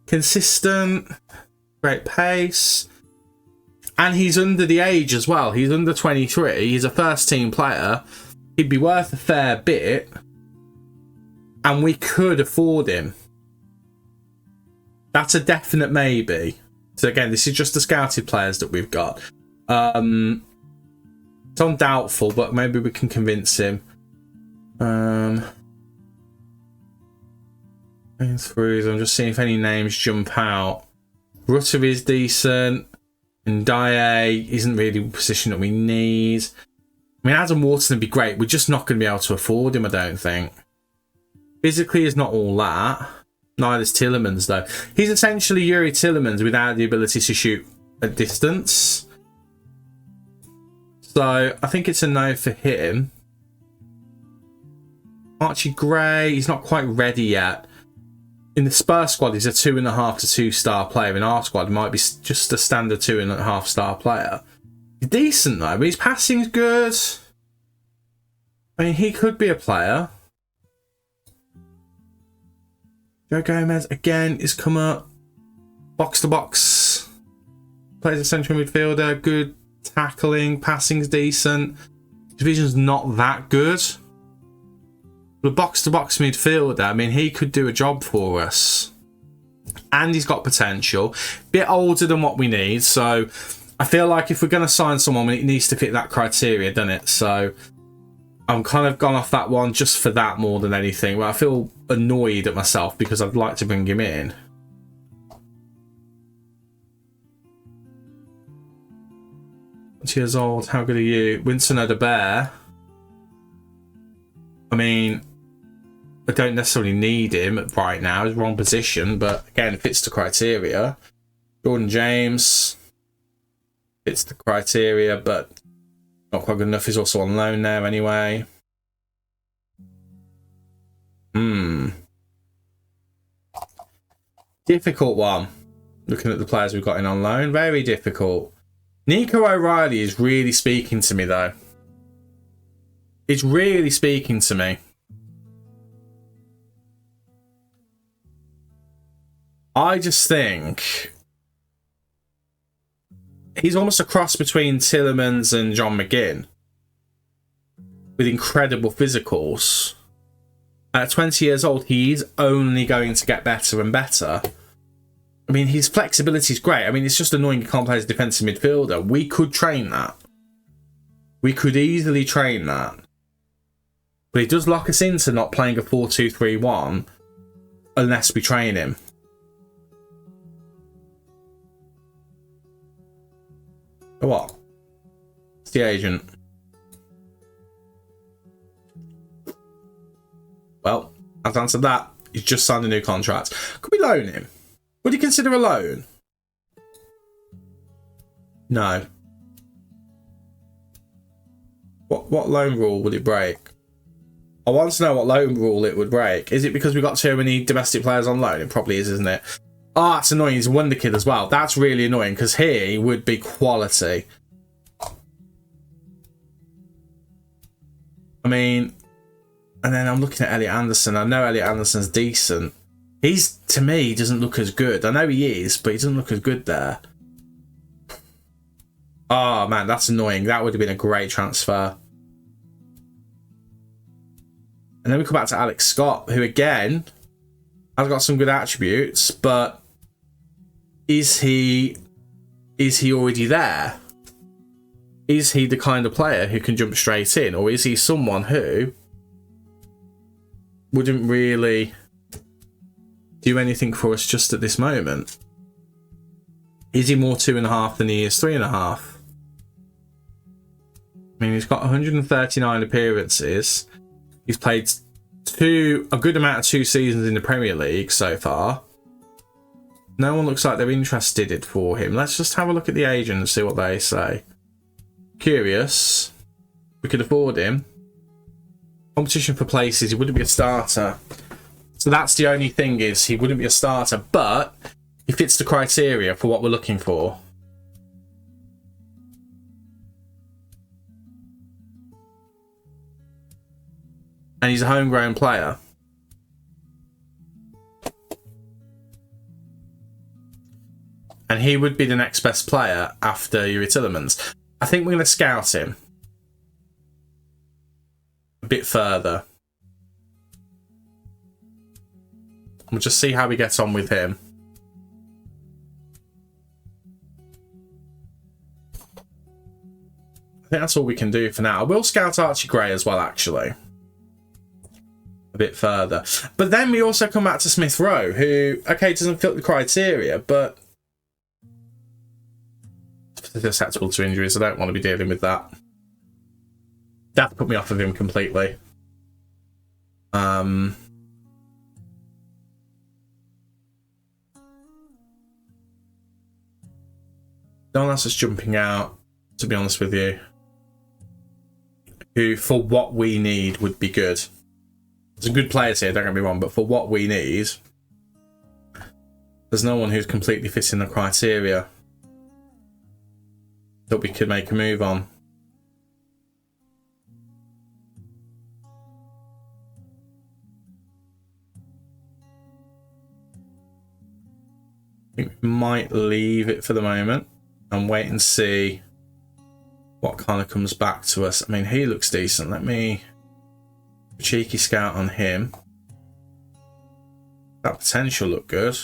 Consistent. Great pace, and he's under the age as well. He's under 23. He's a first team player. He'd be worth a fair bit, and we could afford him. That's a definite maybe. So again, this is just the scouted players that we've got. It's undoubtful, but maybe we can convince him. Going through, I'm just seeing if any names jump out. Rutter is decent, and Dye isn't really the position that we need. I mean, Adam Wharton would be great. We're just not going to be able to afford him, I don't think. Physically is not all that. Neither's Tielemans, though. He's essentially Yuri Tielemans without the ability to shoot at distance. So I think it's a no for him. Archie Gray, he's not quite ready yet. In the Spurs squad, he's a 2.5 to 2 star player. In our squad, he might be just a standard 2.5 star player. He's decent though, but his passing's good. I mean, he could be a player. Joe Gomez again is come up. Box to box. Plays a central midfielder. Good tackling. Passing's decent. Division's not that good. The box-to-box midfielder, I mean, he could do a job for us. And he's got potential. Bit older than what we need, so I feel like if we're going to sign someone, it needs to fit that criteria, doesn't it? So I'm kind of gone off that one just for that more than anything. But I feel annoyed at myself because I'd like to bring him in. Years old, how good are you? Winston Odebear. I mean, I don't necessarily need him right now. He's wrong position, but again, fits the criteria. Jordan James fits the criteria, but not quite good enough. He's also on loan there anyway. Difficult one. Looking at the players we've got in on loan, very difficult. Nico O'Reilly is really speaking to me, though. It's really speaking to me. I just think he's almost a cross between Tielemans and John McGinn with incredible physicals. At 20 years old, he's only going to get better and better. I mean, his flexibility is great. I mean, it's just annoying he can't play as a defensive midfielder. We could train that. We could easily train that. But he does lock us into not playing a 4-2-3-1 unless we train him. Oh, what? It's the agent. Well, I've answered that. He's just signed a new contract. Could we loan him? Would you consider a loan? No. What loan rule would it break? I want to know what loan rule it would break. Is it because we've got too many domestic players on loan? It probably is, isn't it? Oh, that's annoying. He's a wonder kid as well. That's really annoying because here he would be quality. I mean, and then I'm looking at Elliot Anderson. I know Elliot Anderson's decent. He's, to me, he doesn't look as good. I know he is, but he doesn't look as good there. Oh, man, that's annoying. That would have been a great transfer. And then we come back to Alex Scott, who, again, has got some good attributes, but is he already there? Is he the kind of player who can jump straight in, or is he someone who wouldn't really do anything for us just at this moment? Is he more 2.5 than he is 3.5? I mean, he's got 139 appearances. He's played a good amount of 2 seasons in the Premier League so far. No one looks like they're interested for him. Let's just have a look at the agent and see what they say. Curious. We could afford him. Competition for places. He wouldn't be a starter. So that's the only thing, is he wouldn't be a starter, but he fits the criteria for what we're looking for. And he's a homegrown player. And he would be the next best player after Yuri Tillemans. I think we're going to scout him a bit further. We'll just see how we get on with him. I think that's all we can do for now. I will scout Archie Gray as well, actually. A bit further. But then we also come back to Smith Rowe, who, okay, doesn't fit the criteria, but susceptible to injuries. I don't want to be dealing with that. That put me off of him completely. No one else is jumping out, to be honest with you, who, for what we need, would be good. There's some good players here, don't get me wrong, but for what we need, there's no one who's completely fitting the criteria that we could make a move on. I think we might leave it for the moment and wait and see what kind of comes back to us. I mean, he looks decent. Let me cheeky scout on him. That potential looked good.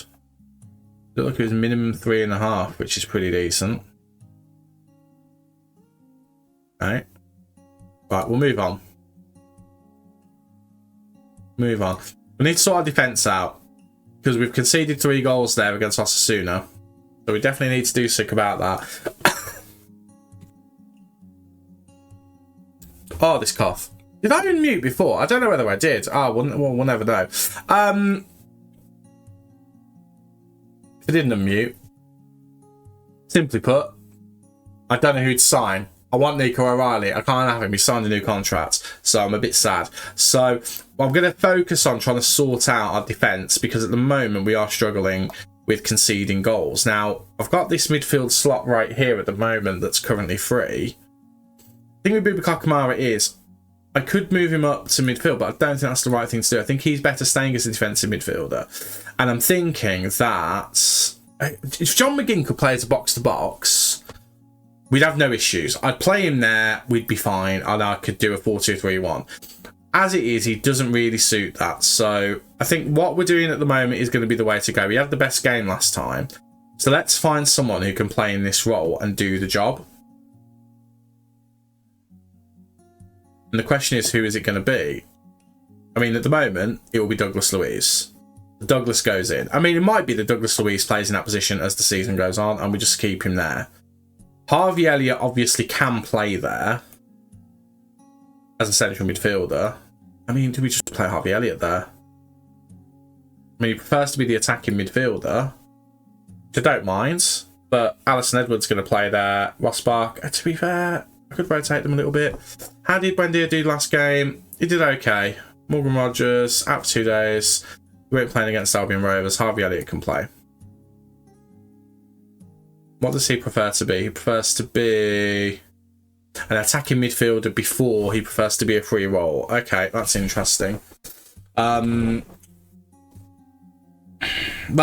Looked like it was minimum 3.5, which is pretty decent. Okay. Right, we'll move on. Move on. We need to sort our defence out, because we've conceded 3 goals there against Osasuna. So we definitely need to do something about that. Oh, this cough. Did I unmute before? I don't know whether I did. Oh, we'll never know. If I didn't unmute, simply put, I don't know who to sign. I want Nico O'Reilly. I can't have him. He signed a new contract, so I'm a bit sad. So I'm going to focus on trying to sort out our defence, because at the moment we are struggling with conceding goals. Now, I've got this midfield slot right here at the moment that's currently free. The thing with Boubacar Kamara is, I could move him up to midfield, but I don't think that's the right thing to do. I think he's better staying as a defensive midfielder. And I'm thinking that if John McGinn could play as a box-to-box, we'd have no issues. I'd play him there, we'd be fine, and I could do a 4-2-3-1. As it is, he doesn't really suit that. So I think what we're doing at the moment is going to be the way to go. We had the best game last time. So let's find someone who can play in this role and do the job. And the question is, who is it going to be? I mean, at the moment, it will be Douglas Luiz. Douglas goes in. I mean, it might be that Douglas Luiz plays in that position as the season goes on, and we just keep him there. Harvey Elliott obviously can play there as a central midfielder. I mean, do we just play Harvey Elliott there? I mean, he prefers to be the attacking midfielder, which I don't mind, but Alisson Edwards going to play there. Ross Bark, to be fair, I could rotate them a little bit. How did Buendia do last game? He did okay. Morgan Rogers, out for 2 days. We're playing against Albion Rovers. Harvey Elliott can play. What does he prefer to be? He prefers to be an attacking midfielder before he prefers to be a free role. Okay, that's interesting. Well,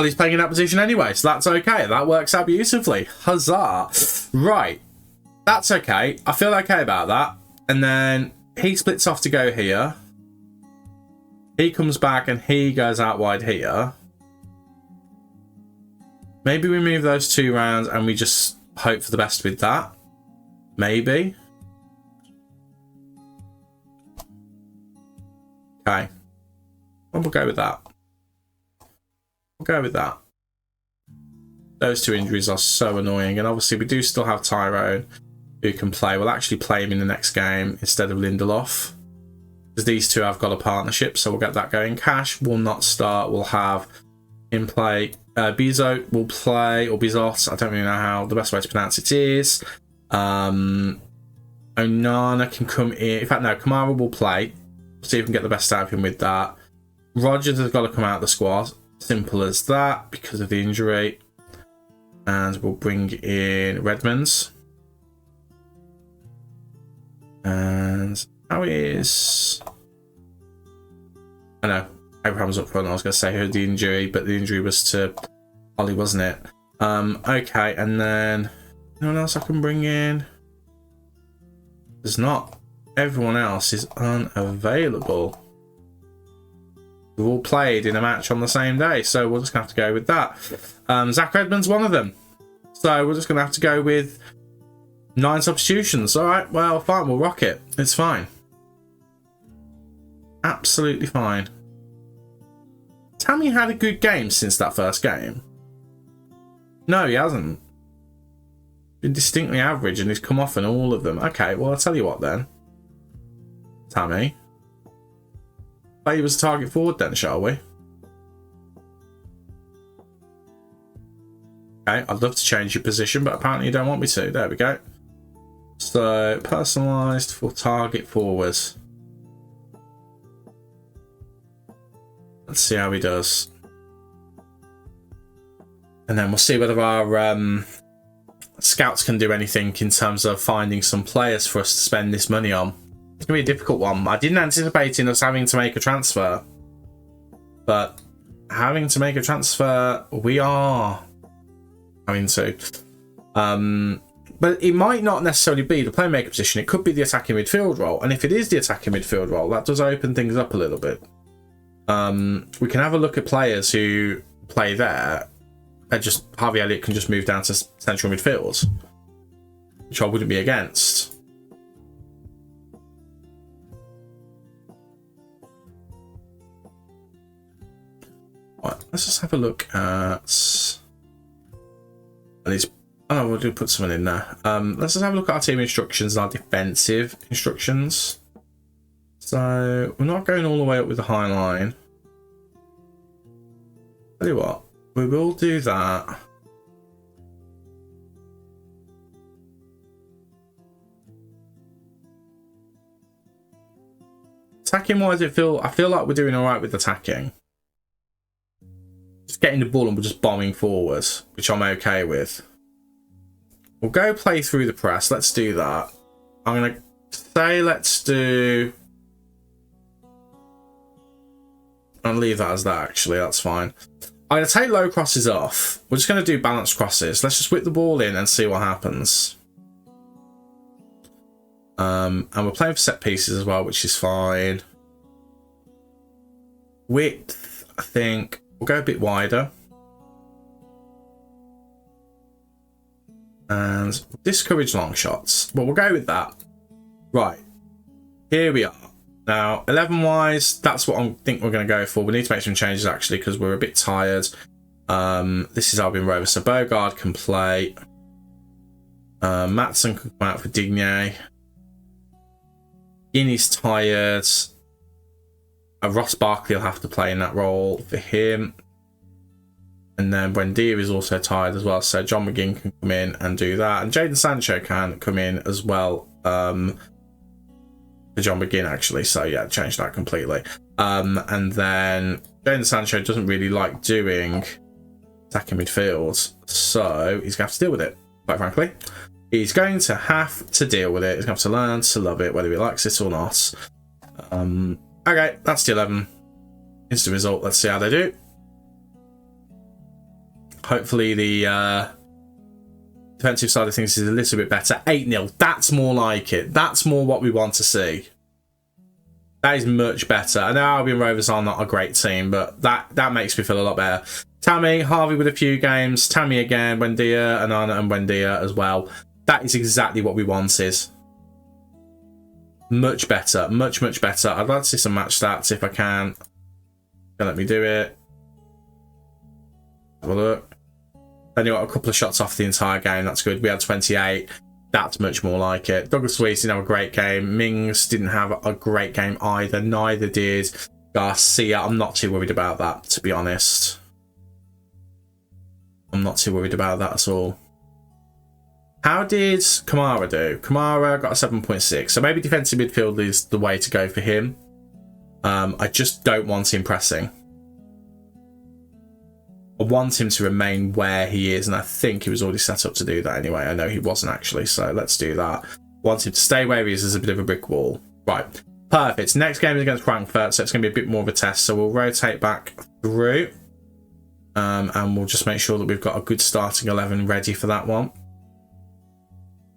he's playing in that position anyway, so that's okay. That works out beautifully. Huzzah. Right. That's okay. I feel okay about that. And then he splits off to go here. He comes back and he goes out wide here. Maybe we move those 2 rounds and we just hope for the best with that. Maybe. Okay. Well, we'll go with that. We'll go with that. Those 2 injuries are so annoying. And obviously we do still have Tyrone who can play. We'll actually play him in the next game instead of Lindelof. Because these 2 have got a partnership, so we'll get that going. Cash will not start. We'll have him play. Bizot will play, or Bizot, I don't really know how the best way to pronounce it is. Onana can come in. In fact, no, Kamara will play. See if we can get the best out of him with that. Rogers has got to come out of the squad. Simple as that, because of the injury. And we'll bring in Redmond's. And how is... I know, Abraham's up front. I was going to say who had the injury, but the injury was to Ollie, wasn't it? Okay, and then anyone else I can bring in? There's not. Everyone else is unavailable. We've all played in a match on the same day, so we're just going to have to go with that. Zach Redmond's one of them. So we're just going to have to go with 9 substitutions. All right, well, fine, we'll rock it. It's fine. Absolutely fine. Tammy had a good game since that first game. No, he hasn't. Been distinctly average and he's come off in all of them. Okay, well, I'll tell you what then. Tammy. Play you as a target forward then, shall we? Okay, I'd love to change your position, but apparently you don't want me to. There we go. So, personalised for target forwards. Let's see how he does. And then we'll see whether our scouts can do anything in terms of finding some players for us to spend this money on. It's going to be a difficult one. I didn't anticipate us having to make a transfer. But having to make a transfer, we are having to. But it might not necessarily be the playmaker position. It could be the attacking midfield role. And if it is the attacking midfield role, that does open things up a little bit. We can have a look at players who play there, and just Harvey Elliott can just move down to central midfield, which I wouldn't be against. Right, let's just have a look at these. Oh, we'll put someone in there. Let's just have a look at our team instructions and our defensive instructions. So we're not going all the way up with the high line. Tell you what, we will do that. Attacking wise, I feel like we're doing all right with attacking. Just getting the ball and we're just bombing forward, which I'm okay with. We'll go play through the press. Let's do that. I'm gonna say let's do. I'll leave that as that, actually. That's fine. I'm going to take low crosses off. We're just going to do balanced crosses. Let's just whip the ball in and see what happens. And we're playing for set pieces as well, which is fine. Width, I think we'll go a bit wider. And discourage long shots. But we'll go with that. Right. Here we are. Now, 11-wise, that's what I think we're going to go for. We need to make some changes, actually, because we're a bit tired. This is Albion Rovers, so Bogard can play. Matson can come out for Digne. Guinea's tired. Ross Barkley will have to play in that role for him. And then Buendia is also tired as well, so John McGinn can come in and do that. And Jadon Sancho can come in as well. John McGinn, actually, so yeah, change that completely. And then Jadon Sancho doesn't really like doing attacking midfield, so he's going to have to deal with it, quite frankly. He's going to have to deal with it. He's going to have to learn to love it, whether he likes it or not. Okay, that's the 11. Here's the result. Let's see how they do. Hopefully the defensive side of things is a little bit better. 8-0. That's more like it. That's more what we want to see. That is much better. I know Albion Rovers are not a great team, but that makes me feel a lot better. Tammy, Harvey with a few games. Tammy again, Buendia, Anana and Buendia as well. That is exactly what we wanted. Much better. Much, much better. I'd like to see some match stats if I can. Don't let me do it. Have a look. Only got a couple of shots off the entire game. That's good. We had 28. That's much more like it. Douglas Luiz didn't have a great game. Mings didn't have a great game either. Neither did Garcia. I'm not too worried about that, to be honest. I'm not too worried about that at all. How did Kamara do? Kamara got a 7.6. So maybe defensive midfield is the way to go for him. I just don't want him pressing. I want him to remain where he is, and I think he was already set up to do that anyway. I know he wasn't actually, so let's do that. Want him to stay where he is as a bit of a brick wall. Right, perfect. Next game is against Frankfurt, so it's going to be a bit more of a test. So we'll rotate back through, and we'll just make sure that we've got a good starting 11 ready for that one.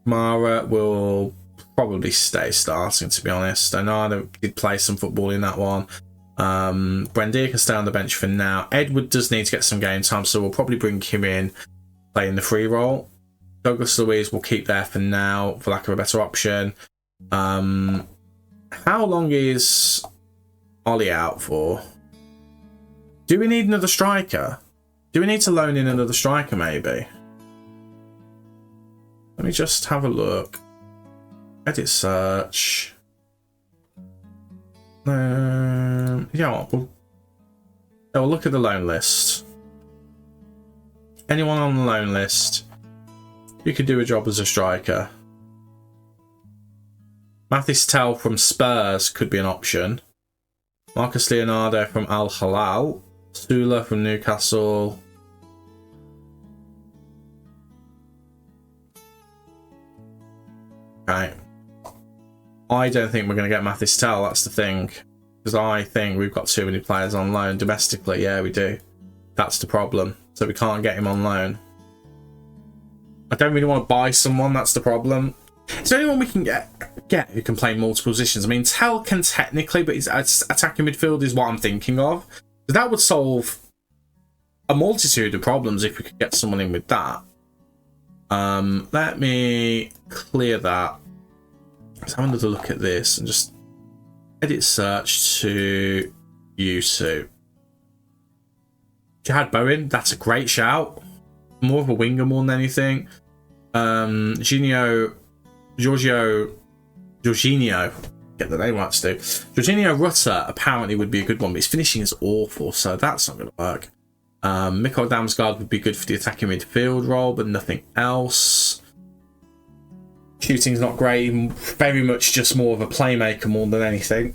Mara will probably stay starting, to be honest. Onana did play some football in that one. Buendia can stay on the bench for now. Edward does need to get some game time, so we'll probably bring him in, playing the free role. Douglas Luiz will keep there for now, for lack of a better option. How long is Ollie out for? Do we need another striker? Do we need to loan in another striker, maybe? Let me just have a look. Edit search. Yeah, we'll look at the loan list. Anyone on the loan list who could do a job as a striker? Mathis Tel from Spurs could be an option. Marcus Leonardo from Al Hilal. Sula from Newcastle. Okay. I don't think we're going to get Mathis Tel, that's the thing. Because I think we've got too many players on loan domestically. Yeah, we do. That's the problem. So we can't get him on loan. I don't really want to buy someone, that's the problem. Is there anyone we can get who can play multiple positions? I mean, Tel can technically, but his attacking midfield is what I'm thinking of. So that would solve a multitude of problems if we could get someone in with that. Let me clear that. Let's have another look at this and just edit search to Yusu. Jihad Bowen, that's a great shout. More of a winger more than anything. Jorginho, get the name right to do. Jorginho Rutter apparently would be a good one, but his finishing is awful, so that's not going to work. Mikko Damsgaard would be good for the attacking midfield role, but nothing else. Shooting's not great, very much just more of a playmaker more than anything.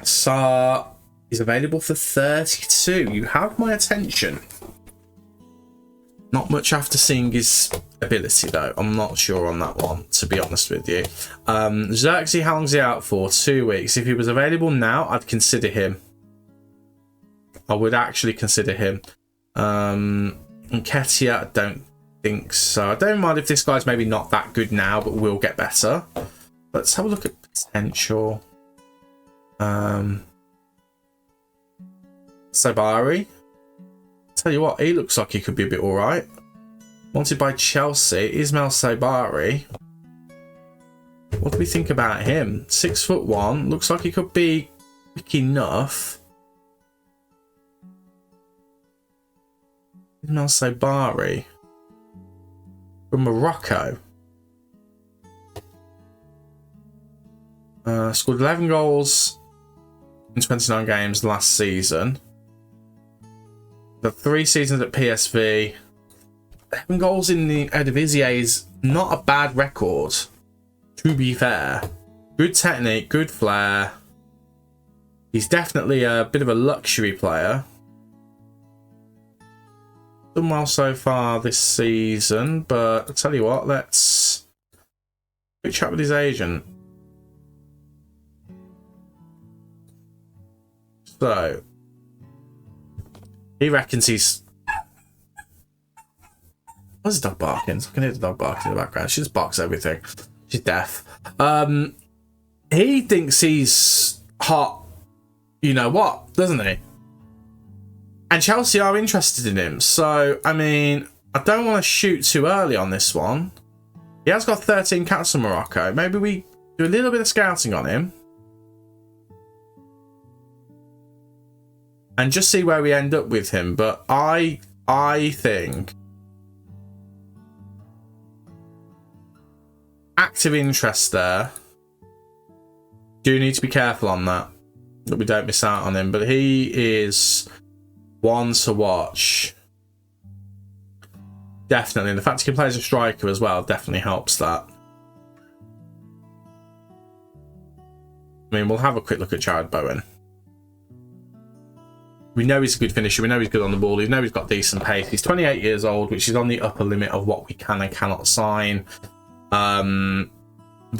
Sarr is available for 32. You have my attention. Not much after seeing his ability though. I'm not sure on that one, to be honest with you. Xerxes, how long's he out for? 2 weeks. If he was available now, I'd consider him. I would actually consider him. Nketiah, I don't think so. I don't mind if this guy's maybe not that good now, but will get better. Let's have a look at potential. Sabari. Tell you what, he looks like he could be a bit alright. Wanted by Chelsea, Ismail Sabari. What do we think about him? 6'1", looks like he could be quick enough. Ismail Sabari from Morocco. Scored 11 goals in 29 games last season. The 3 seasons at PSV. 11 goals in the Eredivisie is not a bad record, to be fair. Good technique, good flair. He's definitely a bit of a luxury player. Done well so far this season, but I'll tell you what, let's quick chat with his agent. So, he reckons he's... What's the dog barking? I can hear the dog barking in the background. She just barks everything. She's deaf. He thinks he's hot, you know what, doesn't he? And Chelsea are interested in him. So, I mean, I don't want to shoot too early on this one. He has got 13 caps for Morocco. Maybe we do a little bit of scouting on him. And just see where we end up with him. But I think active interest there. Do need to be careful on that we don't miss out on him. But he is one to watch. Definitely. And the fact he can play as a striker as well definitely helps that. I mean, we'll have a quick look at Jared Bowen. We know he's a good finisher. We know he's good on the ball. We know he's got decent pace. He's 28 years old, which is on the upper limit of what we can and cannot sign.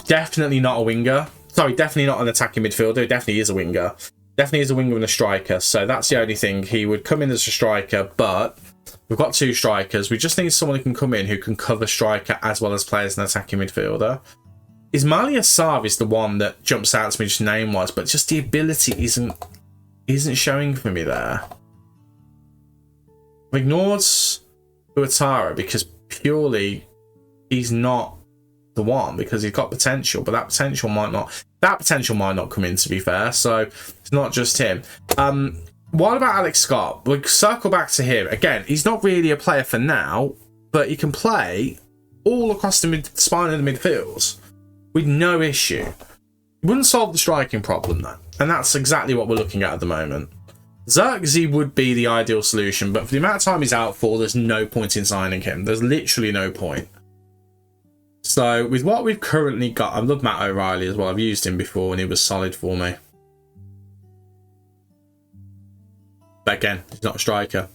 Definitely not a winger. Sorry, definitely not an attacking midfielder. He definitely is a winger. Definitely is a winger and a striker. So that's the only thing. He would come in as a striker, but we've got two strikers. We just need someone who can come in who can cover striker as well as play as an attacking midfielder. Ismail Sarr is the one that jumps out to me just name-wise, but just the ability isn't showing for me there. I've ignored Ouattara because purely he's not the one, because he's got potential, but that potential might not come in, to be fair. So it's not just him. What about Alex Scott? We'll circle back to him. Again, he's not really a player for now, but he can play all across the spine of the midfield with no issue. It wouldn't solve the striking problem, though. And that's exactly what we're looking at the moment. Zirkzee would be the ideal solution, but for the amount of time he's out for, there's no point in signing him. There's literally no point. So, with what we've currently got, I love Matt O'Reilly as well. I've used him before and he was solid for me. But again, he's not a striker.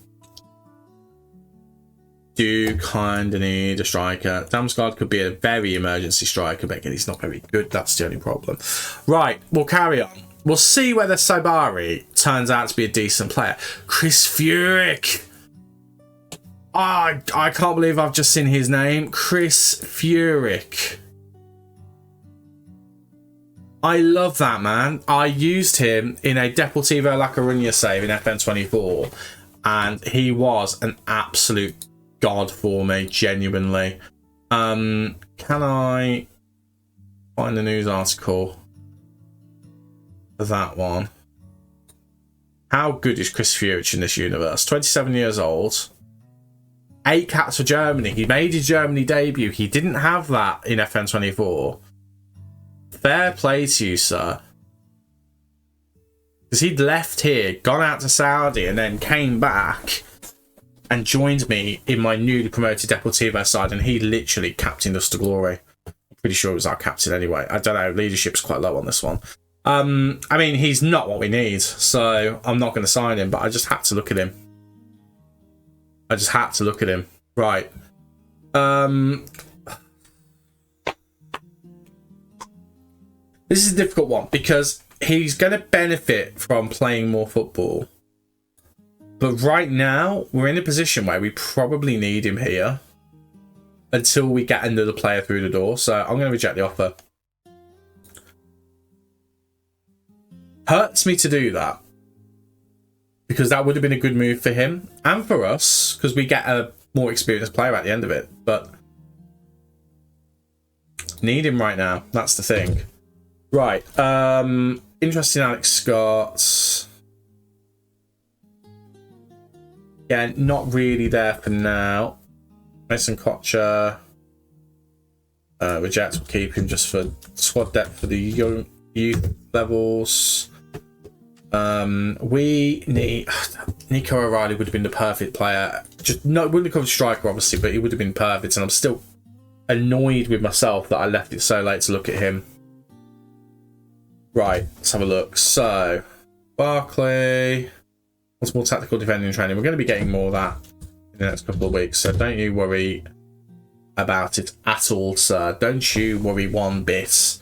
Do kind of need a striker. Damsgaard could be a very emergency striker, but again, he's not very good. That's the only problem. Right, we'll carry on. We'll see whether Sabari turns out to be a decent player. Chris Furyk. I can't believe I've just seen his name. Chris Furyk. I love that, man. I used him in a Deportivo La Coruña save in FM24, and he was an absolute god for me, genuinely. Can I find the news article for that one? How good is Chris Furyk in this universe? 27 years old. 8 caps for Germany. He made his Germany debut. He didn't have that in FM24. Fair play to you, sir. Because he'd left here, gone out to Saudi, and then came back and joined me in my newly promoted Deportivo side, and he literally captained us to glory. I'm pretty sure it was our captain anyway. I don't know. Leadership's quite low on this one. I mean, he's not what we need, so I'm not going to sign him, but I just had to look at him. Right. This is a difficult one because he's going to benefit from playing more football. But right now, we're in a position where we probably need him here until we get another player through the door. So I'm going to reject the offer. Hurts me to do that, because that would have been a good move for him and for us, because we get a more experienced player at the end of it. But need him right now. That's the thing. Right. Interesting, Alex Scott. Yeah, not really there for now. Mason Kocher. Reject. We'll keep him just for squad depth for the young youth levels. We need Nico O'Reilly would have been the perfect player. Just no, wouldn't have covered striker obviously, but he would have been perfect. And I'm still annoyed with myself that I left it so late to look at him. Right, let's have a look. So, Barkley, what's more tactical defending training? We're going to be getting more of that in the next couple of weeks, so don't you worry about it at all, sir. Don't you worry one bit.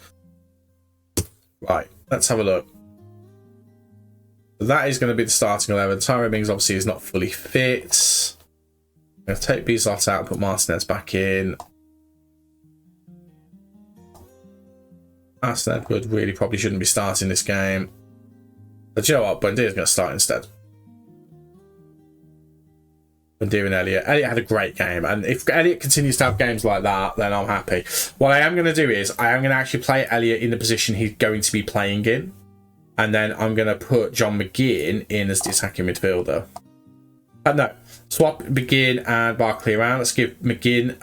Right, let's have a look. That is going to be the starting 11. Tyrone Mings obviously is not fully fit. I'm going to take Bizot out and put Martinez back in. Aston Edward really probably shouldn't be starting this game. But you know what? Buendia is going to start instead. Buendia and Elliott. Elliott had a great game. And if Elliott continues to have games like that, then I'm happy. What I am going to do is I am going to actually play Elliott in the position he's going to be playing in. And then I'm going to put John McGinn in as the attacking midfielder. No. Swap McGinn and Barkley around. Let's give McGinn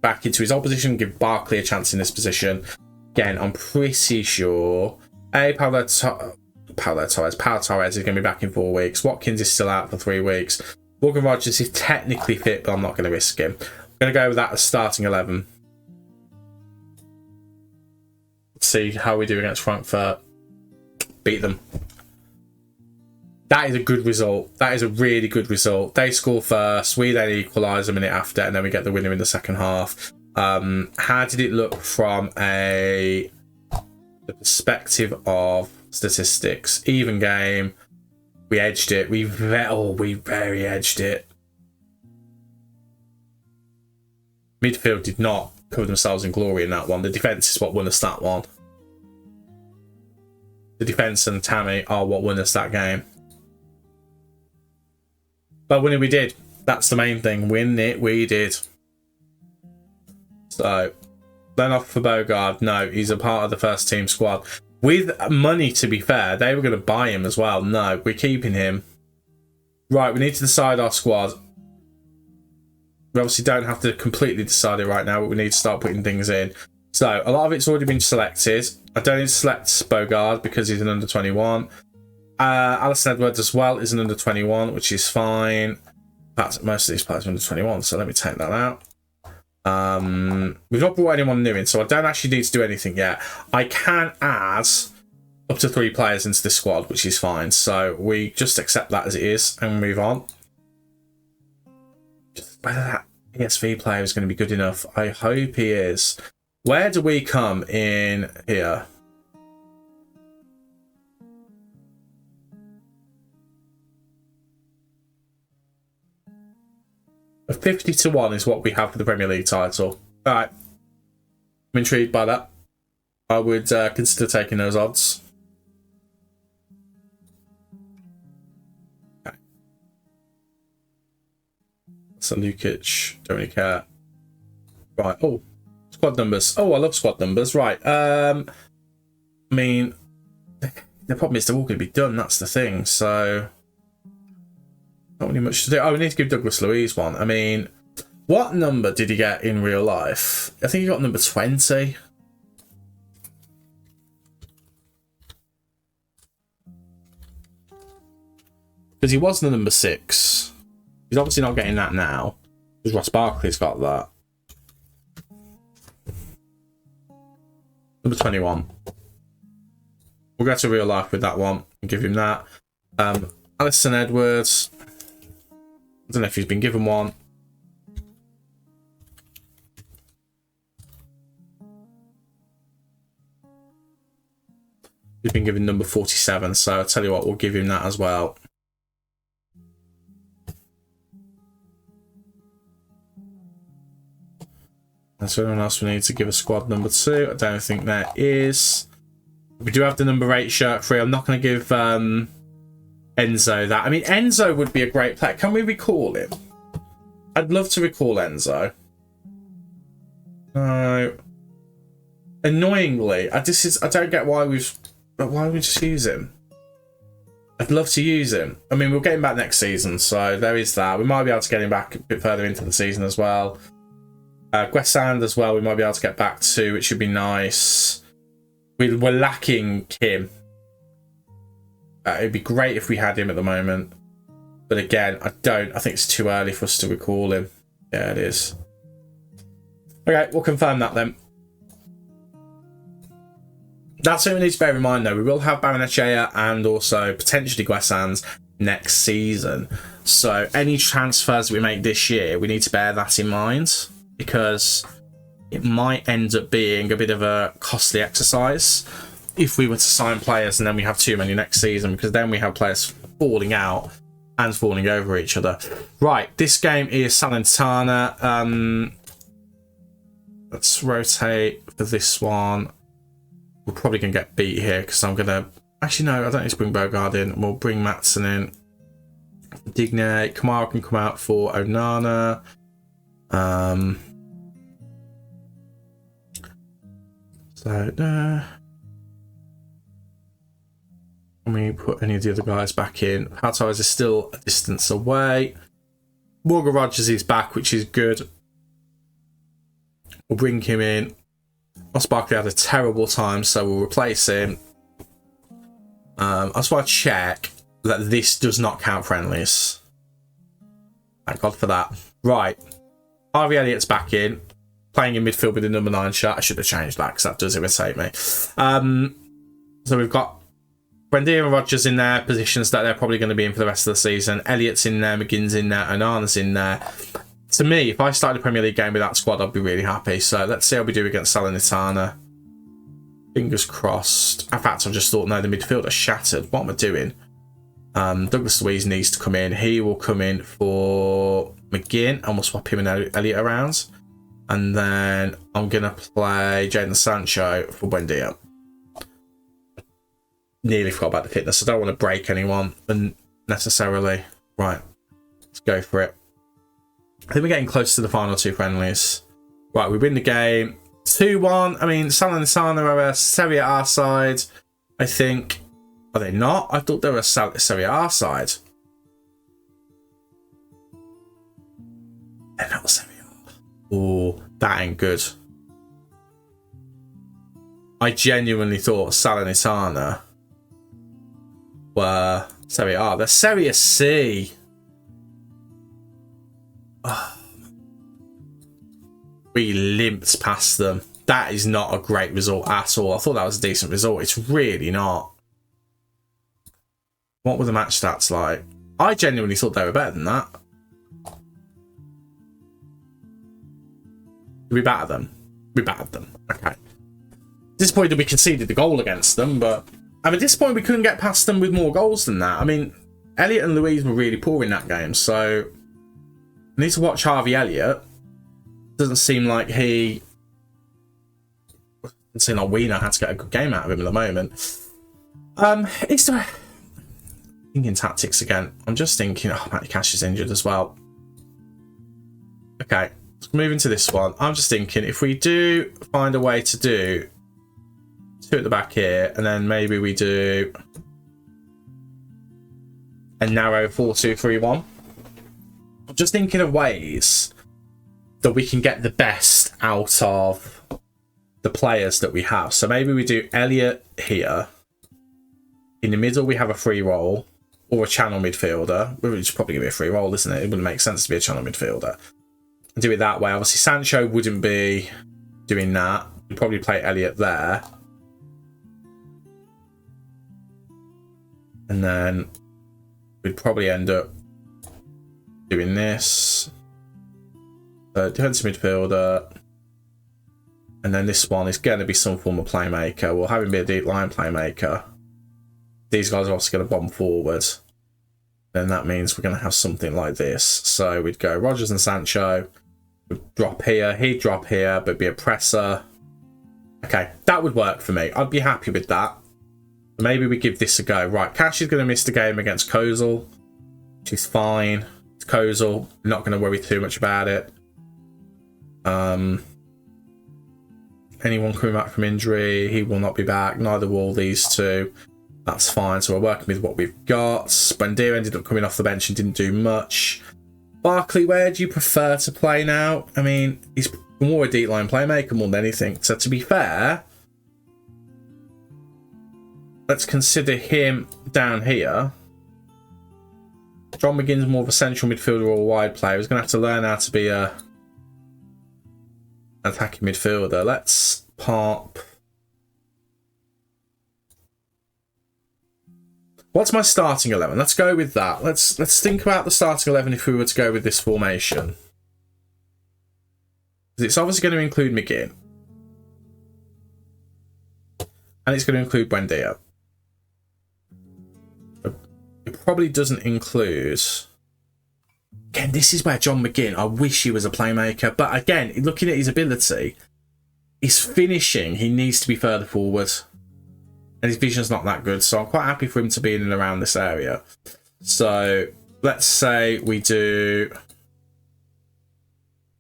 back into his old position. Give Barkley a chance in this position. Again, I'm pretty sure Pau Torres is going to be back in 4 weeks. Watkins is still out for 3 weeks. Morgan Rogers is technically fit, but I'm not going to risk him. I'm going to go with that as starting 11. Let's see how we do against Frankfurt. Beat them. That is a good result. That is a really good result. They score first. We then equalise a minute after, and then we get the winner in the second half. How did it look from the perspective of statistics? Even game. We edged it. We very edged it. Midfield did not cover themselves in glory in that one. The defence is what won us that one. The defence and Tammy are what won us that game. But winning we did. That's the main thing. Win it we did. So, then off for Bogard. No, he's a part of the first team squad. With money, to be fair, they were going to buy him as well. No, we're keeping him. Right, we need to decide our squad. We obviously don't have to completely decide it right now, but we need to start putting things in. So, a lot of it's already been selected. I don't need to select Bogard because he's an under 21. Alison Edwards as well is an under 21, which is fine. In fact, most of these players are under 21, so let me take that out. We've not brought anyone new in, so I don't actually need to do anything yet. I can add up to 3 players into this squad, which is fine. So we just accept that as it is and move on. Whether that ESV player is going to be good enough, I hope he is. Where do we come in here? A 50-1 is what we have for the Premier League title. Alright. I'm intrigued by that. I would consider taking those odds. Okay. So Lukic, don't really care. Right, oh. Squad numbers. Oh, I love squad numbers. Right. I mean, the problem is they're all going to be done. That's the thing. So, not really much to do. Oh, we need to give Douglas Luiz one. I mean, what number did he get in real life? I think he got number 20. Because he was the number 6. He's obviously not getting that now. Because Ross Barkley's got that. Number 21. We'll go to real life with that one and give him that. Alison Edwards. I don't know if he's been given one. He's been given number 47, so I'll tell you what, we'll give him that as well. And so anyone else we need to give a squad number 2? I don't think there is. We do have the number 8 shirt free. I'm not going to give Enzo that. I mean, Enzo would be a great player. Can we recall him? I'd love to recall Enzo. No. Annoyingly, I don't get why we just use him. I'd love to use him. I mean, we'll get him back next season, so there is that. We might be able to get him back a bit further into the season as well. Guessand as well, we might be able to get back to, which should be nice. We're lacking Kim. It'd be great if we had him at the moment. But again, I think it's too early for us to recall him. Yeah, it is. Okay, we'll confirm that then. That's something we need to bear in mind, though. We will have Baranechea and also potentially Guessans next season. So any transfers that we make this year, we need to bear that in mind, because it might end up being a bit of a costly exercise if we were to sign players and then we have too many next season, because then we have players falling out and falling over each other. Right, this game is Salernitana. Let's rotate for this one. We're probably going to get beat here because I'm going to... Actually, no, I don't need to bring Bogard in. We'll bring Matson in. Digne. Kamara can come out for Onana. Can we put any of the other guys back in? Hattars is still a distance away. Morgan Rogers is back, which is good. We'll bring him in. Ross Barkley had a terrible time, so we'll replace him. I just want to check that this does not count friendlies. Thank God for that. Right. Harvey Elliott's back in. Playing in midfield with the number 9 shirt. I should have changed that because that does irritate me. So we've got Buendia and Rogers in there, positions that they're probably going to be in for the rest of the season. Elliott's in there, McGinn's in there, and Arna's in there. To me, if I started a Premier League game with that squad, I'd be really happy. So let's see how we do against Salernitana. Fingers crossed. In fact, I've just thought, no, the midfield are shattered. What am I doing? Douglas Luiz needs to come in. He will come in for McGinn, and we'll swap him and Elliott around. And then I'm going to play Jadon Sancho for Buendia. Nearly forgot about the fitness. I don't want to break anyone necessarily. Right, let's go for it. I think we're getting close to the final 2 friendlies. Right, we win the game 2-1. I mean, Salernitana are a Serie A side, I think. Are they not? I thought they were a Serie A side. They're not Serie A. Oh, that ain't good. I genuinely thought Salernitana were Serie A. They're Serie C. Oh. We limped past them. That is not a great result at all. I thought that was a decent result. It's really not. What were the match stats like? I genuinely thought they were better than that. Did we batter them? We battered them. Okay. Disappointed we conceded the goal against them, but I'm disappointed we couldn't get past them with more goals than that. I mean, Elliott and Luiz were really poor in that game, so I need to watch Harvey Elliott. Doesn't seem like we know how to get a good game out of him at the moment. It's thinking tactics again. I'm just thinking, oh, Matty Cash is injured as well. Okay, let's move into this one. I'm just thinking if we do find a way to do 2 at the back here, and then maybe we do a narrow 4-2-3-1. I'm just thinking of ways that we can get the best out of the players that we have. So maybe we do Elliott here. In the middle, we have a free roll or a channel midfielder. Which is probably going to be a free roll, isn't it? It wouldn't make sense to be a channel midfielder. Do it that way. Obviously, Sancho wouldn't be doing that. We'd probably play Elliott there. And then we'd probably end up doing this. Defensive midfielder. And then this one is going to be some form of playmaker. We'll have him be a deep line playmaker. These guys are also going to bomb forward. Then that means we're going to have something like this. So we'd go Rogers and Sancho. We'd drop here. He'd drop here, but be a presser. Okay, that would work for me. I'd be happy with that. Maybe we give this a go. Right, Cash is going to miss the game against Kozul, which is fine. It's Kozul. Not going to worry too much about it. Anyone coming back from injury, he will not be back. Neither will these two. That's fine. So we're working with what we've got. Buendia ended up coming off the bench and didn't do much. Barkley, where do you prefer to play now? I mean, he's more a deep line playmaker more than anything. So to be fair, let's consider him down here. John McGinn's more of a central midfielder or a wide player. He's going to have to learn how to be a attacking midfielder. Let's pop What's my starting 11? Let's go with that. Let's think about the starting 11 if we were to go with this formation. It's obviously going to include McGinn. And it's going to include Buendia. It probably doesn't include... Again, this is where John McGinn, I wish he was a playmaker. But again, looking at his ability, his finishing, he needs to be further forward. And his vision's not that good. So I'm quite happy for him to be in and around this area. So let's say we do...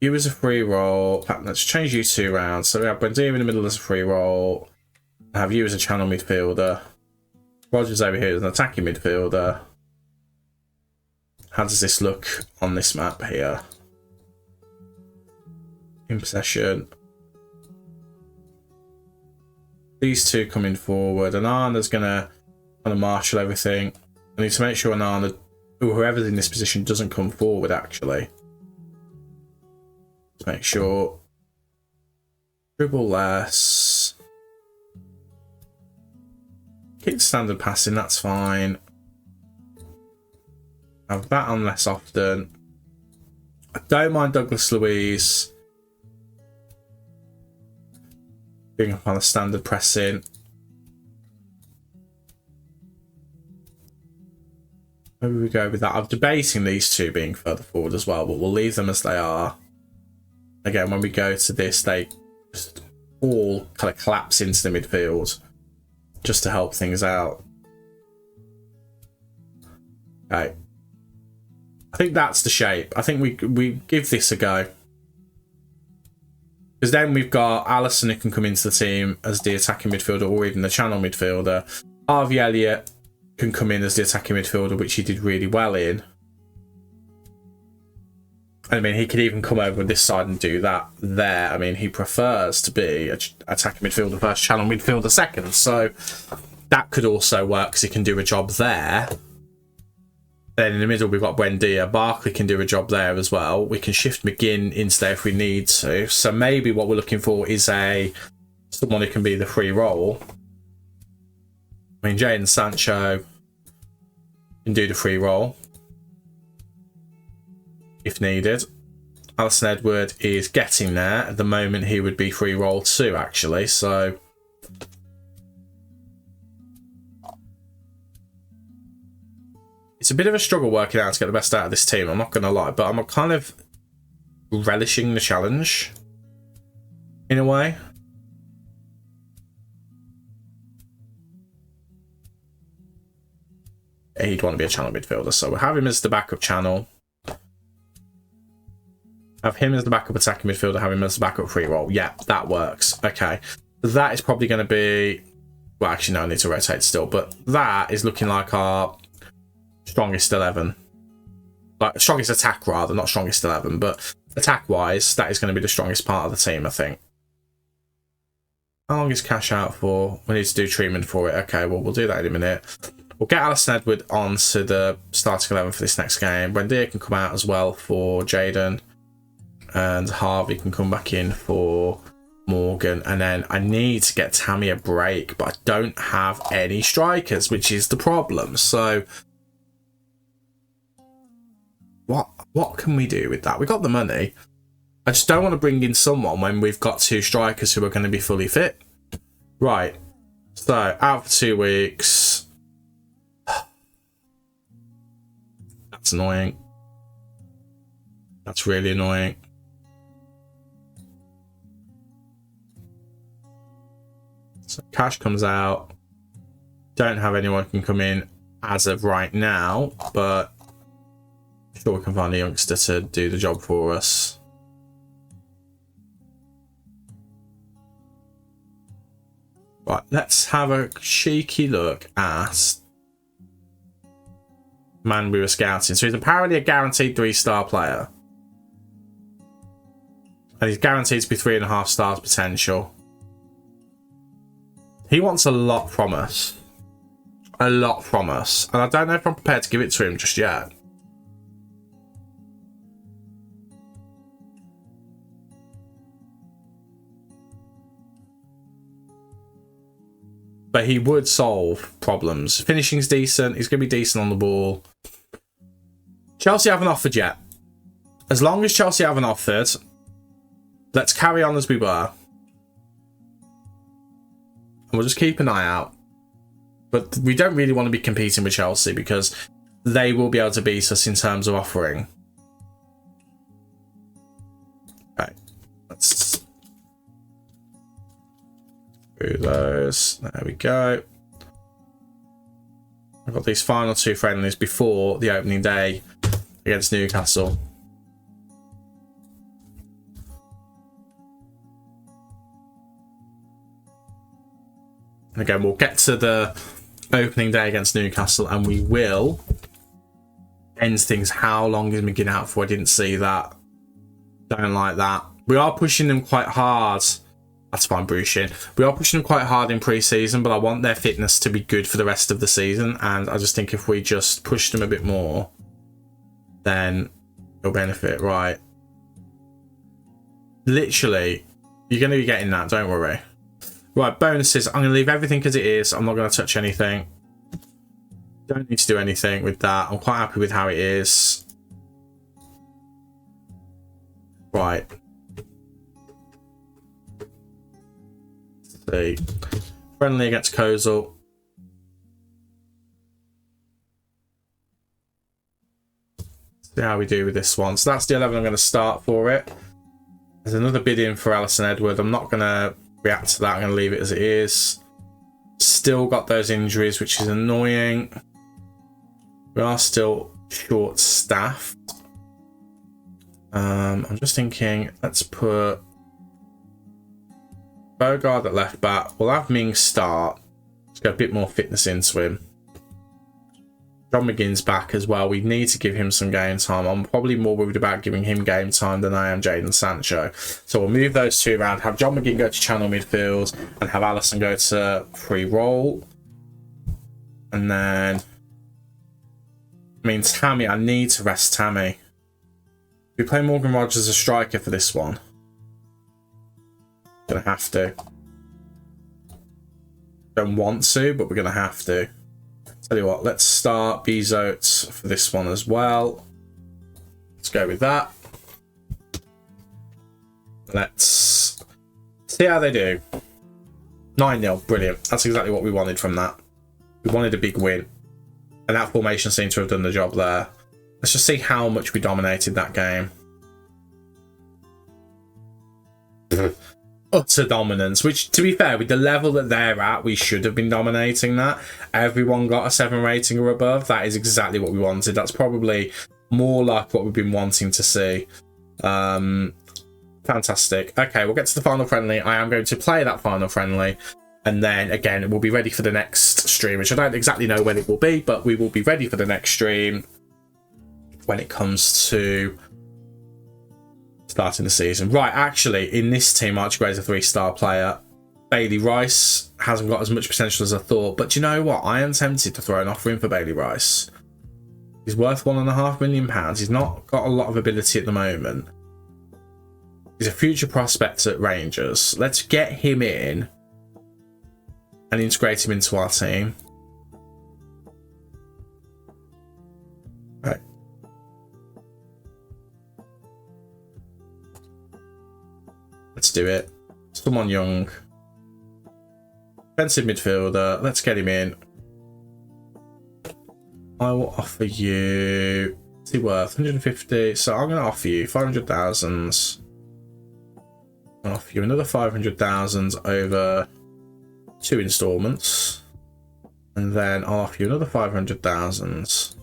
You as a free roll. Let's change you 2 rounds. So we have Buendia in the middle as a free roll. I have you as a channel midfielder. Rogers over here as an attacking midfielder. How does this look on this map here? In possession. These two coming forward. Anana's gonna marshal everything. I need to make sure Anana, whoever's in this position, doesn't come forward actually. Let's make sure. Dribble less. Keep standard passing, that's fine. Have that on less often. I don't mind Douglas Luiz being up on a standard pressing. Maybe we go with that. I'm debating these two being further forward as well, but we'll leave them as they are. Again, when we go to this, they just all kind of collapse into the midfield just to help things out. Okay. I think that's the shape. I think we give this a go. Because then we've got Alisson who can come into the team as the attacking midfielder or even the channel midfielder. Harvey Elliott can come in as the attacking midfielder, which he did really well in. I mean, he could even come over this side and do that there. I mean, he prefers to be attacking midfielder first, channel midfielder second. So that could also work because he can do a job there. Then in the middle, we've got Buendia. Barkley can do a job there as well. We can shift McGinn into there if we need to. So maybe what we're looking for is someone who can be the free role. I mean, Jadon Sancho can do the free role if needed. Alisson Edward is getting there. At the moment, he would be free roll too, actually. So it's a bit of a struggle working out to get the best out of this team, I'm not going to lie, but I'm kind of relishing the challenge in a way. He'd want to be a channel midfielder, so we'll have him as the backup channel. Have him as the backup attacking midfielder, have him as the backup free roll. Yeah, that works. Okay. That is probably going to be... Well, actually, no, I need to rotate still, but that is looking like our strongest 11. Like, strongest attack, rather, not strongest 11, but attack-wise, that is going to be the strongest part of the team, I think. How long is cash out for? We need to do treatment for it. Okay, well, we'll do that in a minute. We'll get Alisson Edward onto the starting 11 for this next game. Buendia can come out as well for Jadon. And Harvey can come back in for Morgan. And then I need to get Tammy a break, but I don't have any strikers, which is the problem. So what can we do with that? We got the money. I just don't want to bring in someone when we've got 2 strikers who are going to be fully fit. Right. So out for 2 weeks. That's annoying. That's really annoying. So cash comes out. Don't have anyone who can come in as of right now, but I'm sure we can find a youngster to do the job for us. Right, let's have a cheeky look at man we were scouting. So he's apparently a guaranteed 3-star player. And he's guaranteed to be 3.5 stars potential. He wants a lot from us. A lot from us. And I don't know if I'm prepared to give it to him just yet. but he would solve problems. Finishing's decent. He's going to be decent on the ball. Chelsea haven't offered yet. As long as Chelsea haven't offered, let's carry on as we were. And we'll just keep an eye out. But we don't really want to be competing with Chelsea because they will be able to beat us in terms of offering. Okay. Let's do those. There we go. I've got these final 2 friendlies before the opening day against Newcastle. And again, we'll get to the opening day against Newcastle and we will end things. How long is McGinn out for? I didn't see that. Don't like that. We are pushing them quite hard. That's fine, Brucian. We are pushing them quite hard in pre-season, but I want their fitness to be good for the rest of the season. And I just think if we just push them a bit more, then it'll benefit. Right. Literally, you're going to be getting that. Don't worry. Right, bonuses. I'm going to leave everything as it is. I'm not going to touch anything. Don't need to do anything with that. I'm quite happy with how it is. Right. Let's see. Friendly against Kozul. See how we do with this one. So that's the 11 I'm going to start for it. There's another bid in for Alisson Edward. I'm not going to react to that. I'm going to leave it as it is. Still got those injuries, which is annoying. We are still short staffed. I'm just thinking, let's put Bogard at left back. We'll have Ming start. Let's get a bit more fitness into him. John McGinn's back as well. We need to give him some game time. I'm probably more worried about giving him game time than I am Jadon Sancho. So we'll move those 2 around. Have John McGinn go to channel midfield and have Alisson go to free roll. And then, I mean, Tammy, I need to rest Tammy. We play Morgan Rogers as a striker for this one. Gonna have to. Don't want to, but we're gonna have to. Tell you what, let's start Bezos for this one as well. Let's go with that. Let's see how they do. 9-0, brilliant. That's exactly what we wanted from that. We wanted a big win. And that formation seemed to have done the job there. Let's just see how much we dominated that game. Utter dominance, which, to be fair, with the level that they're at, we should have been dominating that. Everyone got a 7 rating or above. That is exactly what we wanted. That's probably more like what we've been wanting to see. Fantastic. Okay, we'll get to the final friendly. I am going to play that final friendly. And then, again, we'll be ready for the next stream, which I don't exactly know when it will be, but we will be ready for the next stream when it comes to starting the season. Right, actually, in this team, Archie Gray's a 3-star player. Bailey Rice hasn't got as much potential as I thought, but do you know what? I am tempted to throw an offer in for Bailey Rice. He's worth £1.5 million. He's not got a lot of ability at the moment. He's a future prospect at Rangers. Let's get him in and integrate him into our team. Right. Let's do it. Someone young. Defensive midfielder. Let's get him in. I will offer you... What's he worth? 150. So I'm going to offer you 500,000. I'll offer you another 500,000 over 2 installments. And then I'll offer you another 500,000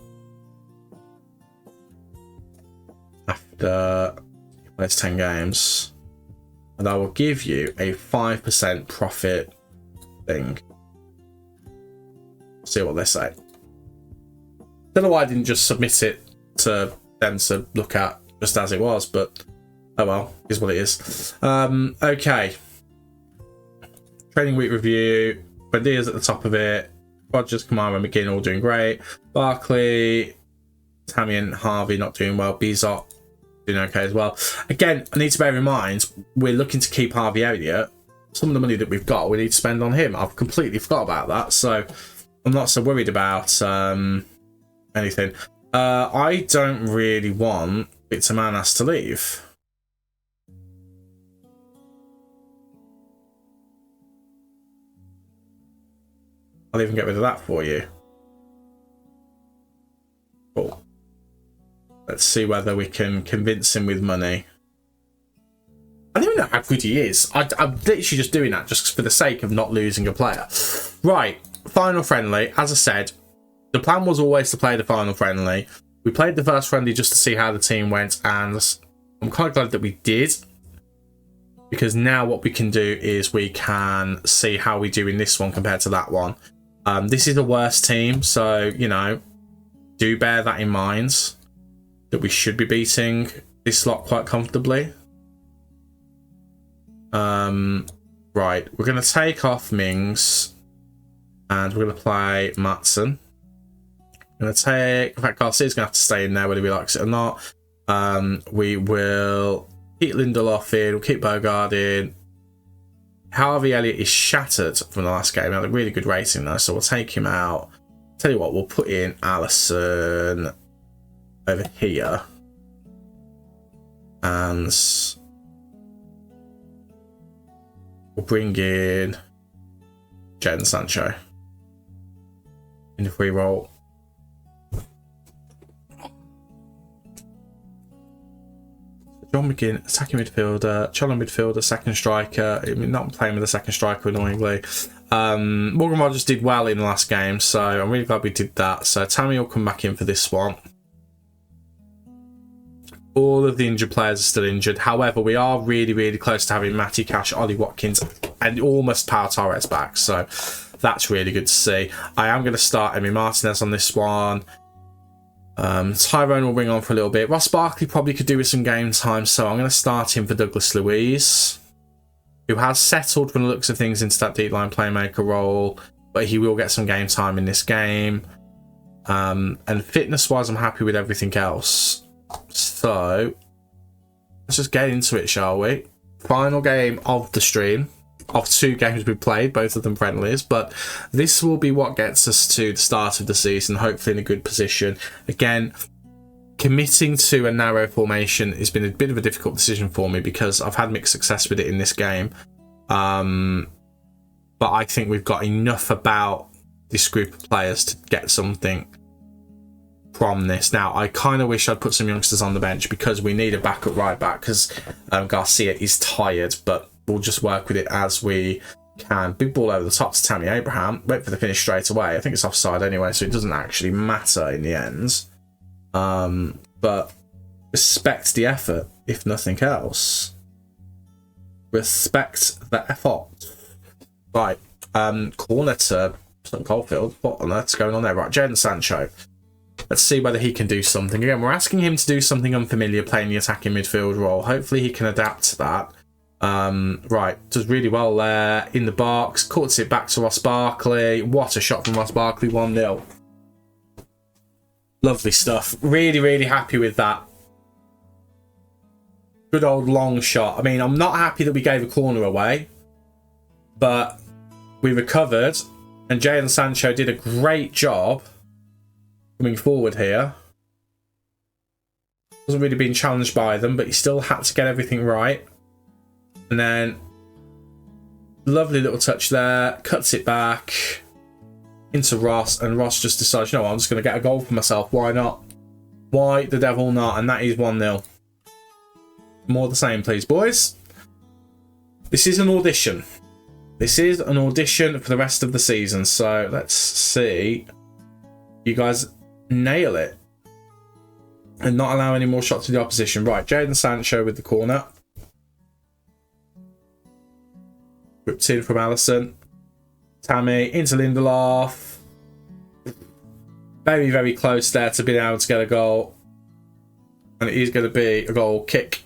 after you play 10 games. And I will give you a 5% profit thing. See what they say. Don't know why I didn't just submit it to them to look at just as it was, but oh well, is what it is. Okay. Training week review. Buendia's at the top of it. Rogers, Kamara, McGinn all doing great. Barkley, Tammy and Harvey not doing well. Bizot doing okay as well. Again, I need to bear in mind, we're looking to keep Harvey Elliott some of the money that we've got, we need to spend on him. I've completely forgot about that, so I'm not so worried about anything. I don't really want Victor Manas to leave. I'll even get rid of that for you. Cool. Let's see whether we can convince him with money. I don't even know how good he is. I'm literally just doing that just for the sake of not losing a player. Right, final friendly. As I said, the plan was always to play the final friendly. We played the first friendly just to see how the team went, and I'm kind of glad that we did. Because now what we can do is we can see how we do in this one compared to that one. This is the worst team, so, you know, do bear that in mind, that we should be beating this lot quite comfortably. Right, we're going to take off Mings, and we're going to play Matson. I'm going to take... In fact, Garcia's going to have to stay in there whether he likes it or not. We will keep Lindelof in, we'll keep Bogard in. Harvey Elliott is shattered from the last game. He had a really good rating though, so we'll take him out. Tell you what, we'll put in Allison over here. And we'll bring in Jadon Sancho in the free roll. John McGinn, attacking midfielder, Challen midfielder, second striker. I mean, not playing with a second striker, annoyingly. Morgan Rogers did well in the last game, so I'm really glad we did that. So Tammy will come back in for this one. All of the injured players are still injured. However, we are really, really close to having Matty Cash, Ollie Watkins, and almost Pau Torres back. So that's really good to see. I am going to start Emi Martinez on this one. Tyrone will bring on for a little bit. Ross Barkley probably could do with some game time, so I'm going to start him for Douglas Luiz, who has settled from the looks of things into that deep line playmaker role, but he will get some game time in this game. And fitness wise, I'm happy with everything else. So let's just get into it, shall we? Final game of the stream, of 2 games we played, both of them friendlies, but this will be what gets us to the start of the season, hopefully in a good position. Again, committing to a narrow formation has been a bit of a difficult decision for me because I've had mixed success with it in this game, but I think we've got enough about this group of players to get something from this. Now, I kind of wish I'd put some youngsters on the bench because we need a backup right back because Garcia is tired, but we'll just work with it as we can. Big ball over the top to Tammy Abraham. Wait for the finish straight away. I think it's offside anyway, so it doesn't actually matter in the end. But respect the effort, if nothing else. Respect the effort. Right. Corner to Caulfield. What on earth's going on there? Right, Jadon Sancho. Let's see whether he can do something. Again, we're asking him to do something unfamiliar, playing the attacking midfield role. Hopefully he can adapt to that. Right, does really well there in the box, cuts it back to Ross Barkley. What a shot from Ross Barkley, 1-0. Lovely stuff. Really, really happy with that. Good old long shot. I mean, I'm not happy that we gave a corner away, but we recovered, and Jadon Sancho did a great job coming forward here. Wasn't really being challenged by them, but he still had to get everything right. And then, lovely little touch there, cuts it back into Ross, and Ross just decides, you know what, I'm just going to get a goal for myself. Why not? Why the devil not? And that is 1-0. More the same, please, boys. This is an audition. This is an audition for the rest of the season. So let's see you guys nail it and not allow any more shots to the opposition. Right, Jadon Sancho with the corner. Ripped in from Allison. Tammy into Lindelof. Very, very close there to being able to get a goal. And it is going to be a goal kick.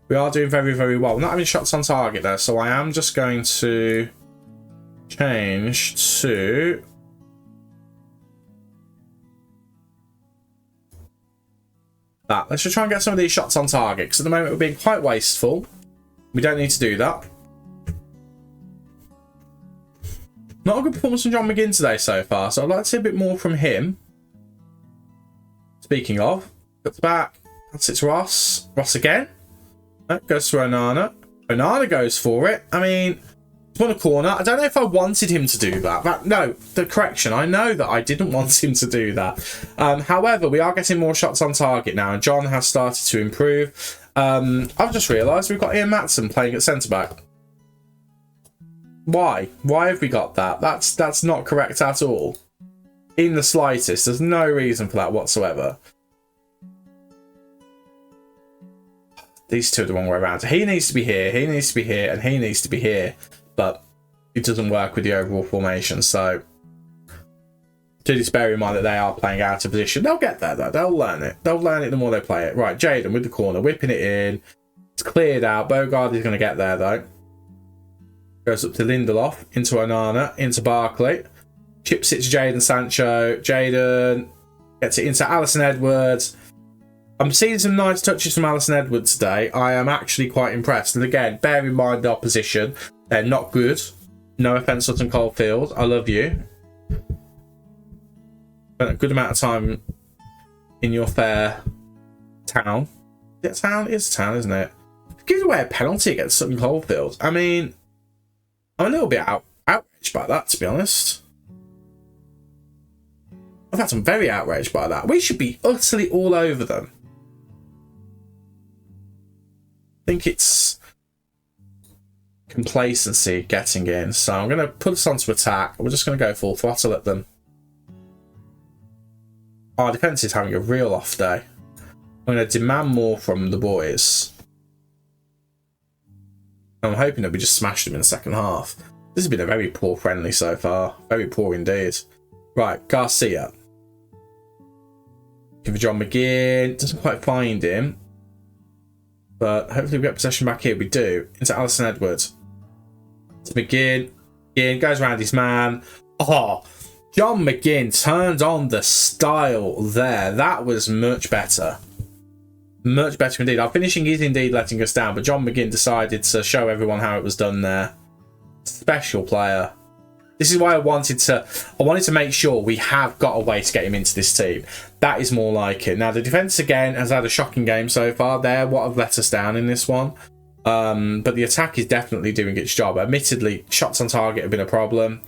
We are doing very, very well. We're not having shots on target there, so I am just going to change to that. Let's just try and get some of these shots on target, because at the moment we're being quite wasteful. We don't need to do that. Not a good performance from John McGinn today so far, so I'd like to see a bit more from him. Speaking of, cuts back, that's it's Ross. Ross again. That goes to Onana. Onana goes for it. I mean, it's on a corner. I don't know if I wanted him to do that. No, the correction. I know that I didn't want him to do that. However, we are getting more shots on target now, and John has started to improve. I've just realised we've got Ian Matson playing at centre-back. Why? Why have we got that? That's not correct at all. In the slightest. There's no reason for that whatsoever. These two are the wrong way around. He needs to be here, he needs to be here, and he needs to be here. But it doesn't work with the overall formation, so do just bear in mind that they are playing out of position. They'll get there, though. They'll learn it. They'll learn it the more they play it. Right, Jaden with the corner, whipping it in. It's cleared out. Bogard is going to get there, though. Goes up to Lindelof, into Onana, into Barkley. Chips it to Jadon Sancho. Jadon gets it into Alisson Edwards. I'm seeing some nice touches from Alisson Edwards today. I am actually quite impressed. And again, bear in mind the opposition. They're not good. No offence, Sutton Coldfield. I love you. Spent a good amount of time in your fair town. Is it a town? It's a town, isn't it? It gives away a penalty against Sutton Coldfield. I mean, I'm a little bit outraged by that, to be honest. In fact, I'm very outraged by that. We should be utterly all over them. I think it's complacency getting in. So I'm going to put us onto attack. We're just going to go full throttle at them. Our defence is having a real off day. I'm going to demand more from the boys. I'm hoping that we just smashed them in the second half. This has been a very poor friendly so far. Very poor indeed. Right, Garcia. Looking for John McGinn. Doesn't quite find him. But hopefully we get possession back here. We do. Into Alisson Edwards. To McGinn. McGinn goes around his man. Oh, John McGinn turned on the style there. That was much better. Much better indeed. Our finishing is indeed letting us down, but John McGinn decided to show everyone how it was done there. Special player. This is why I wanted to make sure we have got a way to get him into this team. That is more like it. Now, the defence, again, has had a shocking game so far. They're what have let us down in this one. But the attack is definitely doing its job. Admittedly, shots on target have been a problem.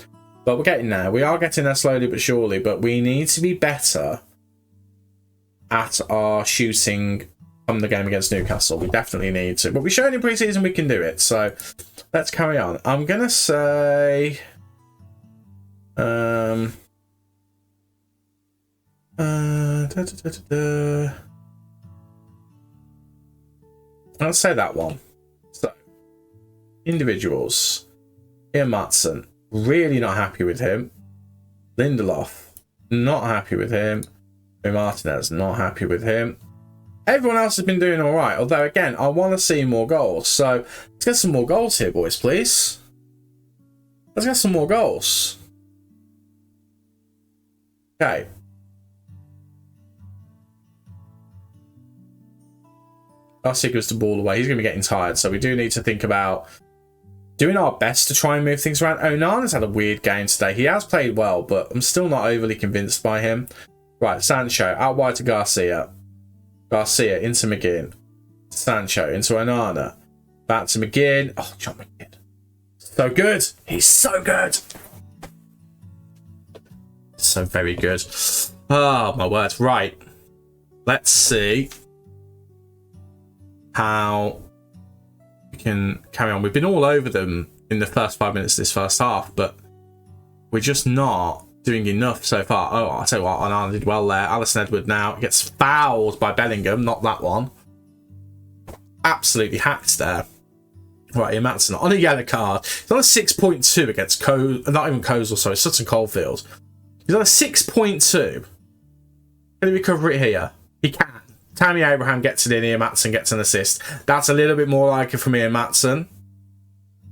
But we're getting there. We are getting there slowly but surely. But we need to be better at our shooting from the game against Newcastle. We definitely need to. But we showed in pre-season we can do it. So let's carry on. I'm going to say... I'll say that one. So, individuals. Ian Matson, really not happy with him. Lindelof, not happy with him. Martinez, not happy with him. Everyone else has been doing all right. Although, again, I want to see more goals. So, let's get some more goals here, boys, please. Let's get some more goals. Okay. Garcia gives the ball away. He's going to be getting tired, so we do need to think about doing our best to try and move things around. Onana's had a weird game today. He has played well, but I'm still not overly convinced by him. Right, Sancho, out wide to Garcia. Garcia into McGinn. Sancho into Onana. Back to McGinn. Oh, John McGinn. So good. He's so good. So very good. Oh, my word. Right. Let's see how we can carry on. We've been all over them in the first 5 minutes of this first half, but we're just not doing enough so far. Oh, I'll tell you what, Onana did well there. Alisson Edwards now gets fouled by Bellingham, not that one. Absolutely hacked there. Right, Ian Matson on a yellow card. He's on a 6.2 against not even Kozul, sorry, Sutton Coldfield. He's on a 6.2. Can he recover it here? He can. Tammy Abraham gets it in. Ian Matson gets an assist. That's a little bit more like it from Ian Matson.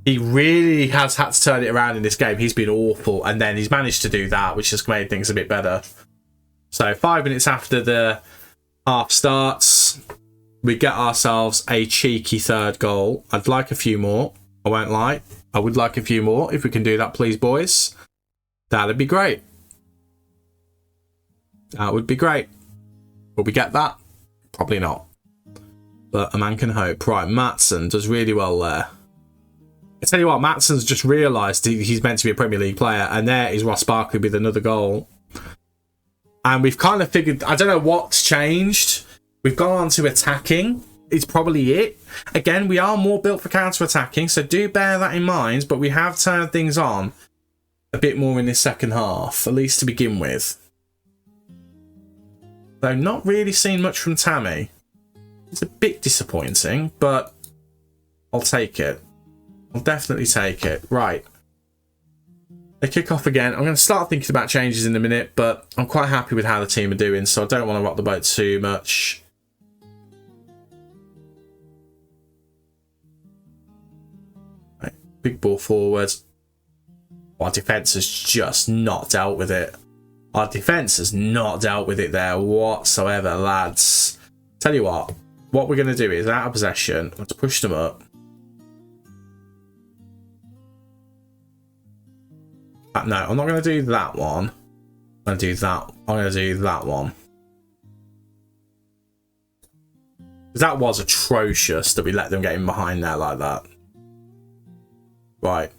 He really has had to turn it around in this game. He's been awful. And then he's managed to do that, which has made things a bit better. So 5 minutes after the Half starts. We get ourselves a cheeky third goal. I'd like a few more. I won't lie. I would like a few more. If we can do that, please, boys. That'd be great. That would be great. Will we get that? Probably not. But a man can hope. Right, Maatsen does really well there. I tell you what, Maatsen's just realised he's meant to be a Premier League player, and there is Ross Barkley with another goal. And we've kind of figured, I don't know what's changed. We've gone on to attacking. It's probably it. Again, we are more built for counter-attacking, so do bear that in mind, but we have turned things on a bit more in this second half, at least to begin with. Though not really seen much from Tammy. It's a bit disappointing, but I'll take it. I'll definitely take it. Right. They kick off again. I'm going to start thinking about changes in a minute, but I'm quite happy with how the team are doing, so I don't want to rock the boat too much. Right. Big ball forward. Our defence has just not dealt with it. Our defence has not dealt with it there whatsoever, lads. Tell you what we're going to do is, out of possession, let's push them up. No, I'm not going to do that one. I'm going to do that. I'm going to do that one. That was atrocious that we let them get in behind there like that. Right.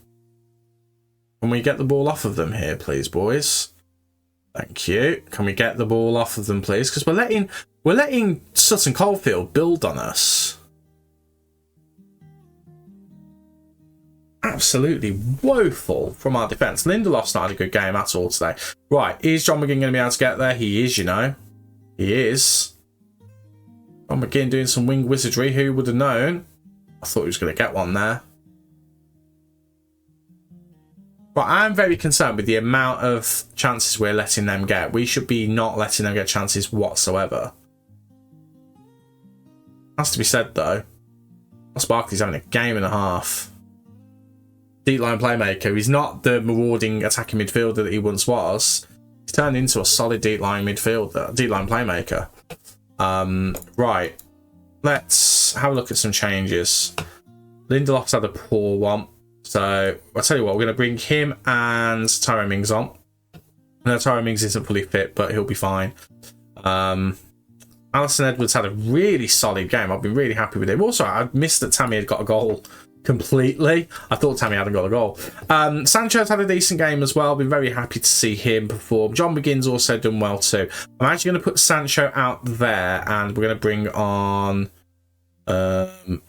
Can we get the ball off of them here, please, boys? Thank you. Can we get the ball off of them, please? Because we're letting Sutton Coldfield build on us. Absolutely woeful from our defence. Lindelof's not had a good game at all today. Right, is John McGinn going to be able to get there? He is, you know. He is. John McGinn doing some wing wizardry. Who would have known? I thought he was going to get one there. But I'm very concerned with the amount of chances we're letting them get. We should be not letting them get chances whatsoever. Has to be said, though. Ross Barkley's having a game and a half. Deep line playmaker. He's not the marauding attacking midfielder that he once was. He's turned into a solid deep line midfielder, deep line playmaker. Right. Let's have a look at some changes. Lindelof's had a poor one. So I'll tell you what, we're going to bring him and Tyrone Mings on. No, Tyrone Mings isn't fully fit, but he'll be fine. Alison Edwards had a really solid game. I've been really happy with him. Also, I missed that Tammy had got a goal completely. I thought Tammy hadn't got a goal. Sancho's had a decent game as well. I've been very happy to see him perform. John McGinn's also done well too. I'm actually going to put Sancho out there, and we're going to bring on Emi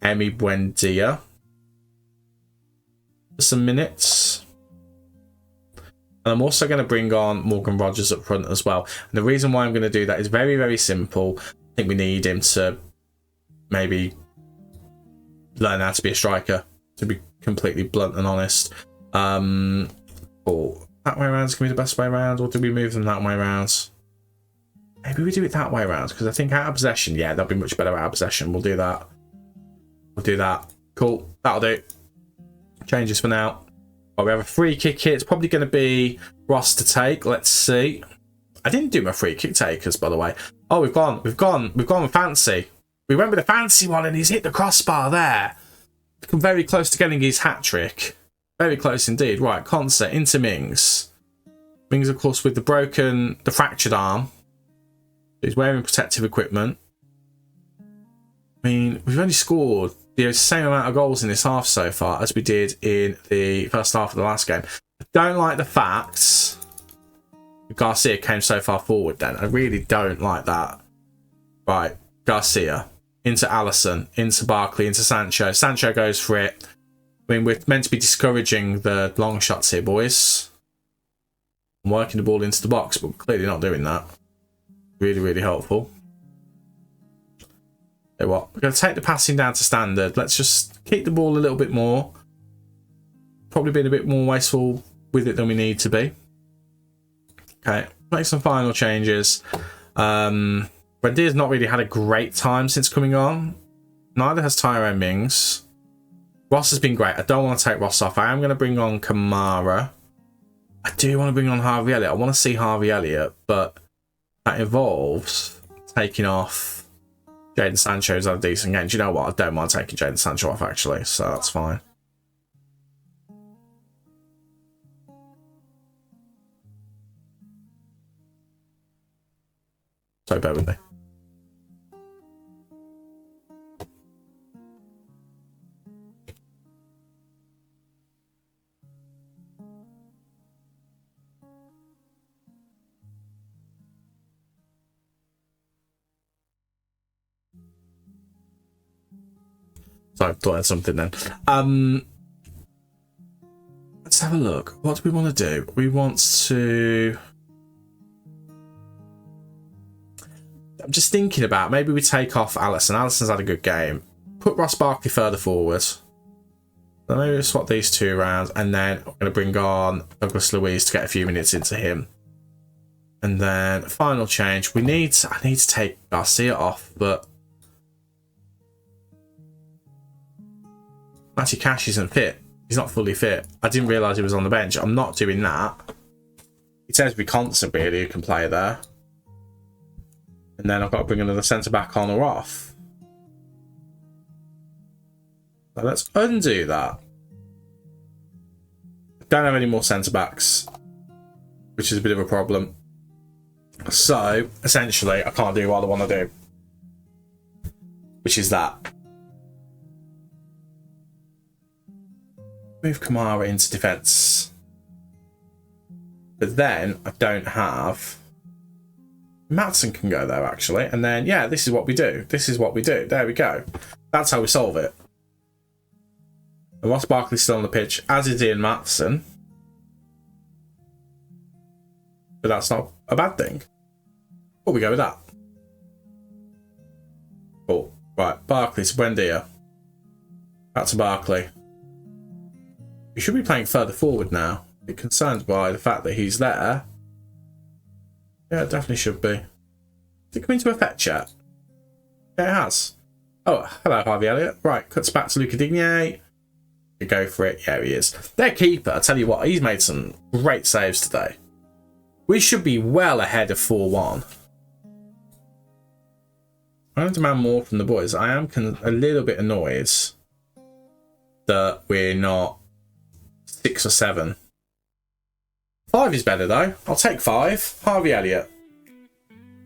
Buendia for some minutes. And I'm also going to bring on Morgan Rogers up front as well. And the reason why I'm going to do that is very, very simple. I think we need him to maybe learn how to be a striker, to be completely blunt and honest. Or that way around is going to be the best way around, or do we move them that way around? Maybe we do it that way around, because I think out of possession, yeah, that'll be much better out of possession. We'll do that. We'll do that. Cool. That'll do. Changes for now. Well, we have a free kick here. It's probably going to be Ross to take. Let's see. I didn't do my free kick takers, by the way. Oh, we've gone with fancy. We went with a fancy one, and he's hit the crossbar there. Come very close to getting his hat trick. Very close indeed. Right, Concert into Mings. Mings, of course, with the fractured arm. He's wearing protective equipment. I mean, we've only scored the same amount of goals in this half so far as we did in the first half of the last game. I don't like the fact Garcia came so far forward then. I really don't like that. Right, Garcia. Into Allison, into Barkley, into Sancho. Sancho goes for it. I mean, we're meant to be discouraging the long shots here, boys. I'm working the ball into the box, but we're clearly not doing that. Really, really helpful. So what? We're going to take the passing down to standard. Let's just keep the ball a little bit more. Probably been a bit more wasteful with it than we need to be. Okay, make some final changes. Buendia's not really had a great time since coming on. Neither has Tyrone Mings. Ross has been great. I don't want to take Ross off. I am going to bring on Kamara. I do want to bring on Harvey Elliott. I want to see Harvey Elliott, but that involves taking off Jadon Sancho's had a decent game. Do you know what? I don't mind taking Jadon Sancho off, actually, so that's fine. So bear with me. So I thought I had something then. Let's have a look. What do we want to do? We want to... I'm just thinking about maybe we take off Alisson. Alisson's had a good game. Put Ross Barkley further forward. Then maybe we swap these two around, and then I'm going to bring on Douglas Luiz to get a few minutes into him. And then final change. I need to take Garcia off, but Matty Cash isn't fit. He's not fully fit. I didn't realise he was on the bench. I'm not doing that. It says to be constant, really, who can play there. And then I've got to bring another centre-back on or off. So let's undo that. Don't have any more centre-backs, which is a bit of a problem. So, essentially, I can't do what I want to do, which is that. Move Kamara into defence. But then I don't have... Maatsen can go there, actually. And then, yeah, this is what we do. This is what we do. There we go. That's how we solve it. And Ross Barkley's still on the pitch, as is Ian Maatsen. But that's not a bad thing. Well, we go with that. Cool. Right, Barkley to Buendia. Back to Barkley. We should be playing further forward now. A bit concerned by the fact that he's there. Yeah, it definitely should be. Did it come into effect yet? Yeah, it has. Oh, hello, Harvey Elliott. Right, cuts back to Luca Digne. You go for it. Yeah, he is. Their keeper, I tell you what, he's made some great saves today. We should be well ahead of 4-1. I don't demand more from the boys. I am a little bit annoyed that we're not 6 or 7. 5 is better though. I'll take 5. Harvey Elliott.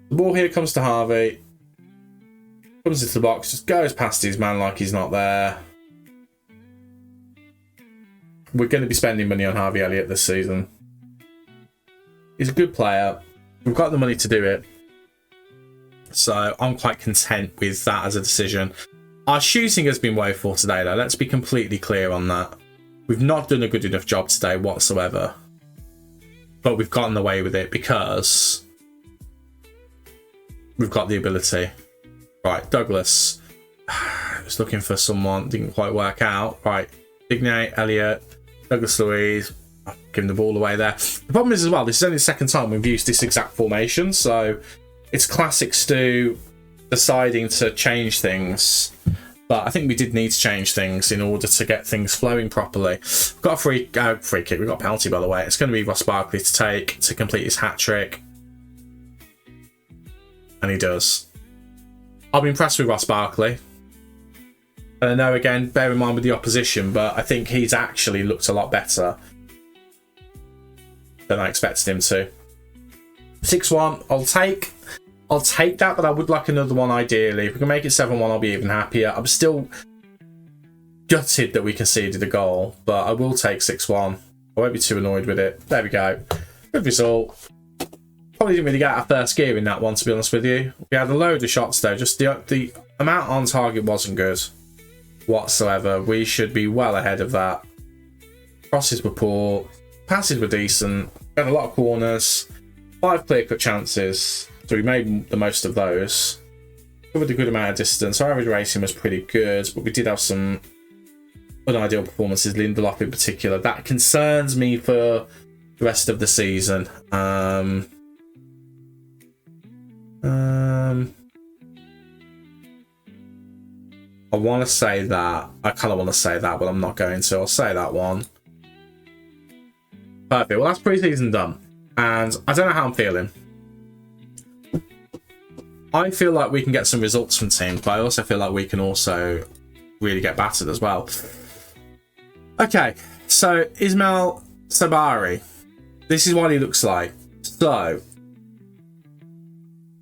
The ball here comes to Harvey. Comes into the box, just goes past his man like he's not there. We're going to be spending money on Harvey Elliott this season. He's a good player. We've got the money to do it. So I'm quite content with that as a decision. Our shooting has been woeful today though. Let's be completely clear on that. We've not done a good enough job today whatsoever. But we've gotten away with it because we've got the ability. Right, Douglas. Just looking for someone. Didn't quite work out. Right, Digne, Elliott, Douglas Luiz. Giving the ball away there. The problem is as well, this is only the second time we've used this exact formation. So it's classic Stu deciding to change things. But I think we did need to change things in order to get things flowing properly. We've got a free kick. We've got a penalty, by the way. It's going to be Ross Barkley to take to complete his hat-trick. And he does. I'll be impressed with Ross Barkley. And I know, again, bear in mind with the opposition, but I think he's actually looked a lot better than I expected him to. 6-1, I'll take that, but I would like another one ideally. If we can make it 7-1, I'll be even happier. I'm still gutted that we conceded a goal, but I will take 6-1. I won't be too annoyed with it. There we go. Good result. Probably didn't really get our first gear in that one, to be honest with you. We had a load of shots though. Just the amount on target wasn't good whatsoever. We should be well ahead of that. Crosses were poor. Passes were decent. We had a lot of corners. 5 clear-cut chances. So we made the most of those. Covered a good amount of distance. Our average rating was pretty good, but we did have some unideal performances, Lindelof in particular. That concerns me for the rest of the season. I want to say that. I kind of want to say that, but I'm not going to. I'll say that one. Perfect. Well, that's pre-season done. And I don't know how I'm feeling. I feel like we can get some results from teams, but I also feel like we can also really get battered as well. Okay, so Ismail Sabari. This is what he looks like. So,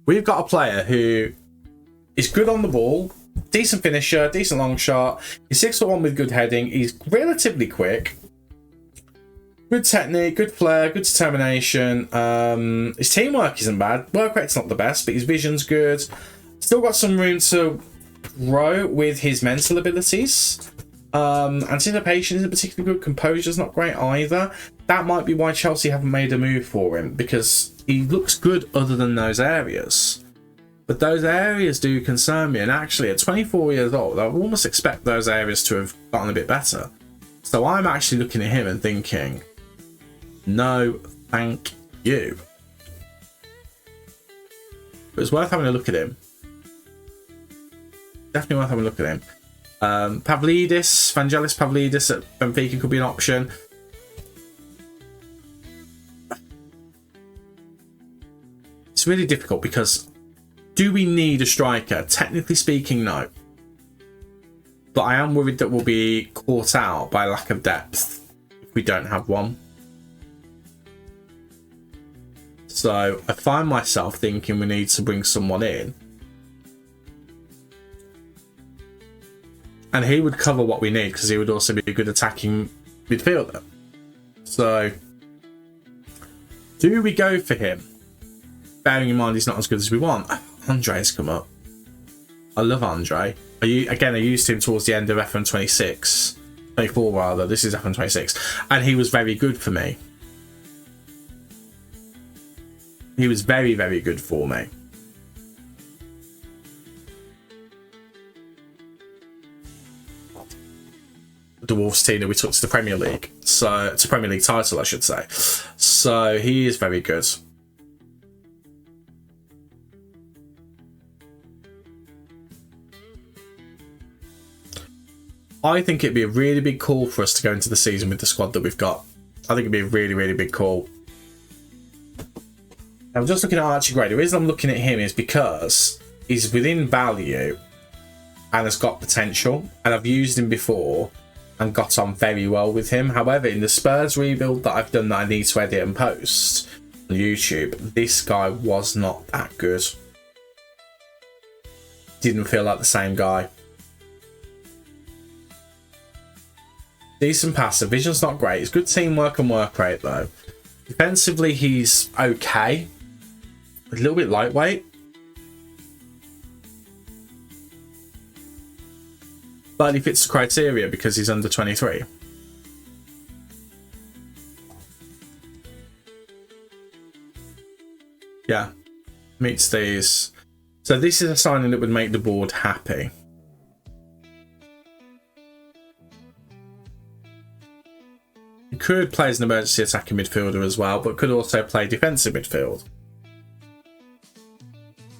we've got a player who is good on the ball, decent finisher, decent long shot. He's 6'1" with good heading. He's relatively quick. Good technique, good flair, good determination. His teamwork isn't bad. Work rate's not the best, but his vision's good. Still got some room to grow with his mental abilities. Anticipation isn't particularly good. Composure's not great either. That might be why Chelsea haven't made a move for him, because he looks good other than those areas. But those areas do concern me, and actually at 24 years old, I would almost expect those areas to have gotten a bit better. So I'm actually looking at him and thinking, no, thank you. But it's worth having a look at him. Definitely worth having a look at him. Pavlidis, Vangelis Pavlidis at Benfica could be an option. It's really difficult because do we need a striker? Technically speaking, no. But I am worried that we'll be caught out by lack of depth if we don't have one. So I find myself thinking we need to bring someone in. And he would cover what we need because he would also be a good attacking midfielder. So, do we go for him? Bearing in mind he's not as good as we want. Andre's come up. I love Andre. I used him towards the end of FM26. 24 rather. This is FM26. And he was very good for me. He was very, very good for me. The Wolves team that we took to the Premier League. So, to Premier League title, I should say. So, he is very good. I think it'd be a really big call for us to go into the season with the squad that we've got. I think it'd be a really, really big call. I'm just looking at Archie Gray. The reason I'm looking at him is because he's within value and has got potential. And I've used him before and got on very well with him. However, in the Spurs rebuild that I've done that I need to edit and post on YouTube, this guy was not that good. Didn't feel like the same guy. Decent passer. Vision's not great. It's good teamwork and work rate though. Defensively, he's okay. A little bit lightweight. But he fits the criteria because he's under 23. Yeah. Meets these. So this is a signing that would make the board happy. He could play as an emergency attacking midfielder as well, but could also play defensive midfield.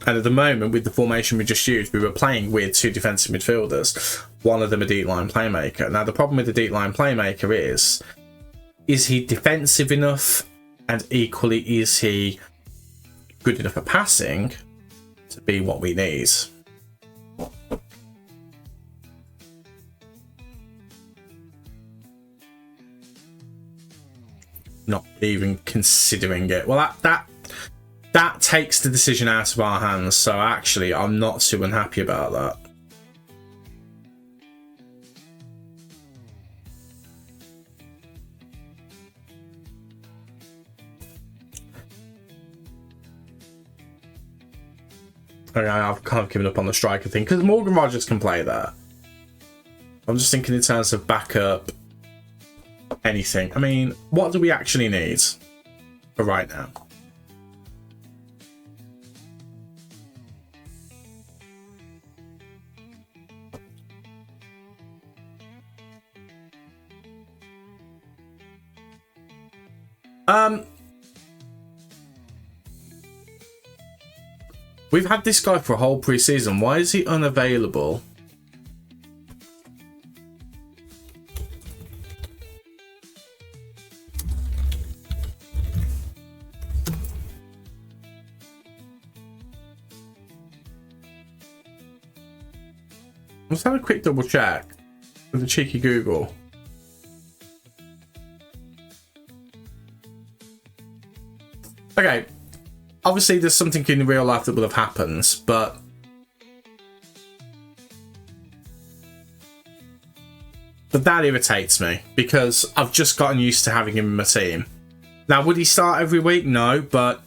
And at the moment, with the formation we just used, we were playing with two defensive midfielders. One of them a deep line playmaker. Now, the problem with the deep line playmaker is he defensive enough? And equally, is he good enough at passing to be what we need? Not even considering it. Well, that takes the decision out of our hands. So actually, I'm not too unhappy about that. Okay, I've kind of given up on the striker thing because Morgan Rogers can play there. I'm just thinking in terms of backup. Anything. I mean, what do we actually need for right now? We've had this guy for a whole pre-season. Why is he unavailable? Let's have a quick double check with a cheeky Google. Okay, obviously there's something in real life that will have happened, but that irritates me because I've just gotten used to having him in my team. Now, would he start every week? No, but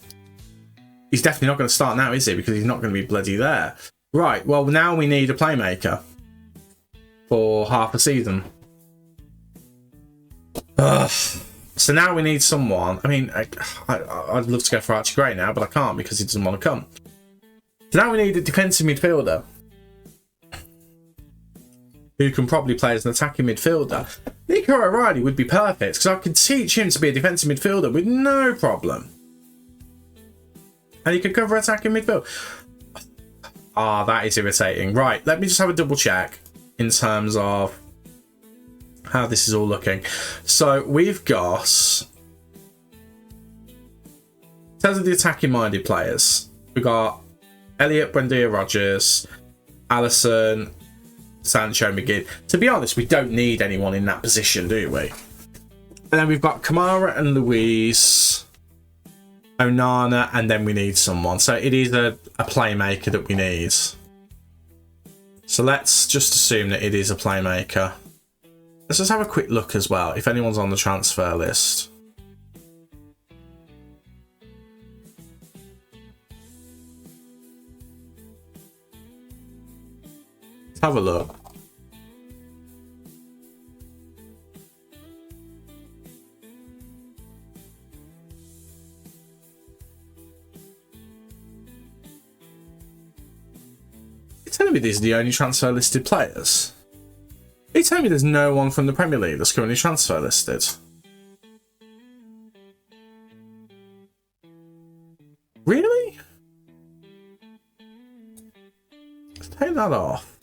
he's definitely not going to start now, is he? Because he's not going to be bloody there. Right, well, now we need a playmaker for half a season. Ugh. So now we need someone. I mean, I'd love to go for Archie Gray now, but I can't because he doesn't want to come. So now we need a defensive midfielder who can probably play as an attacking midfielder. Nico O'Reilly would be perfect because I could teach him to be a defensive midfielder with no problem. And he could cover attacking midfield. Ah, that is irritating. Right, let me just have a double check in terms of how this is all looking. So we've got, in terms of the attacking minded players, we've got Elliot, Buendia Rogers, Allison, Sancho, McGinn. To be honest, we don't need anyone in that position, do we? And then we've got Kamara and Louise, Onana, and then we need someone. So it is a playmaker that we need. So let's just assume that it is a playmaker. Let's just have a quick look as well, if anyone's on the transfer list. Let's have a look. You're telling me these are the only transfer listed players? Are you telling me there's no one from the Premier League that's currently transfer listed? Really? Let's take that off.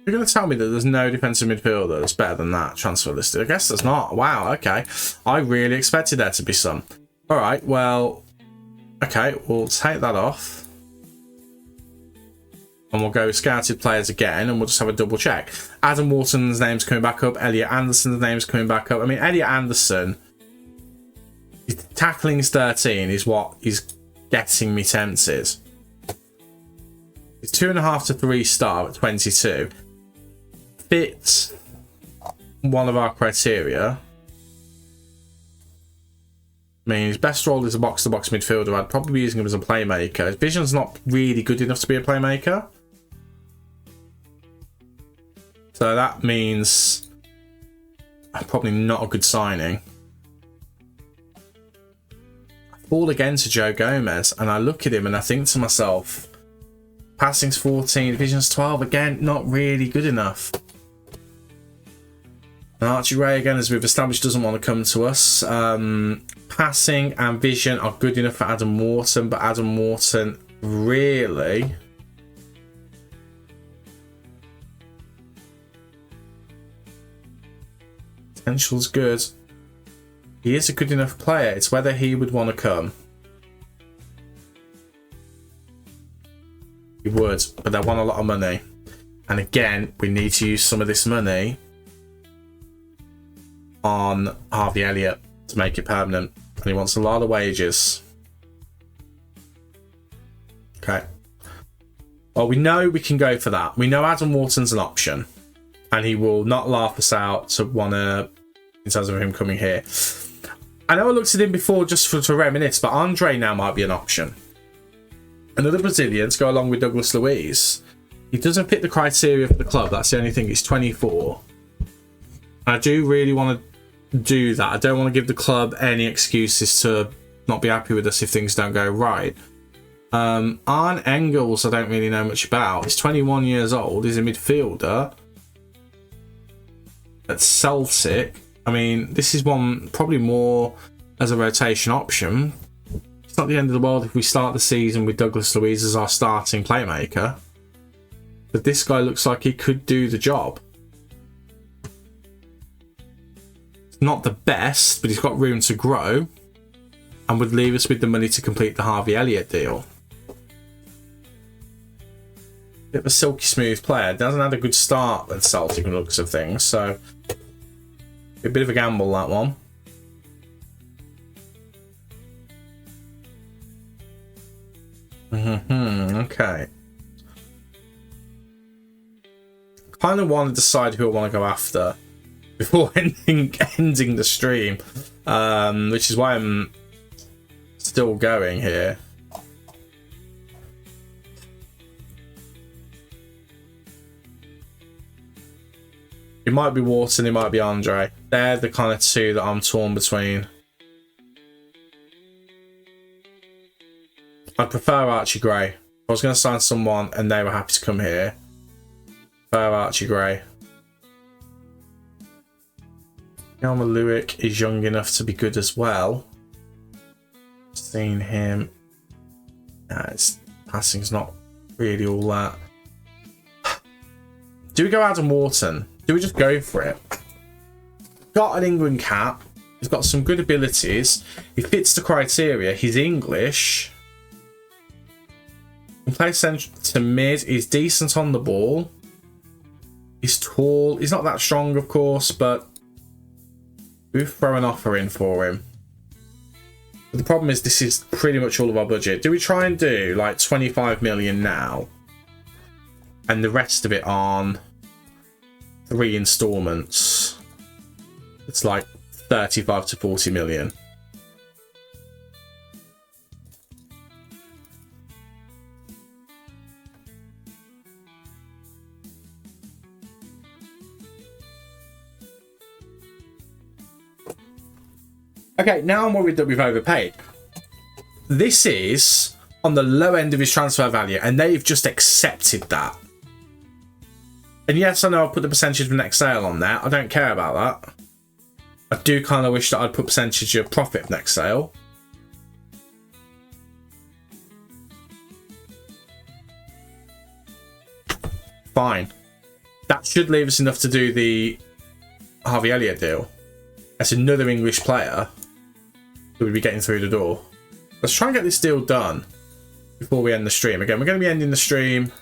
You're going to tell me that there's no defensive midfielder that's better than that transfer listed? I guess there's not. Wow, okay. I really expected there to be some. Alright, well, okay, we'll take that off. And we'll go scouted players again, and we'll just have a double check. Adam Wharton's name's coming back up. Elliot Anderson's name's coming back up. I mean, Elliot Anderson, his tackling's 13 is what is getting me tempted. He's 2.5 to 3 star at 22. Fits one of our criteria. I mean, his best role is a box-to-box midfielder. I'd probably be using him as a playmaker. His vision's not really good enough to be a playmaker. So that means probably not a good signing. I fall again to Joe Gomez, and I look at him and I think to myself, passing's 14, vision's 12, again, not really good enough. And Archie Ray, again, as we've established, doesn't want to come to us. Passing and vision are good enough for Adam Wharton, but Adam Wharton really... Potential's good. He is a good enough player. It's whether he would want to come. He would, but they want a lot of money. And again, we need to use some of this money on Harvey Elliott to make it permanent. And he wants a lot of wages. Okay. Well, we know we can go for that. We know Adam Wharton's an option. And he will not laugh us out to want to, in terms of him coming here. I know I looked at him before just to reminisce, but Andre now might be an option. Another Brazilian to go along with Douglas Luiz. He doesn't fit the criteria for the club. That's the only thing. He's 24. I do really want to do that. I don't want to give the club any excuses to not be happy with us if things don't go right. Arne Engels, I don't really know much about. He's 21 years old. He's a midfielder at Celtic. I mean, this is one probably more as a rotation option. It's not the end of the world if we start the season with Douglas Luiz as our starting playmaker. But this guy looks like he could do the job. It's not the best, but he's got room to grow and would leave us with the money to complete the Harvey Elliott deal. bit of a silky smooth player. Doesn't have a good start at Celtic from the looks of things, so a bit of a gamble, that one. Okay. Kind of want to decide who I want to go after before ending the stream, which is why I'm still going here. It might be Wharton, it might be Andre. They're the kind of two that I'm torn between. I prefer Archie Gray. If I was going to sign someone and they were happy to come here, I prefer Archie Gray. Elmer Lewick is young enough to be good as well. Seen him. His passing's not really all that. Do we go Adam Wharton? Do we just go for it? Got an England cap. He's got some good abilities. He fits the criteria. He's English. He plays central to mid. He's decent on the ball. He's tall. He's not that strong, of course, but we'll throw an offer in for him. But the problem is this is pretty much all of our budget. Do we try and do like 25 million now? And the rest of it on 3 installments. It's like 35 to 40 million. Okay, now I'm worried that we've overpaid. This is on the low end of his transfer value, and they've just accepted that. And yes, I know I'll put the percentage of next sale on there. I don't care about that. I do kind of wish that I'd put percentage of profit of next sale. Fine. That should leave us enough to do the Harvey Elliott deal. That's another English player that would be getting through the door. Let's try and get this deal done before we end the stream. Again, we're going to be ending the stream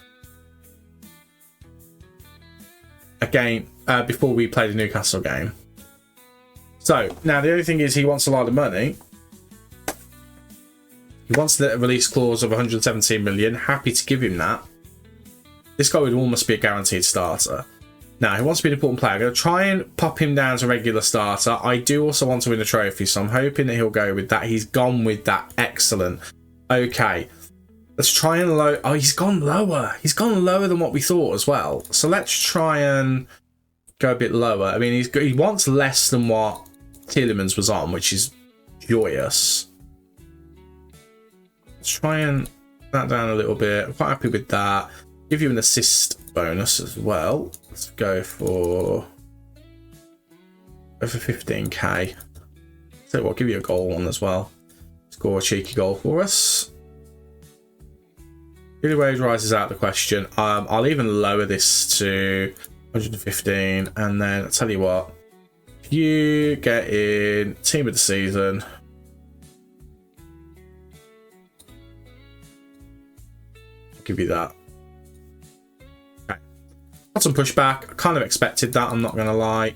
again before we play the Newcastle game. So now the only thing is he wants a lot of money. He wants the release clause of 117 million. Happy to give him that. This guy would almost be a guaranteed starter. Now, he wants to be an important player. I'm going to try and pop him down to regular starter. I do also want to win a trophy, so I'm hoping that he'll go with that. He's gone with that. Excellent. Okay. Let's try and low. Oh, he's gone lower. He's gone lower than what we thought as well. So let's try and go a bit lower. I mean, he wants less than what Tielemans was on, which is joyous. Let's try and that down a little bit. I'm quite happy with that. Give you an assist bonus as well. Let's go for over 15k. So what, give you a goal one as well. Score a cheeky goal for us. Really wage rises out the question. I'll even lower this to 115, and then I'll tell you what. If you get in team of the season, I'll give you that. Got some pushback. I kind of expected that, I'm not going to lie.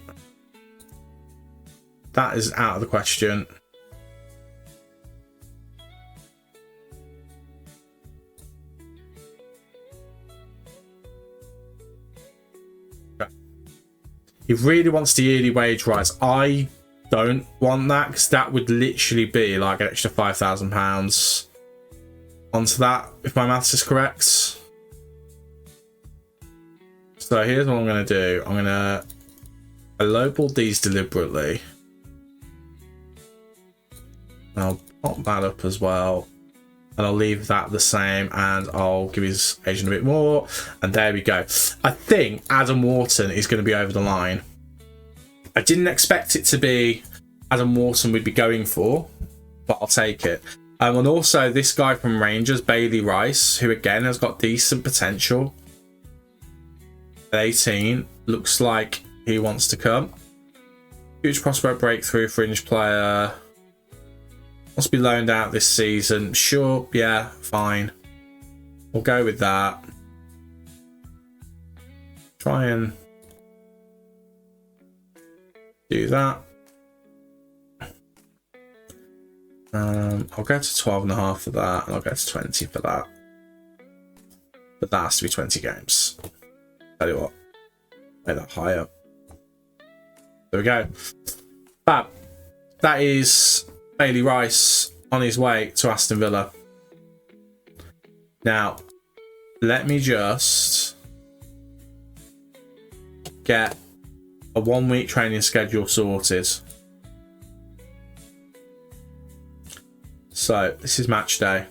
That is out of the question. Okay. He really wants the yearly wage rise. I don't want that, because that would literally be like an extra £5,000 onto that, if my maths is correct. So here's what I'm going to do. I'm going to lowball these deliberately. I'll pop that up as well. And I'll leave that the same. And I'll give his agent a bit more. And there we go. I think Adam Wharton is going to be over the line. I didn't expect it to be Adam Wharton we'd be going for, but I'll take it. And also this guy from Rangers, Bailey Rice, who again has got decent potential. 18, looks like he wants to come. Huge prospect breakthrough, fringe player. Wants to be loaned out this season. Sure, yeah, fine. We'll go with that. try and do that. I'll go to 12.5 for that, and I'll go to 20 for that. But that has to be 20 games. Tell you what, make that higher. There we go. Fab. That is Bailey Rice on his way to Aston Villa. Now, let me just get a 1 week training schedule sorted. So, this is match day.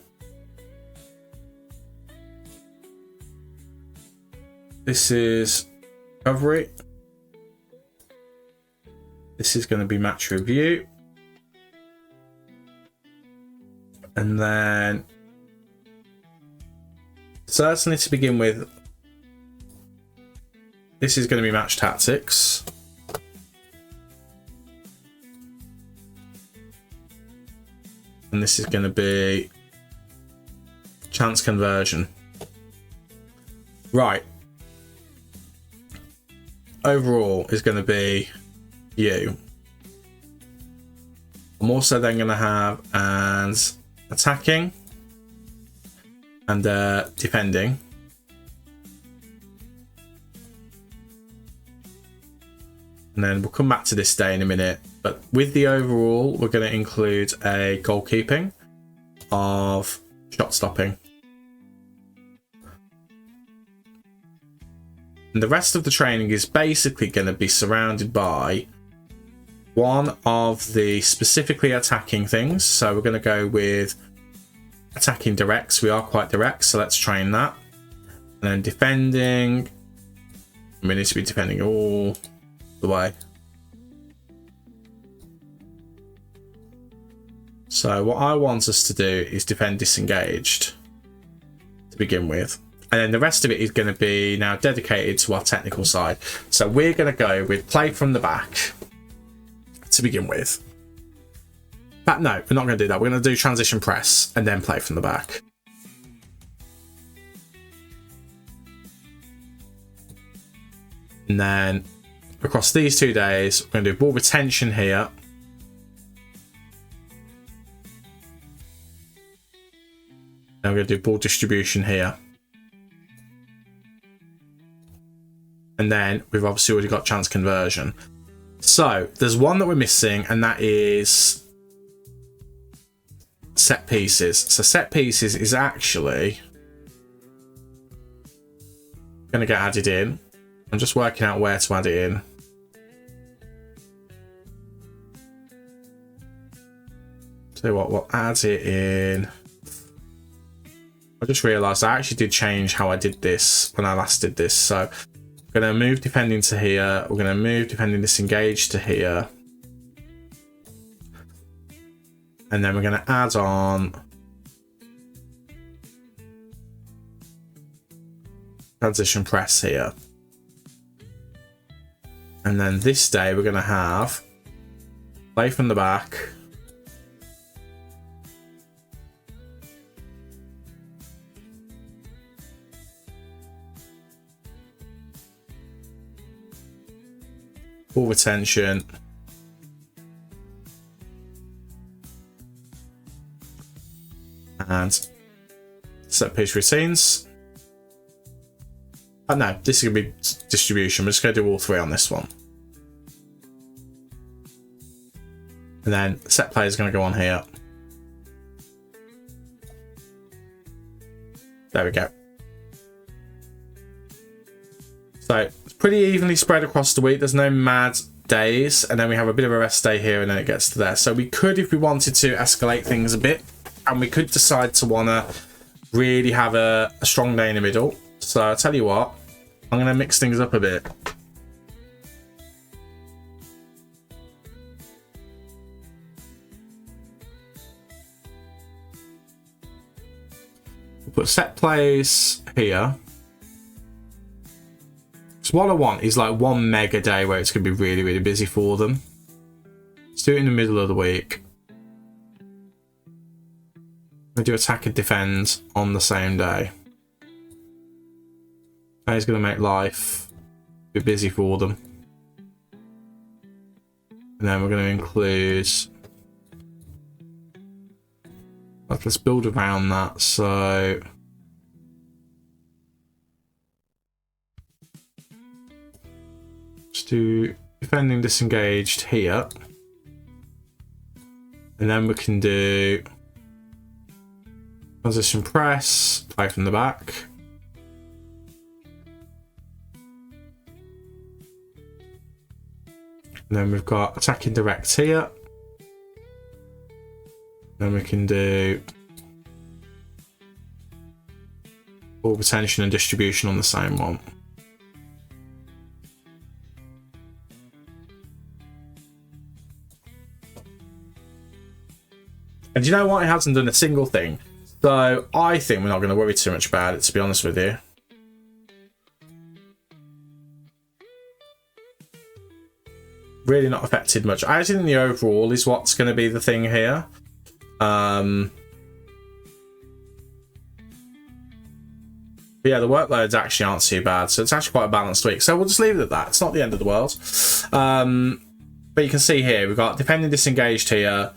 This is recovery. This is going to be match review. And then, certainly to begin with, this is going to be match tactics. And this is going to be chance conversion. Right. Overall is going to be you. I'm also then going to have as attacking and defending. And then we'll come back to this day in a minute. But with the overall, we're going to include a goalkeeping of shot stopping. And the rest of the training is basically going to be surrounded by one of the specifically attacking things. So we're going to go with attacking directs. We are quite direct, so let's train that. And then defending. We need to be defending all the way. So what I want us to do is defend disengaged to begin with. And then the rest of it is going to be now dedicated to our technical side. So we're going to go with play from the back to begin with. But no, we're not going to do that. We're going to do transition press and then play from the back. And then across these 2 days, we're going to do ball retention here. And we're going to do ball distribution here. And then we've obviously already got chance conversion. So there's one that we're missing, and that is set pieces. So set pieces is actually going to get added in. I'm just working out where to add it in. Tell you what, we'll add it in. I just realised I actually did change how I did this when I last did this. So we're going to move defending to here. We're going to move defending disengaged to here. And then we're going to add on transition press here. And then this day we're going to have play from the back. Ball retention. And set piece routines. Oh no, this is going to be distribution. We're just going to do all three on this one. And then set play is going to go on here. There we go. So it's pretty evenly spread across the week. There's no mad days. And then we have a bit of a rest day here and then it gets to there. So we could, if we wanted to, escalate things a bit. And we could decide to want to really have a strong day in the middle. So I'll tell you what, I'm going to mix things up a bit. We'll put set plays here. So what I want is like one mega day where it's going to be really, really busy for them. Let's do it in the middle of the week. We do attack and defend on the same day. That is going to make life Be busy for them. And then we're going to include... Let's build around that, so... Let's do defending disengaged here. And then we can do transition press, play from the back. And then we've got attacking direct here. Then we can do ball retention and distribution on the same one. And you know what? It hasn't done a single thing. So I think we're not going to worry too much about it, to be honest with you. Really not affected much. I actually think the overall is what's going to be the thing here. But yeah, the workloads actually aren't too bad. So it's actually quite a balanced week. So we'll just leave it at that. It's not the end of the world. But you can see here, we've got defending disengaged here.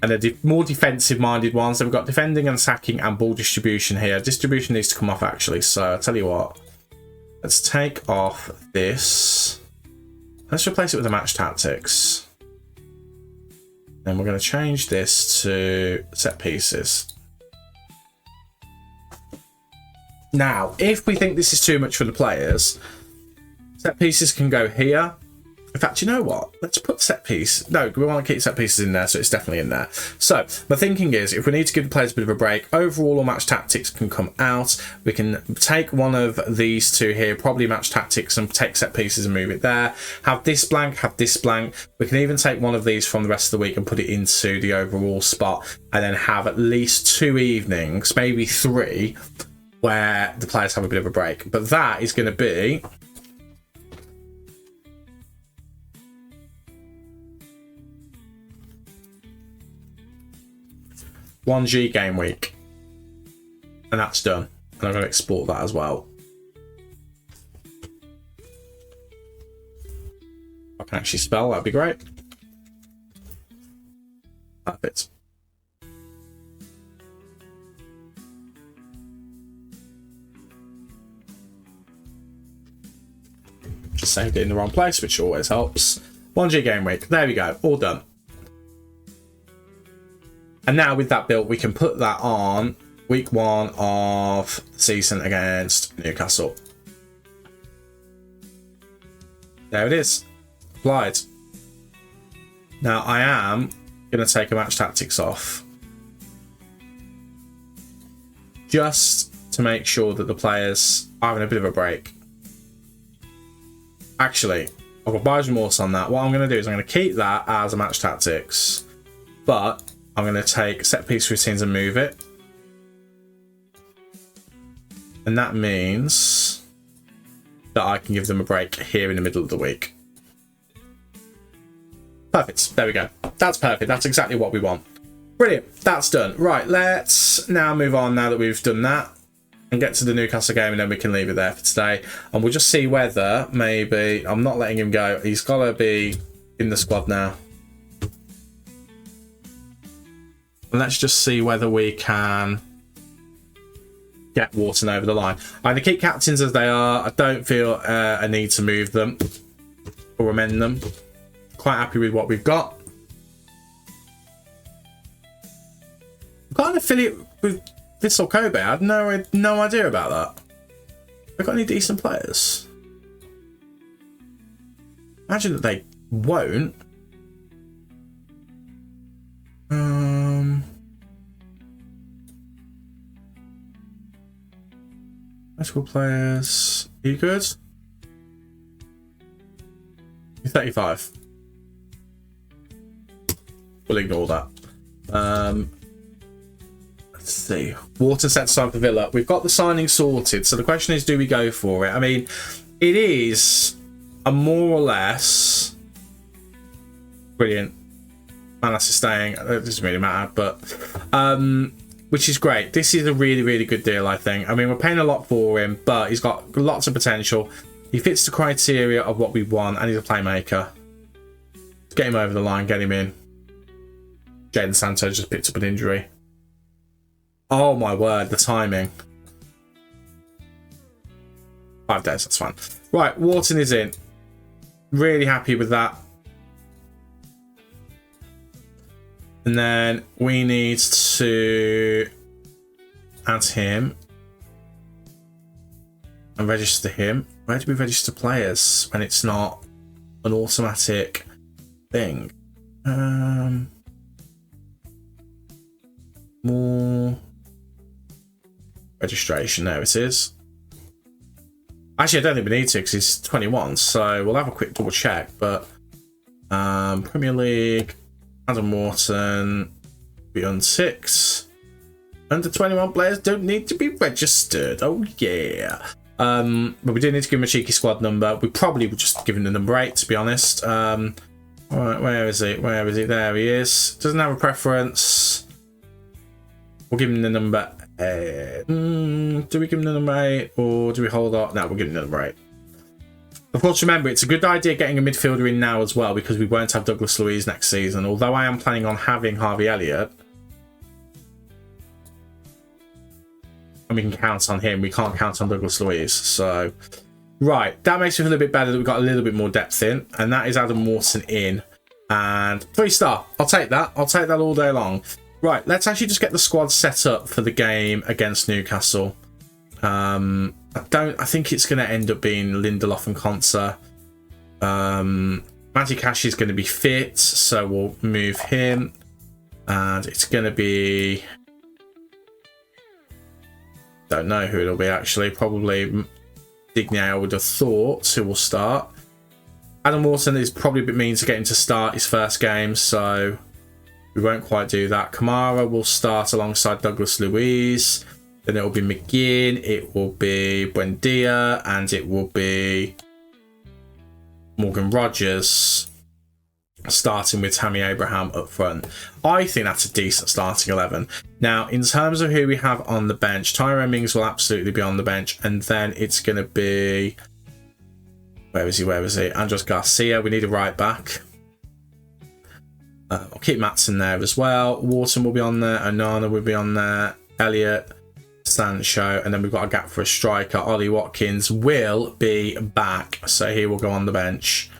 And the more defensive-minded ones. So we've got defending and sacking and ball distribution here. Distribution needs to come off, actually. So I'll tell you what. Let's take off this. Let's replace it with the match tactics. Then we're going to change this to set pieces. Now, if we think this is too much for the players, set pieces can go here. In fact, you know what? Let's put set piece. No, we want to keep set pieces in there, so it's definitely in there. So my thinking is, if we need to give the players a bit of a break, overall or match tactics can come out. We can take one of these two here, probably match tactics, and take set pieces and move it there. Have this blank, have this blank. We can even take one of these from the rest of the week and put it into the overall spot, and then have at least 2 evenings, maybe 3, where the players have a bit of a break. But that is going to be... $1G game week, and that's done. And I'm going to export that as well. If I can actually spell, that'd be great. Perfect. Just saved it in the wrong place, which always helps. 1G game week. There we go. All done. And now with that built, we can put that on week 1 of the season against Newcastle. There it is. Applied. Now I am going to take a match tactics off. Just to make sure that the players are having a bit of a break. Actually, I've got buyer's remorse on that. What I'm going to do is I'm going to keep that as a match tactics. But... I'm going to take set piece routines and move it. And that means that I can give them a break here in the middle of the week. Perfect. There we go. That's perfect. That's exactly what we want. Brilliant. That's done. Right, let's now move on now that we've done that and get to the Newcastle game, and then we can leave it there for today. And we'll just see whether maybe... I'm not letting him go. He's got to be in the squad now. And let's just see whether we can get Wharton over the line. I'm going to keep captains as they are. I don't feel a need to move them or amend them. Quite happy with what we've got. I've got an affiliate with Vissel Kobe. I had no idea about that. Have got any decent players? Imagine that they won't. High school players. Are you good? You're 35. We'll ignore that. Let's see. Wharton set aside for Villa. We've got the signing sorted. So the question is, do we go for it? I mean, it is a more or less brilliant. Manas is staying. It doesn't really matter, but which is great. This is a really, really good deal, I think. I mean, we're paying a lot for him, but he's got lots of potential. He fits the criteria of what we want, and he's a playmaker. Get him over the line, get him in. Jadon Sancho just picked up an injury. Oh my word, the timing. 5 days, that's fine. Right, Wharton is in. Really happy with that. And then we need to add him and register him. Where do we register players when it's not an automatic thing? More registration. There it is. Actually, I don't think we need to because he's 21, so we'll have a quick double check. But Premier League, Adam Wharton, beyond 6. Under 21 players don't need to be registered. Oh yeah. But we do need to give him a cheeky squad number. We probably would just give him the number 8, to be honest. Right, where is he? Where is he? There he is. Doesn't have a preference. We'll give him the number 8. Do we give him the number 8 or do we hold on? No, we'll give him the number 8. Of course, remember, it's a good idea getting a midfielder in now as well because we won't have Douglas Luiz next season. Although I am planning on having Harvey Elliott. And we can count on him. We can't count on Douglas Luiz. So, right. That makes me feel a bit better that we've got a little bit more depth in. And that is Adam Wharton in. And 3-star. I'll take that. I'll take that all day long. Right. Let's actually just get the squad set up for the game against Newcastle. I think it's going to end up being Lindelof and Konsa. Matty Cash is going to be fit. So we'll move him. And it's going to be... Don't know who it'll be actually. Probably Digne, I would have thought, who will start. Adam Wharton is probably a bit mean to get him to start his first game, so we won't quite do that. Kamara will start alongside Douglas Luiz. Then it will be McGinn, it will be Buendia, and it will be Morgan Rogers. Starting with Tammy Abraham up front. I think that's a decent starting 11. Now, in terms of who we have on the bench, Tyrone Mings will absolutely be on the bench. And then it's going to be... Where is he? Andres Garcia. We need a right back. I'll keep Matson there as well. Wharton will be on there. Onana will be on there. Elliott, Sancho. And then we've got a gap for a striker. Ollie Watkins will be back. So he will go on the bench.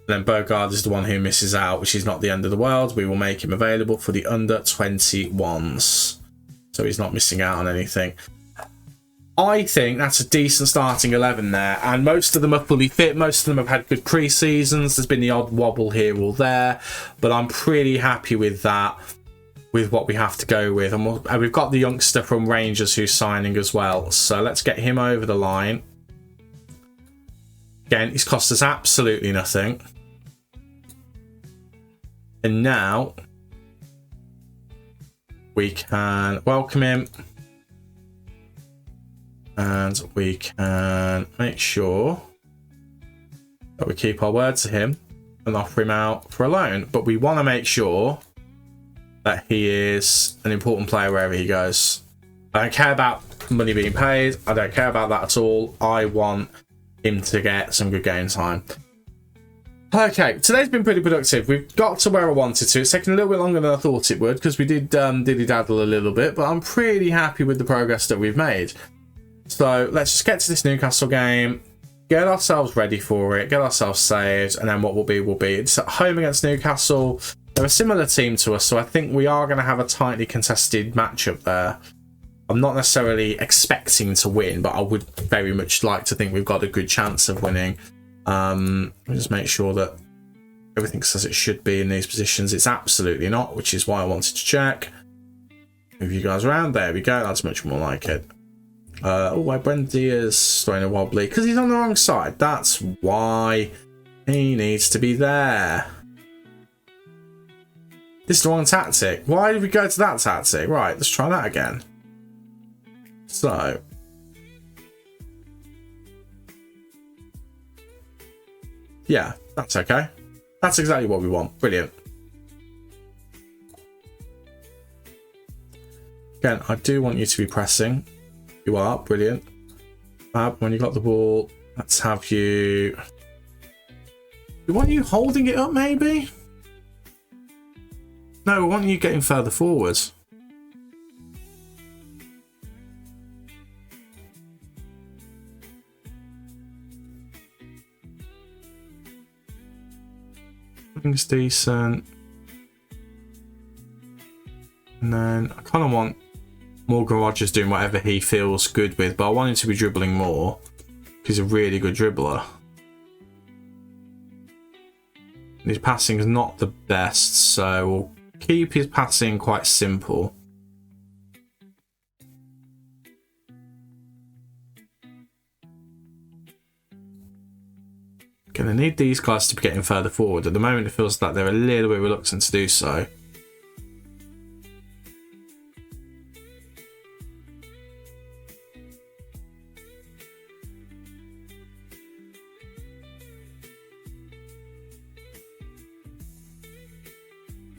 Then Bogard is the one who misses out, which is not the end of the world. We will make him available for the under 21s. So he's not missing out on anything. I think that's a decent starting 11 there. And most of them are fully fit. Most of them have had good pre-seasons. There's been the odd wobble here or there. But I'm pretty happy with that, with what we have to go with. And we've got the youngster from Rangers who's signing as well. So let's get him over the line. Again, he's cost us absolutely nothing. And now we can welcome him and we can make sure that we keep our word to him and offer him out for a loan. But we want to make sure that he is an important player wherever he goes. I don't care about money being paid. I don't care about that at all. I want him to get some good game time. Okay, today's been pretty productive. We've got to where I wanted to. It's taken a little bit longer than I thought it would because we did dilly-daddle a little bit, but I'm pretty happy with the progress that we've made. So let's just get to this Newcastle game, get ourselves ready for it, get ourselves saved, and then what will be will be. It's at home against Newcastle. They're a similar team to us, so I think we are going to have a tightly contested matchup there. I'm not necessarily expecting to win, but I would very much like to think we've got a good chance of winning. Let me just make sure that everything says it should be in these positions. It's absolutely not, which is why I wanted to check. Move you guys around. There we go. That's much more like it. Why Buendia's throwing a wobbly? Because he's on the wrong side. That's why he needs to be there. This is the wrong tactic. Why did we go to that tactic? Right, let's try that again. So... yeah, that's okay. That's exactly what we want. Brilliant. Again, I do want you to be pressing. You are. Brilliant. When you got the ball, let's have you... We want you holding it up, maybe? No, we want you getting further forward. Things decent. And then I kind of want Morgan Rogers doing whatever he feels good with, but I want him to be dribbling more. He's a really good dribbler. His passing is not the best, so we'll keep his passing quite simple. Gonna need these guys to be getting further forward. At the moment it feels like they're a little bit reluctant to do so.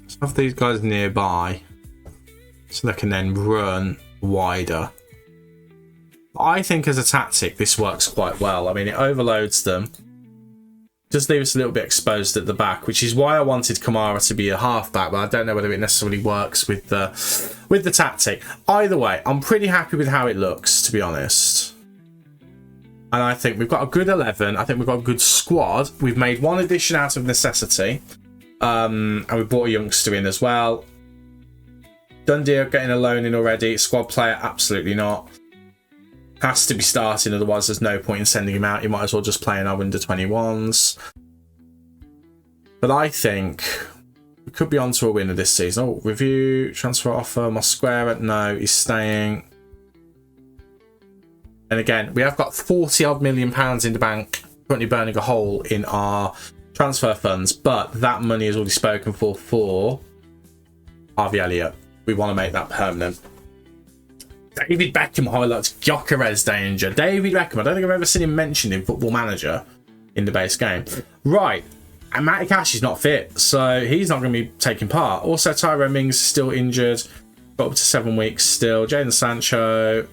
Let's have these guys nearby so they can then run wider. I think as a tactic this works quite well. I mean, it overloads them. Just leave us a little bit exposed at the back, which is why I wanted Kamara to be a halfback, but I don't know whether it necessarily works with the tactic. Either way, I'm pretty happy with how it looks, to be honest. And I think we've got a good 11. I think we've got a good squad. We've made one addition out of necessity. And we brought a youngster in as well. Dundee getting a loan in already. Squad player, absolutely not. Has to be starting, otherwise there's no point in sending him out. You might as well just play in our under 21s. But I think we could be on to a winner this season. Oh, review, transfer offer, Mosquera, no, he's staying. And again, we have got 40 odd million pounds in the bank, currently burning a hole in our transfer funds, but that money is already spoken for Harvey Elliott. We want to make that permanent. David Beckham highlights Gyökeres danger. David Beckham, I don't think I've ever seen him mentioned in Football Manager in the base game. Right, and Matty Cash is not fit, so he's not going to be taking part. Also, Tyrone Mings is still injured, got up to 7 weeks still. Jadon Sancho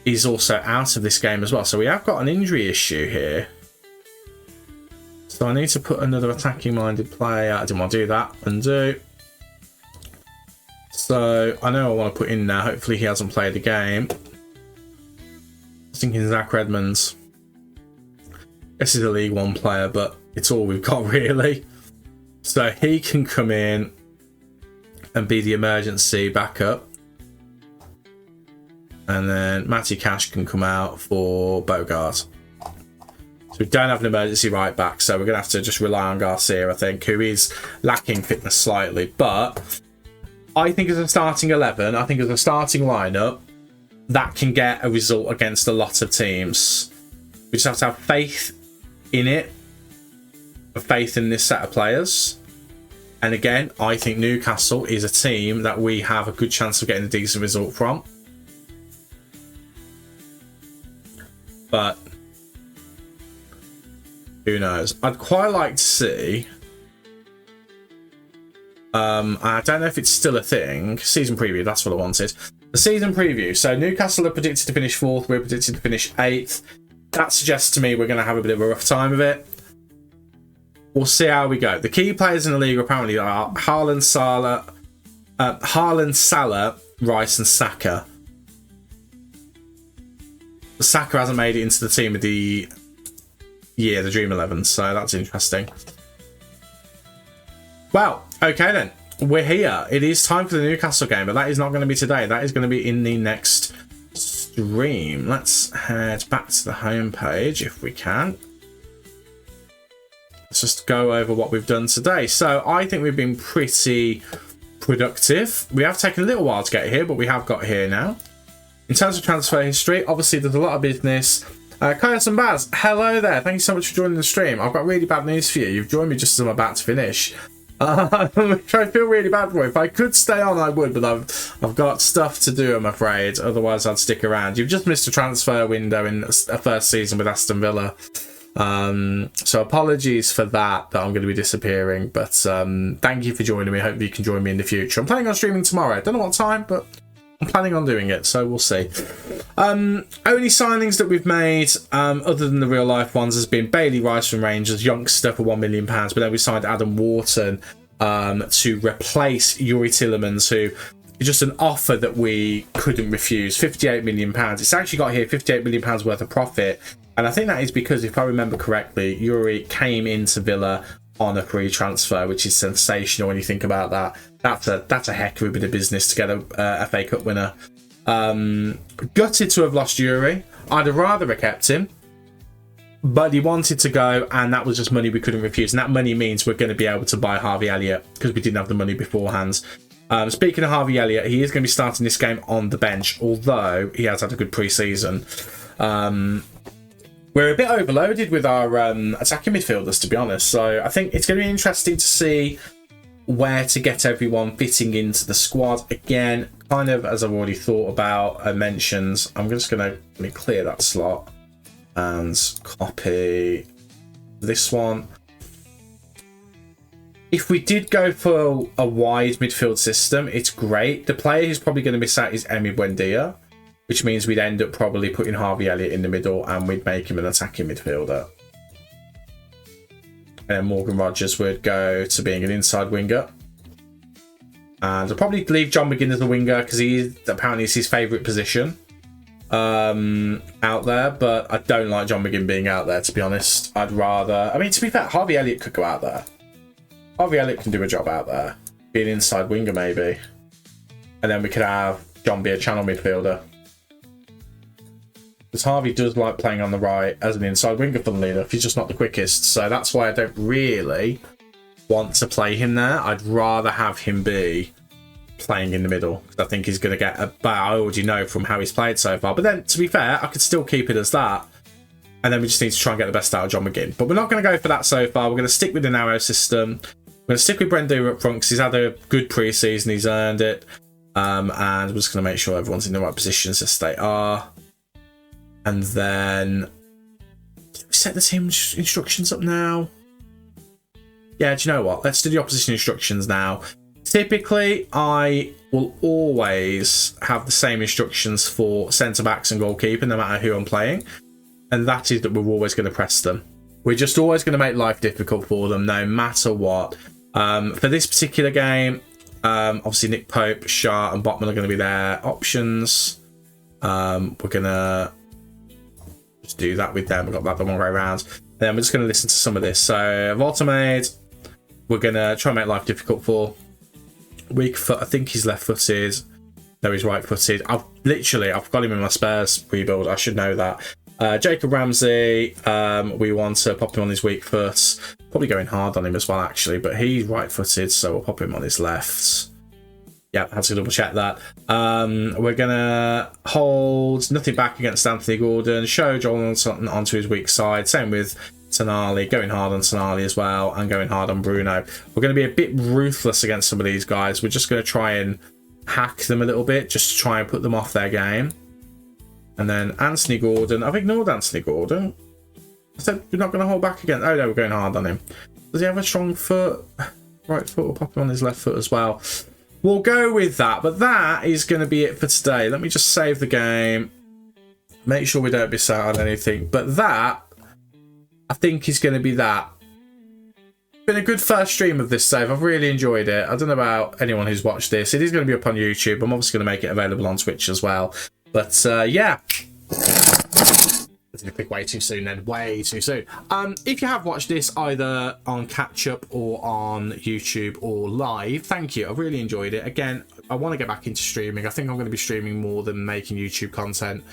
is also out of this game as well, so we have got an injury issue here. So I need to put another attacking-minded player. I didn't want to do that. Undo. So I know I want to put in now. Hopefully he hasn't played the game. I was thinking Zach Redmonds. This is a League One player, but it's all we've got really. So he can come in and be the emergency backup. And then Matty Cash can come out for Bogart. So we don't have an emergency right back, so we're going to have to just rely on Garcia, I think, who is lacking fitness slightly. But I think as a starting 11, I think as a starting lineup, that can get a result against a lot of teams. We just have to have faith in it, faith in this set of players. And again, I think Newcastle is a team that we have a good chance of getting a decent result from. But who knows? I'd quite like to see... I don't know if it's still a thing. Season preview, that's what I wanted. The season preview. So Newcastle are predicted to finish 4th. We're predicted to finish 8th. That suggests to me we're going to have a bit of a rough time of it. We'll see how we go. The key players in the league apparently are Haaland, Salah, Rice and Saka. Saka hasn't made it into the team of the year, the Dream 11, so that's interesting. Well, okay then, we're here. It is time for the Newcastle game, but that is not going to be today. That is going to be in the next stream. Let's head back to the home page if we can. Let's just go over what we've done today. So I think we've been pretty productive. We have taken a little while to get here, but we have got here now. In terms of transfer history, obviously there's a lot of business. Coyotes and Baz, hello there. Thank you so much for joining the stream. I've got really bad news for you. You've joined me just as I'm about to finish. Which I feel really bad for. If I could stay on, I would, but I've got stuff to do, I'm afraid. Otherwise, I'd stick around. You've just missed a transfer window in a first season with Aston Villa. So apologies for that I'm going to be disappearing. But thank you for joining me. Hope you can join me in the future. I'm planning on streaming tomorrow. Don't know what time, but I'm planning on doing it, so we'll see. Only signings that we've made, other than the real life ones, has been Bailey Rice from Rangers, youngster for £1 million, but then we signed Adam Wharton to replace Yuri Tillemans, who is just an offer that we couldn't refuse. £58 million. It's actually got here £58 million worth of profit, and I think that is because, if I remember correctly, Yuri came into Villa on a free transfer, which is sensational when you think about that. That's a heck of a bit of business to get a FA Cup winner. Gutted to have lost Yuri. I'd have rather have kept him, but he wanted to go, and that was just money we couldn't refuse. And that money means we're going to be able to buy Harvey Elliott because we didn't have the money beforehand. Speaking of Harvey Elliott, he is going to be starting this game on the bench, although he has had a good pre-season. We're a bit overloaded with our attacking midfielders, to be honest. So I think it's going to be interesting to see where to get everyone fitting into the squad. Again, kind of as I've already thought about and mentioned, I'm just going to clear that slot and copy this one. If we did go for a wide midfield system, it's great. The player who's probably going to miss out is Emi Buendia, which means we'd end up probably putting Harvey Elliott in the middle and we'd make him an attacking midfielder. And Morgan Rogers would go to being an inside winger. And I'll probably leave John McGinn as a winger because apparently it's his favourite position out there. But I don't like John McGinn being out there, to be honest. I'd rather... I mean, to be fair, Harvey Elliott could go out there. Harvey Elliott can do a job out there. Be an inside winger, maybe. And then we could have John be a channel midfielder. Because Harvey does like playing on the right as an inside winger, funnily enough. He's just not the quickest. So that's why I don't really want to play him there. I'd rather have him be playing in the middle. I think he's going to get a... I already know from how he's played so far. But then, to be fair, I could still keep it as that. And then we just need to try and get the best out of John McGinn. But we're not going to go for that so far. We're going to stick with the narrow system. We're going to stick with Brendan up front because he's had a good pre-season. He's earned it. And we're just going to make sure everyone's in the right positions as they are. And then... Did we set the team instructions up now? Yeah, do you know what? Let's do the opposition instructions now. Typically, I will always have the same instructions for centre-backs and goalkeeper, no matter who I'm playing. And that is that we're always going to press them. We're just always going to make life difficult for them, no matter what. For this particular game, obviously Nick Pope, Shah and Botman are going to be their options. We're going to just do that with them. We've got that the wrong way around. Then we're just going to listen to some of this. So, Voltamade, we're going to try and make life difficult for. Weak foot, I think he's left-footed. No, he's right-footed. I've got him in my Spurs rebuild. I should know that. Jacob Ramsey, we want to pop him on his weak foot. Probably going hard on him as well, actually, but he's right-footed, so we'll pop him on his left. Yeah, had to double check that. We're going to hold nothing back against Anthony Gordon, show Joel onto his weak side. Same with Tonali, going hard on Tonali as well, and going hard on Bruno. We're going to be a bit ruthless against some of these guys. We're just going to try and hack them a little bit, just to try and put them off their game. And then Anthony Gordon. I've ignored Anthony Gordon. I said we're not going to hold back again. Oh no, we're going hard on him. Does he have a strong foot? Right foot, we'll pop him on his left foot as well. We'll go with that, but that is going to be it for today. Let me just save the game. Make sure we don't miss out on anything. But that, I think, is going to be that. Been a good first stream of this save. I've really enjoyed it. I don't know about anyone who's watched this. It is going to be up on YouTube. I'm obviously going to make it available on Twitch as well. But yeah. I did a click way too soon then. Way too soon. If you have watched this either on catch up or on YouTube or live, thank you. I really enjoyed it. Again, I want to get back into streaming. I think I'm going to be streaming more than making YouTube content.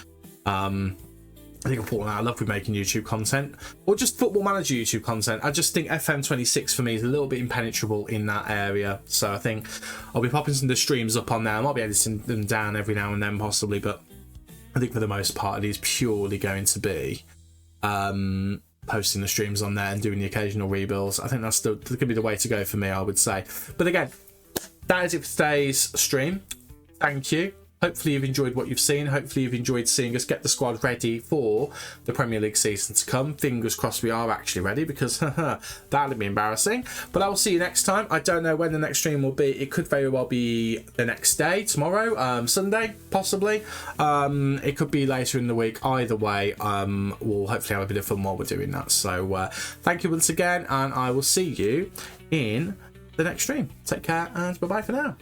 I think I'm falling out of love with making YouTube content or just Football Manager YouTube content. I just think FM26 for me is a little bit impenetrable in that area. So I think I'll be popping some of the streams up on there. I might be editing them down every now and then possibly, but I think for the most part it is purely going to be posting the streams on there and doing the occasional rebuilds. I think that's going to be the way to go for me, I would say. But again, that is it for today's stream. Thank you. hopefully you've enjoyed what you've seen. Hopefully you've enjoyed seeing us get the squad ready for the Premier League season to come. Fingers crossed we are actually ready, because that'd be embarrassing. But I will see you next time. I don't know when the next stream will be. It could very well be the next day, tomorrow, Sunday, possibly. It could be later in the week. Either way, we'll hopefully have a bit of fun while we're doing that. So thank you once again, and I will see you in the next stream. Take care, and bye-bye for now.